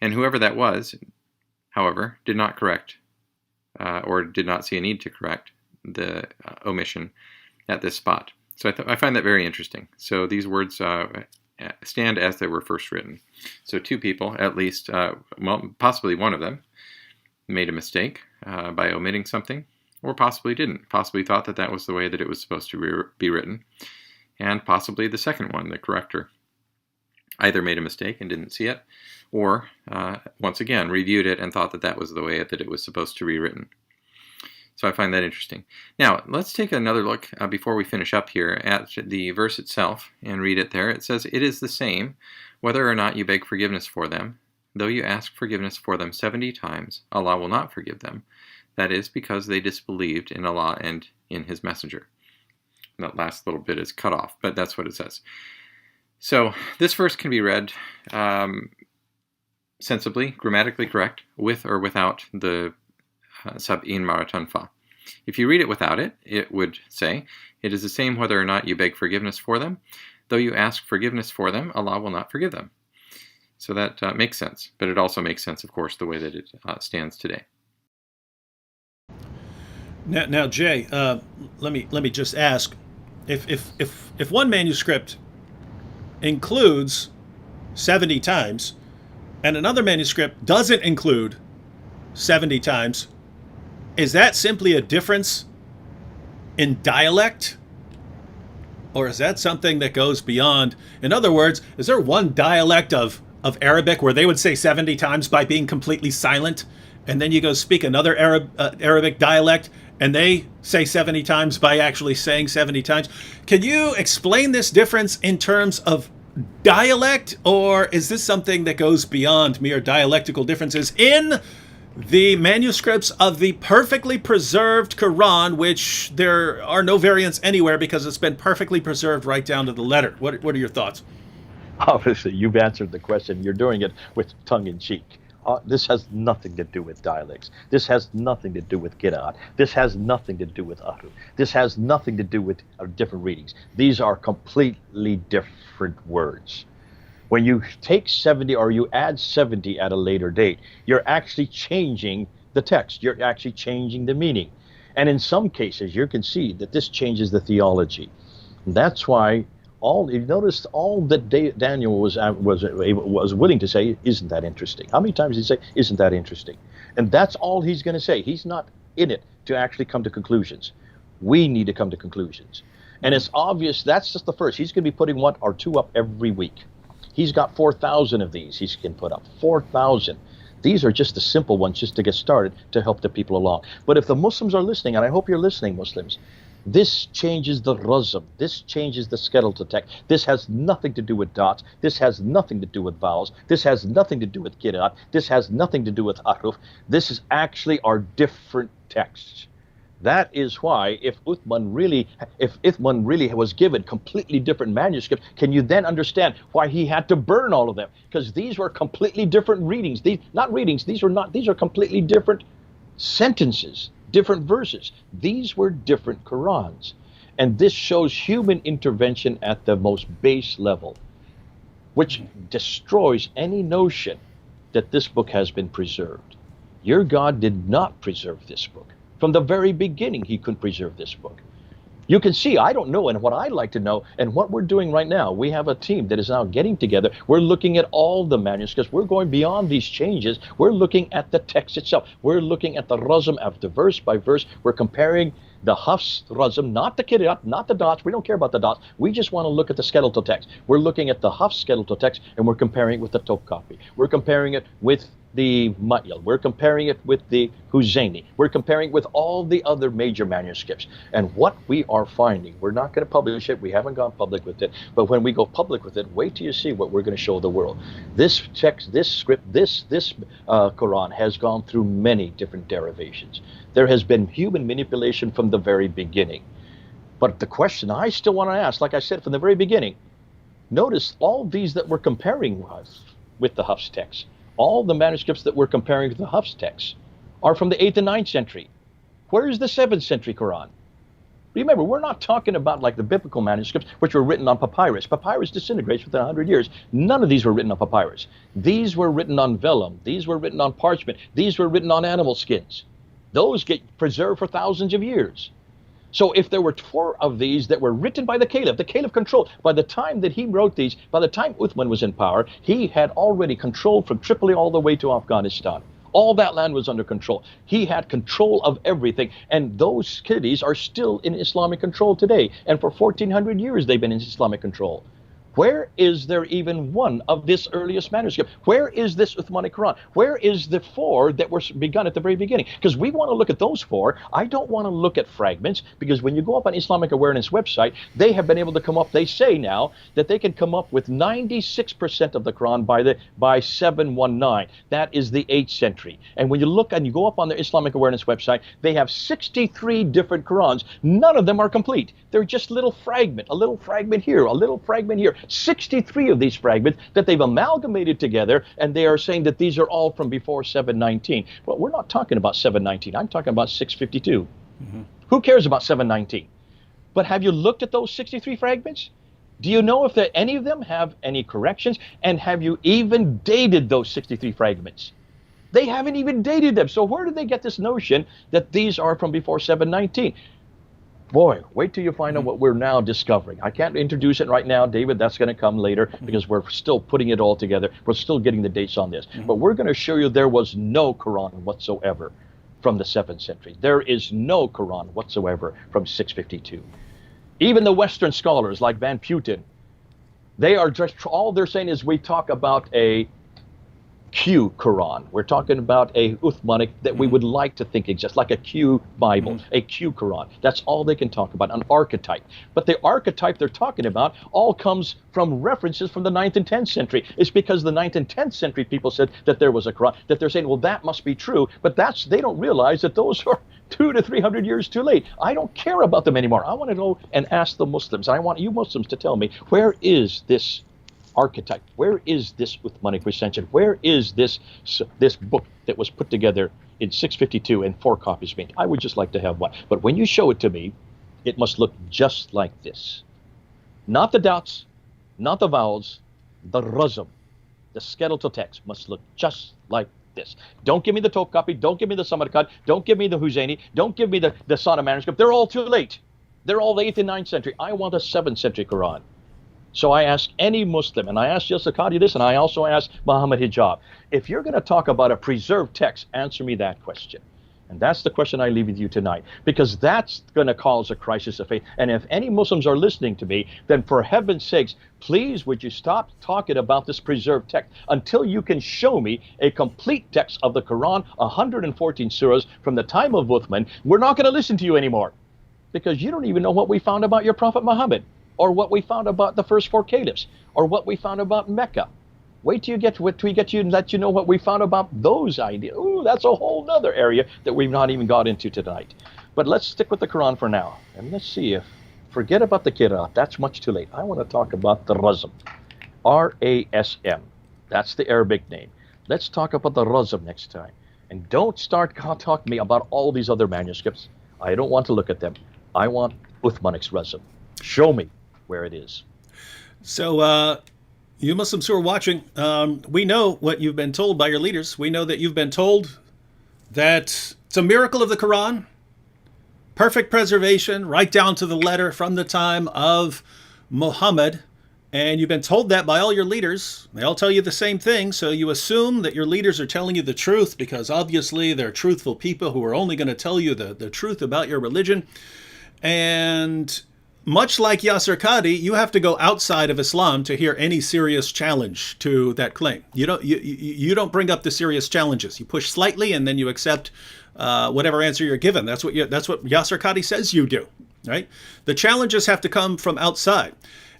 And whoever that was, however, did not correct or did not see a need to correct the omission at this spot. So I find that very interesting. So these words stand as they were first written. So 2 people, at least, well, possibly one of them, made a mistake by omitting something, or possibly didn't. Possibly thought that that was the way that it was supposed to be written. And possibly the second one, the corrector, either made a mistake and didn't see it, or once again reviewed it and thought that that was the way that it was supposed to be written. So I find that interesting. Now, let's take another look before we finish up here at the verse itself and read it there. It says, "It is the same, whether or not you beg forgiveness for them. Though you ask forgiveness for them 70 times, Allah will not forgive them. That is because they disbelieved in Allah and in His messenger." That last little bit is cut off, but that's what it says. So this verse can be read sensibly, grammatically correct, with or without the Sab'in Maratan Fa. If you read it without it, it would say, "It is the same whether or not you beg forgiveness for them, Though you ask forgiveness for them, Allah will not forgive them. So that makes sense. But it also makes sense, of course, the way that it stands today. Now, Jay, let me just ask, if one manuscript includes 70 times, and another manuscript doesn't include 70 times, is that simply a difference in dialect? Or is that something that goes beyond? In other words, is there one dialect of Arabic where they would say 70 times by being completely silent, and then you go speak another Arabic dialect and they say 70 times by actually saying 70 times? Can you explain this difference in terms of dialect, or is this something that goes beyond mere dialectical differences in the manuscripts of the perfectly preserved Quran, which there are no variants anywhere because it's been perfectly preserved right down to the letter? What are your thoughts? Obviously, you've answered the question. You're doing it with tongue-in-cheek. This has nothing to do with dialects. This has nothing to do with Qira'at. This has nothing to do with Ahruf. This has nothing to do with different readings. These are completely different words. When you take 70 or you add 70 at a later date, you're actually changing the text. You're actually changing the meaning. And in some cases, you can see that this changes the theology. And that's why you noticed all that Daniel was willing to say, isn't that interesting? How many times did he say, isn't that interesting? And that's all he's going to say. He's not in it to actually come to conclusions. We need to come to conclusions. And it's obvious that's just the first. He's going to be putting one or two up every week. He's got 4,000 of these he can put up. 4,000. These are just the simple ones just to get started to help the people along. But if the Muslims are listening, and I hope you're listening, Muslims, this changes the razm. This changes the skeletal text. This has nothing to do with dots. This has nothing to do with vowels. This has nothing to do with Qira'at. This has nothing to do with Ahruf. This is actually our different texts. That is why if Uthman really was given completely different manuscripts, can you then understand why he had to burn all of them? Because these were completely different readings. These are completely different sentences, different verses. These were different Qurans. And this shows human intervention at the most base level, which destroys any notion that this book has been preserved. Your God did not preserve this book. From the very beginning, he couldn't preserve this book. You can see, I don't know, and what I'd like to know, and what we're doing right now, we have a team that is now getting together. We're looking at all the manuscripts. We're going beyond these changes. We're looking at the text itself. We're looking at the razm after verse by verse. We're comparing the Hafs razm, not the Qira'at, not the dots. We don't care about the dots. We just want to look at the skeletal text. We're looking at the Hafs skeletal text, and we're comparing it with the Topkapi. We're comparing it with the Ma'il. We're comparing it with the Huzayni. We're comparing it with all the other major manuscripts. And what we are finding, we're not going to publish it. We haven't gone public with it. But when we go public with it, wait till you see what we're going to show the world. This text, this script, this Quran has gone through many different derivations. There has been human manipulation from the very beginning. But the question I still want to ask, like I said from the very beginning, notice all these that we're comparing with the Hafs text. All the manuscripts that we're comparing with the Hafs text are from the 8th and 9th century. Where is the 7th century Quran? Remember, we're not talking about like the biblical manuscripts, which were written on papyrus. Papyrus disintegrates within 100 years. None of these were written on papyrus. These were written on vellum. These were written on parchment. These were written on animal skins. Those get preserved for thousands of years. So if there were 4 of these that were written by the Caliph controlled, by the time that he wrote these, by the time Uthman was in power, he had already controlled from Tripoli all the way to Afghanistan. All that land was under control. He had control of everything. And those cities are still in Islamic control today. And for 1,400 years, they've been in Islamic control. Where is there even one of this earliest manuscript? Where is this Uthmanic Quran? Where is the 4 that were begun at the very beginning? Because we want to look at those 4. I don't want to look at fragments, because when you go up on Islamic Awareness website, they have been able to come up, they say now, that they can come up with 96% of the Quran by 719. That is the 8th century. And when you look and you go up on their Islamic Awareness website, they have 63 different Qurans. None of them are complete. They're just a little fragment here, a little fragment here. 63 of these fragments that they've amalgamated together, and they are saying that these are all from before 719. Well, we're not talking about 719. I'm talking about 652. Mm-hmm. Who cares about 719? But have you looked at those 63 fragments? Do you know if any of them have any corrections? And have you even dated those 63 fragments? They haven't even dated them. So where did they get this notion that these are from before 719? Boy, wait till you find out what we're now discovering. I can't introduce it right now, David. That's going to come later because we're still putting it all together. We're still getting the dates on this. But we're going to show you there was no Quran whatsoever from the 7th century. There is no Quran whatsoever from 652. Even the Western scholars like Van Putten, they are just, all they're saying is we talk about a Q Quran. We're talking about a Uthmanic that we would like to think exists, like a Q Bible, a Q Quran. That's all they can talk about, an archetype. But the archetype they're talking about all comes from references from the 9th and 10th century. It's because the 9th and 10th century people said that there was a Quran, that they're saying, well, that must be true. But they don't realize that those are 200 to 300 years too late. I don't care about them anymore. I want to go and ask the Muslims. I want you Muslims to tell me, where is this archetype? Where is this Uthmanic recension? Where is this book that was put together in 652 and 4 copies made? I would just like to have one. But when you show it to me, it must look just like this. Not the dots, not the vowels, the razm, the skeletal text must look just like this. Don't give me the Top copy, don't give me the Samarkand, don't give me the Husseini, don't give me the Sana manuscript. They're all too late. They're all the 8th and 9th century. I want a 7th century Quran. So I ask any Muslim, and I ask Yasir Qadhi this, and I also ask Muhammad Hijab, if you're going to talk about a preserved text, answer me that question. And that's the question I leave with you tonight, because that's going to cause a crisis of faith. And if any Muslims are listening to me, then for heaven's sakes, please would you stop talking about this preserved text until you can show me a complete text of the Quran, 114 surahs from the time of Uthman. We're not going to listen to you anymore, because you don't even know what we found about your Prophet Muhammad, or what we found about the first 4 caliphs, or what we found about Mecca. Wait till we get you and let you know what we found about those ideas. Ooh, that's a whole nother area that we've not even got into tonight. But let's stick with the Quran for now. And let's see if, forget about the Qira'at, that's much too late. I want to talk about the Razm, R-A-S-M. That's the Arabic name. Let's talk about the Razm next time. And don't start talking to me about all these other manuscripts. I don't want to look at them. I want Uthmanic's Razm. Show me where it is. So, you Muslims who are watching, we know what you've been told by your leaders. We know that you've been told that it's a miracle of the Quran, perfect preservation, right down to the letter from the time of Muhammad. And you've been told that by all your leaders. They all tell you the same thing. So you assume that your leaders are telling you the truth because obviously they're truthful people who are only going to tell you the truth about your religion. And much like Yasir Qadhi, you have to go outside of Islam to hear any serious challenge to that claim. You don't bring up the serious challenges. You push slightly and then you accept whatever answer you're given. That's what Yasir Qadhi says you do, right? The challenges have to come from outside.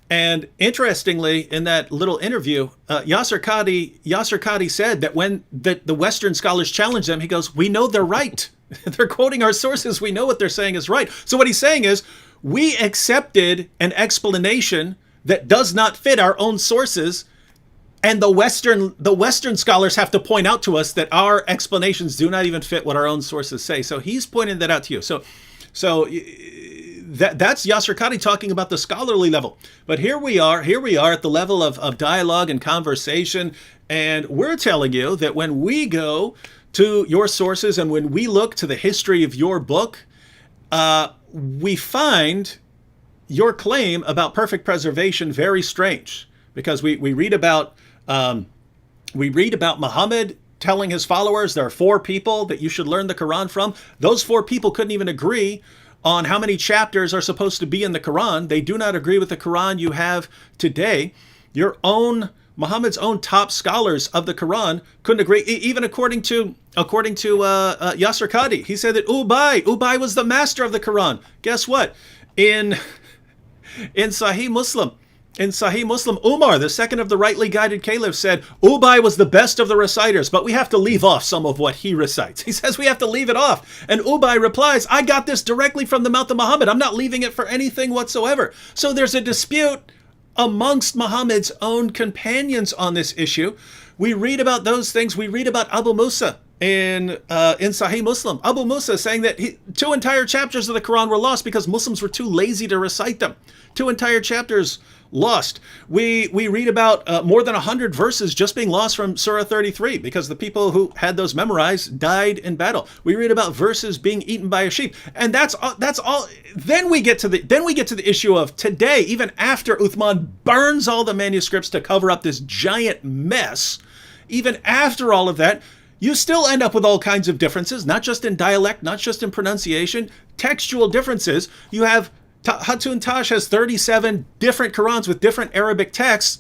And interestingly, in that little interview, Yasir Qadhi said that when the Western scholars challenged them, he goes, "We know they're right. They're quoting our sources. We know what they're saying is right." So what he's saying is, we accepted an explanation that does not fit our own sources, and the Western scholars have to point out to us that our explanations do not even fit what our own sources say. So he's pointing that out to you. So that's Yasir Qadhi talking about the scholarly level. But here we are at the level of dialogue and conversation, and we're telling you that when we go to your sources and when we look to the history of your book, we find your claim about perfect preservation very strange, because we read about Muhammad telling his followers there are 4 people that you should learn the Quran from. Those 4 people couldn't even agree on how many chapters are supposed to be in the Quran. They do not agree with the Quran you have today. Muhammad's own top scholars of the Quran couldn't agree, even according to Yasir Qadhi. He said that Ubay was the master of the Quran. Guess what? In Sahih Muslim, Umar, the second of the rightly guided caliphs, said Ubay was the best of the reciters, but we have to leave off some of what he recites. He says we have to leave it off. And Ubay replies, "I got this directly from the mouth of Muhammad. I'm not leaving it for anything whatsoever." So there's a dispute amongst Muhammad's own companions on this issue. We read about those things. We read about Abu Musa in Sahih Muslim. Abu Musa saying that 2 entire chapters of the Quran were lost because Muslims were too lazy to recite them. 2 entire chapters lost. We read about more than 100 verses just being lost from Surah 33 because the people who had those memorized died in battle. We read about verses being eaten by a sheep, and that's all. Then we get to the issue of today. Even after Uthman burns all the manuscripts to cover up this giant mess, even after all of that, you still end up with all kinds of differences, not just in dialect, not just in pronunciation, textual differences. You have Hatun Tash has 37 different Qurans with different Arabic texts,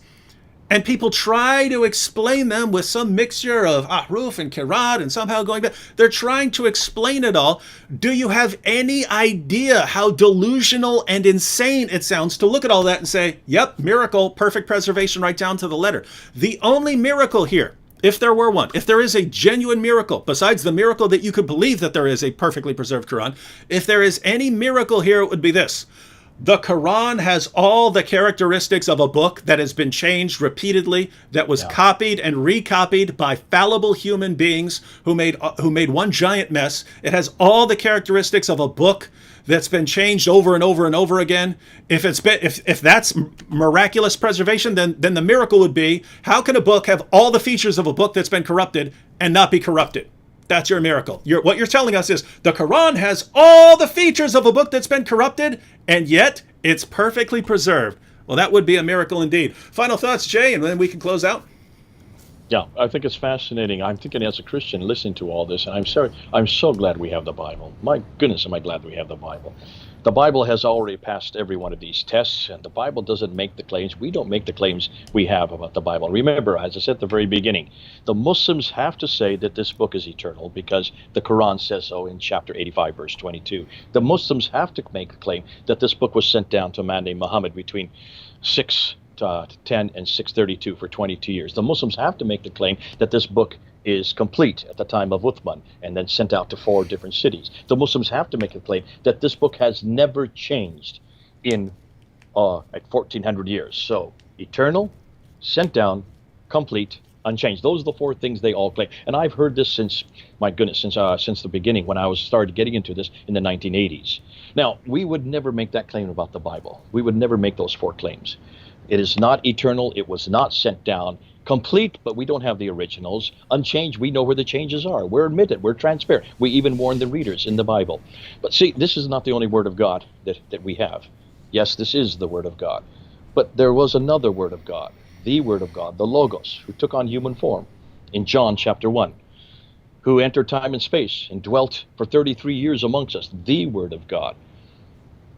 and people try to explain them with some mixture of ahruf and qiraat and somehow going back. They're trying to explain it all. Do you have any idea how delusional and insane it sounds to look at all that and say, yep, miracle, perfect preservation right down to the letter? The only miracle here, if there were one, if there is a genuine miracle, besides the miracle that you could believe that there is a perfectly preserved Quran, if there is any miracle here, it would be this. The Quran has all the characteristics of a book that has been changed repeatedly, that was copied and recopied by fallible human beings who made one giant mess. It has all the characteristics of a book that's been changed over and over and over again. If that's miraculous preservation, then the miracle would be, how can a book have all the features of a book that's been corrupted and not be corrupted? That's your miracle. What you're telling us is the Quran has all the features of a book that's been corrupted, and yet it's perfectly preserved. Well, that would be a miracle indeed. Final thoughts, Jay, and then we can close out. Yeah, I think it's fascinating. I'm thinking as a Christian listening to all this, and I'm so glad we have the Bible. My goodness, am I glad we have the Bible. The Bible has already passed every one of these tests, and the Bible doesn't make the claims. We don't make the claims we have about the Bible. Remember, as I said at the very beginning, the Muslims have to say that this book is eternal because the Quran says so in chapter 85, verse 22. The Muslims have to make the claim that this book was sent down to a man named Muhammad between 610 and 632 for 22 years. The Muslims have to make the claim that this book is complete at the time of Uthman and then sent out to 4 different cities. The Muslims have to make a claim that this book has never changed in 1400 years. So eternal, sent down, complete, unchanged. Those are the 4 things they all claim. And I've heard this since, my goodness, since the beginning when I started getting into this in the 1980s. Now, we would never make that claim about the Bible. We would never make those 4 claims. It is not eternal. It was not sent down. Complete, but we don't have the originals. Unchanged, we know where the changes are. We're admitted. We're transparent. We even warn the readers in the Bible. But see, this is not the only Word of God that we have. Yes, this is the Word of God. But there was another Word of God, the Word of God, the Logos, who took on human form in John chapter 1, who entered time and space and dwelt for 33 years amongst us, the Word of God.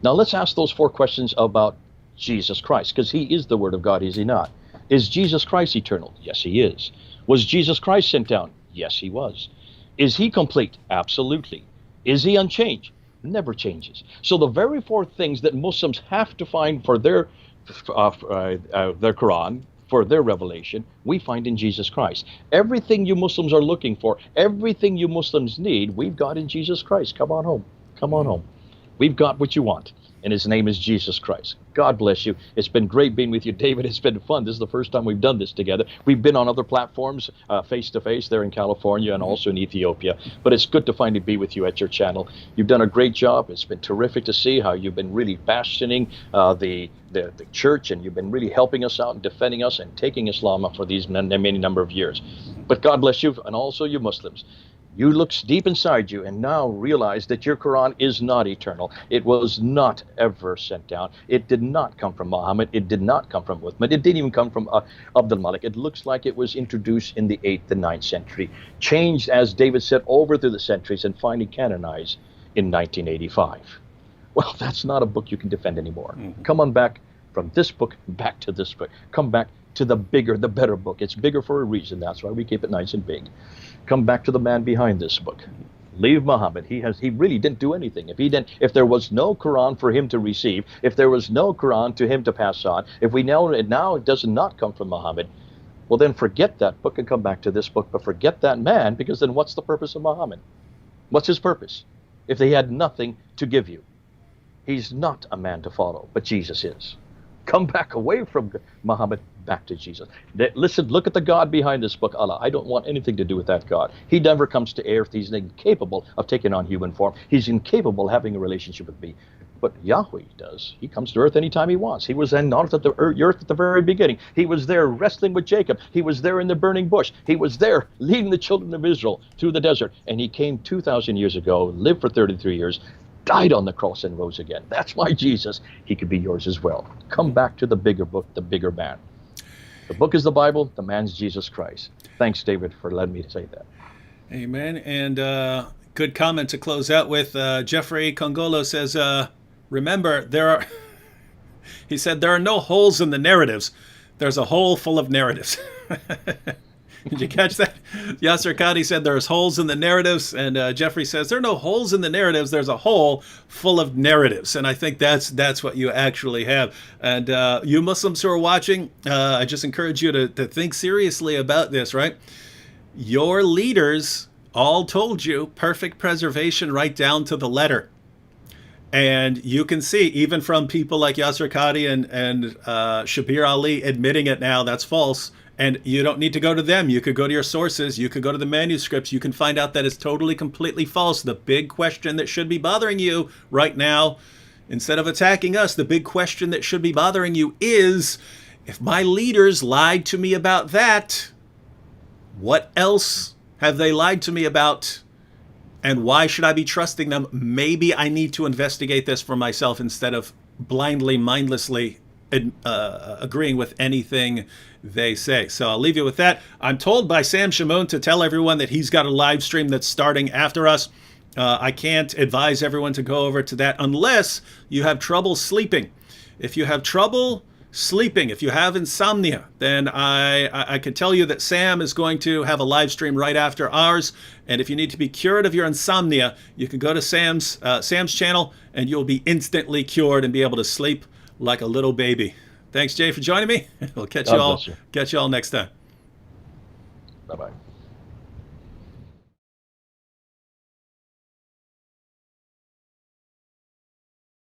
Now let's ask those 4 questions about Jesus Christ, because he is the Word of God, is he not? Is Jesus Christ eternal? Yes, he is. Was Jesus Christ sent down? Yes, he was. Is he complete? Absolutely. Is he unchanged? Never changes. So the very 4 things that Muslims have to find for their Quran, for their revelation, we find in Jesus Christ. Everything you Muslims are looking for, everything you Muslims need, we've got in Jesus Christ. Come on home. Come on home. We've got what you want, and his name is Jesus Christ. God bless you. It's been great being with you, David. It's been fun. This is the first time we've done this together. We've been on other platforms, face-to-face there in California and also in Ethiopia. But it's good to finally be with you at your channel. You've done a great job. It's been terrific to see how you've been really bastioning the church, and you've been really helping us out and defending us and taking Islam up for these many number of years. But God bless you, and also you Muslims. You look deep inside you and now realize that your Quran is not eternal. It was not ever sent down. It did not come from Muhammad. It did not come from Uthman. It didn't even come from Abdul Malik. It looks like it was introduced in the 8th and 9th century, changed, as David said, over through the centuries, and finally canonized in 1985. Well, that's not a book you can defend anymore. Come on back from this book back to this book. Come back to the bigger, the better book. It's bigger for a reason. That's why we keep it nice and big. Come back to the man behind this book. Leave Muhammad. He really didn't do anything. If there was no Quran for him to receive, if there was no Quran to him to pass on, if we know it now it does not come from Muhammad, well then forget that book and come back to this book, but forget that man, because then what's the purpose of Muhammad? What's his purpose? If he had nothing to give you. He's not a man to follow, but Jesus is. Come back away from Muhammad, back to Jesus. Listen, look at the God behind this book, Allah. I don't want anything to do with that God. He never comes to earth. He's incapable of taking on human form. He's incapable of having a relationship with me. But Yahweh does. He comes to earth anytime he wants. He was not at the earth at the very beginning. He was there wrestling with Jacob. He was there in the burning bush. He was there leading the children of Israel through the desert. And he came 2,000 years ago, lived for 33 years, died on the cross and rose again. That's why Jesus, he could be yours as well. Come back to the bigger book, the bigger man. The book is the Bible. The man's Jesus Christ. Thanks, David, for letting me say that. Amen. And good comment to close out with. Jeffrey Congolo says, remember, he said, there are no holes in the narratives. There's a hole full of narratives. Did you catch that? Yasser Qadi said there's holes in the narratives, and Jeffrey says there are no holes in the narratives. There's a hole full of narratives, and I think that's what you actually have. And you Muslims who are watching, I just encourage you to think seriously about this, right? Your leaders all told you perfect preservation right down to the letter. And you can see, even from people like Yasser Qadi and Shabir Ali admitting it now, that's false. And you don't need to go to them. You could go to your sources. You could go to the manuscripts. You can find out that it's totally, completely false. The big question that should be bothering you right now, instead of attacking us, the big question that should be bothering you is, if my leaders lied to me about that, what else have they lied to me about? And why should I be trusting them? Maybe I need to investigate this for myself instead of blindly, mindlessly agreeing with anything they say. So I'll leave you with that. I'm told by Sam Shamoun to tell everyone that he's got a live stream that's starting after us. I can't advise everyone to go over to that unless you have trouble sleeping. If you have trouble sleeping, if you have insomnia, then I can tell you that Sam is going to have a live stream right after ours. And if you need to be cured of your insomnia, you can go to Sam's channel and you'll be instantly cured and be able to sleep like a little baby. Thanks, Jay, for joining me. We'll catch you all next time. Bye-bye.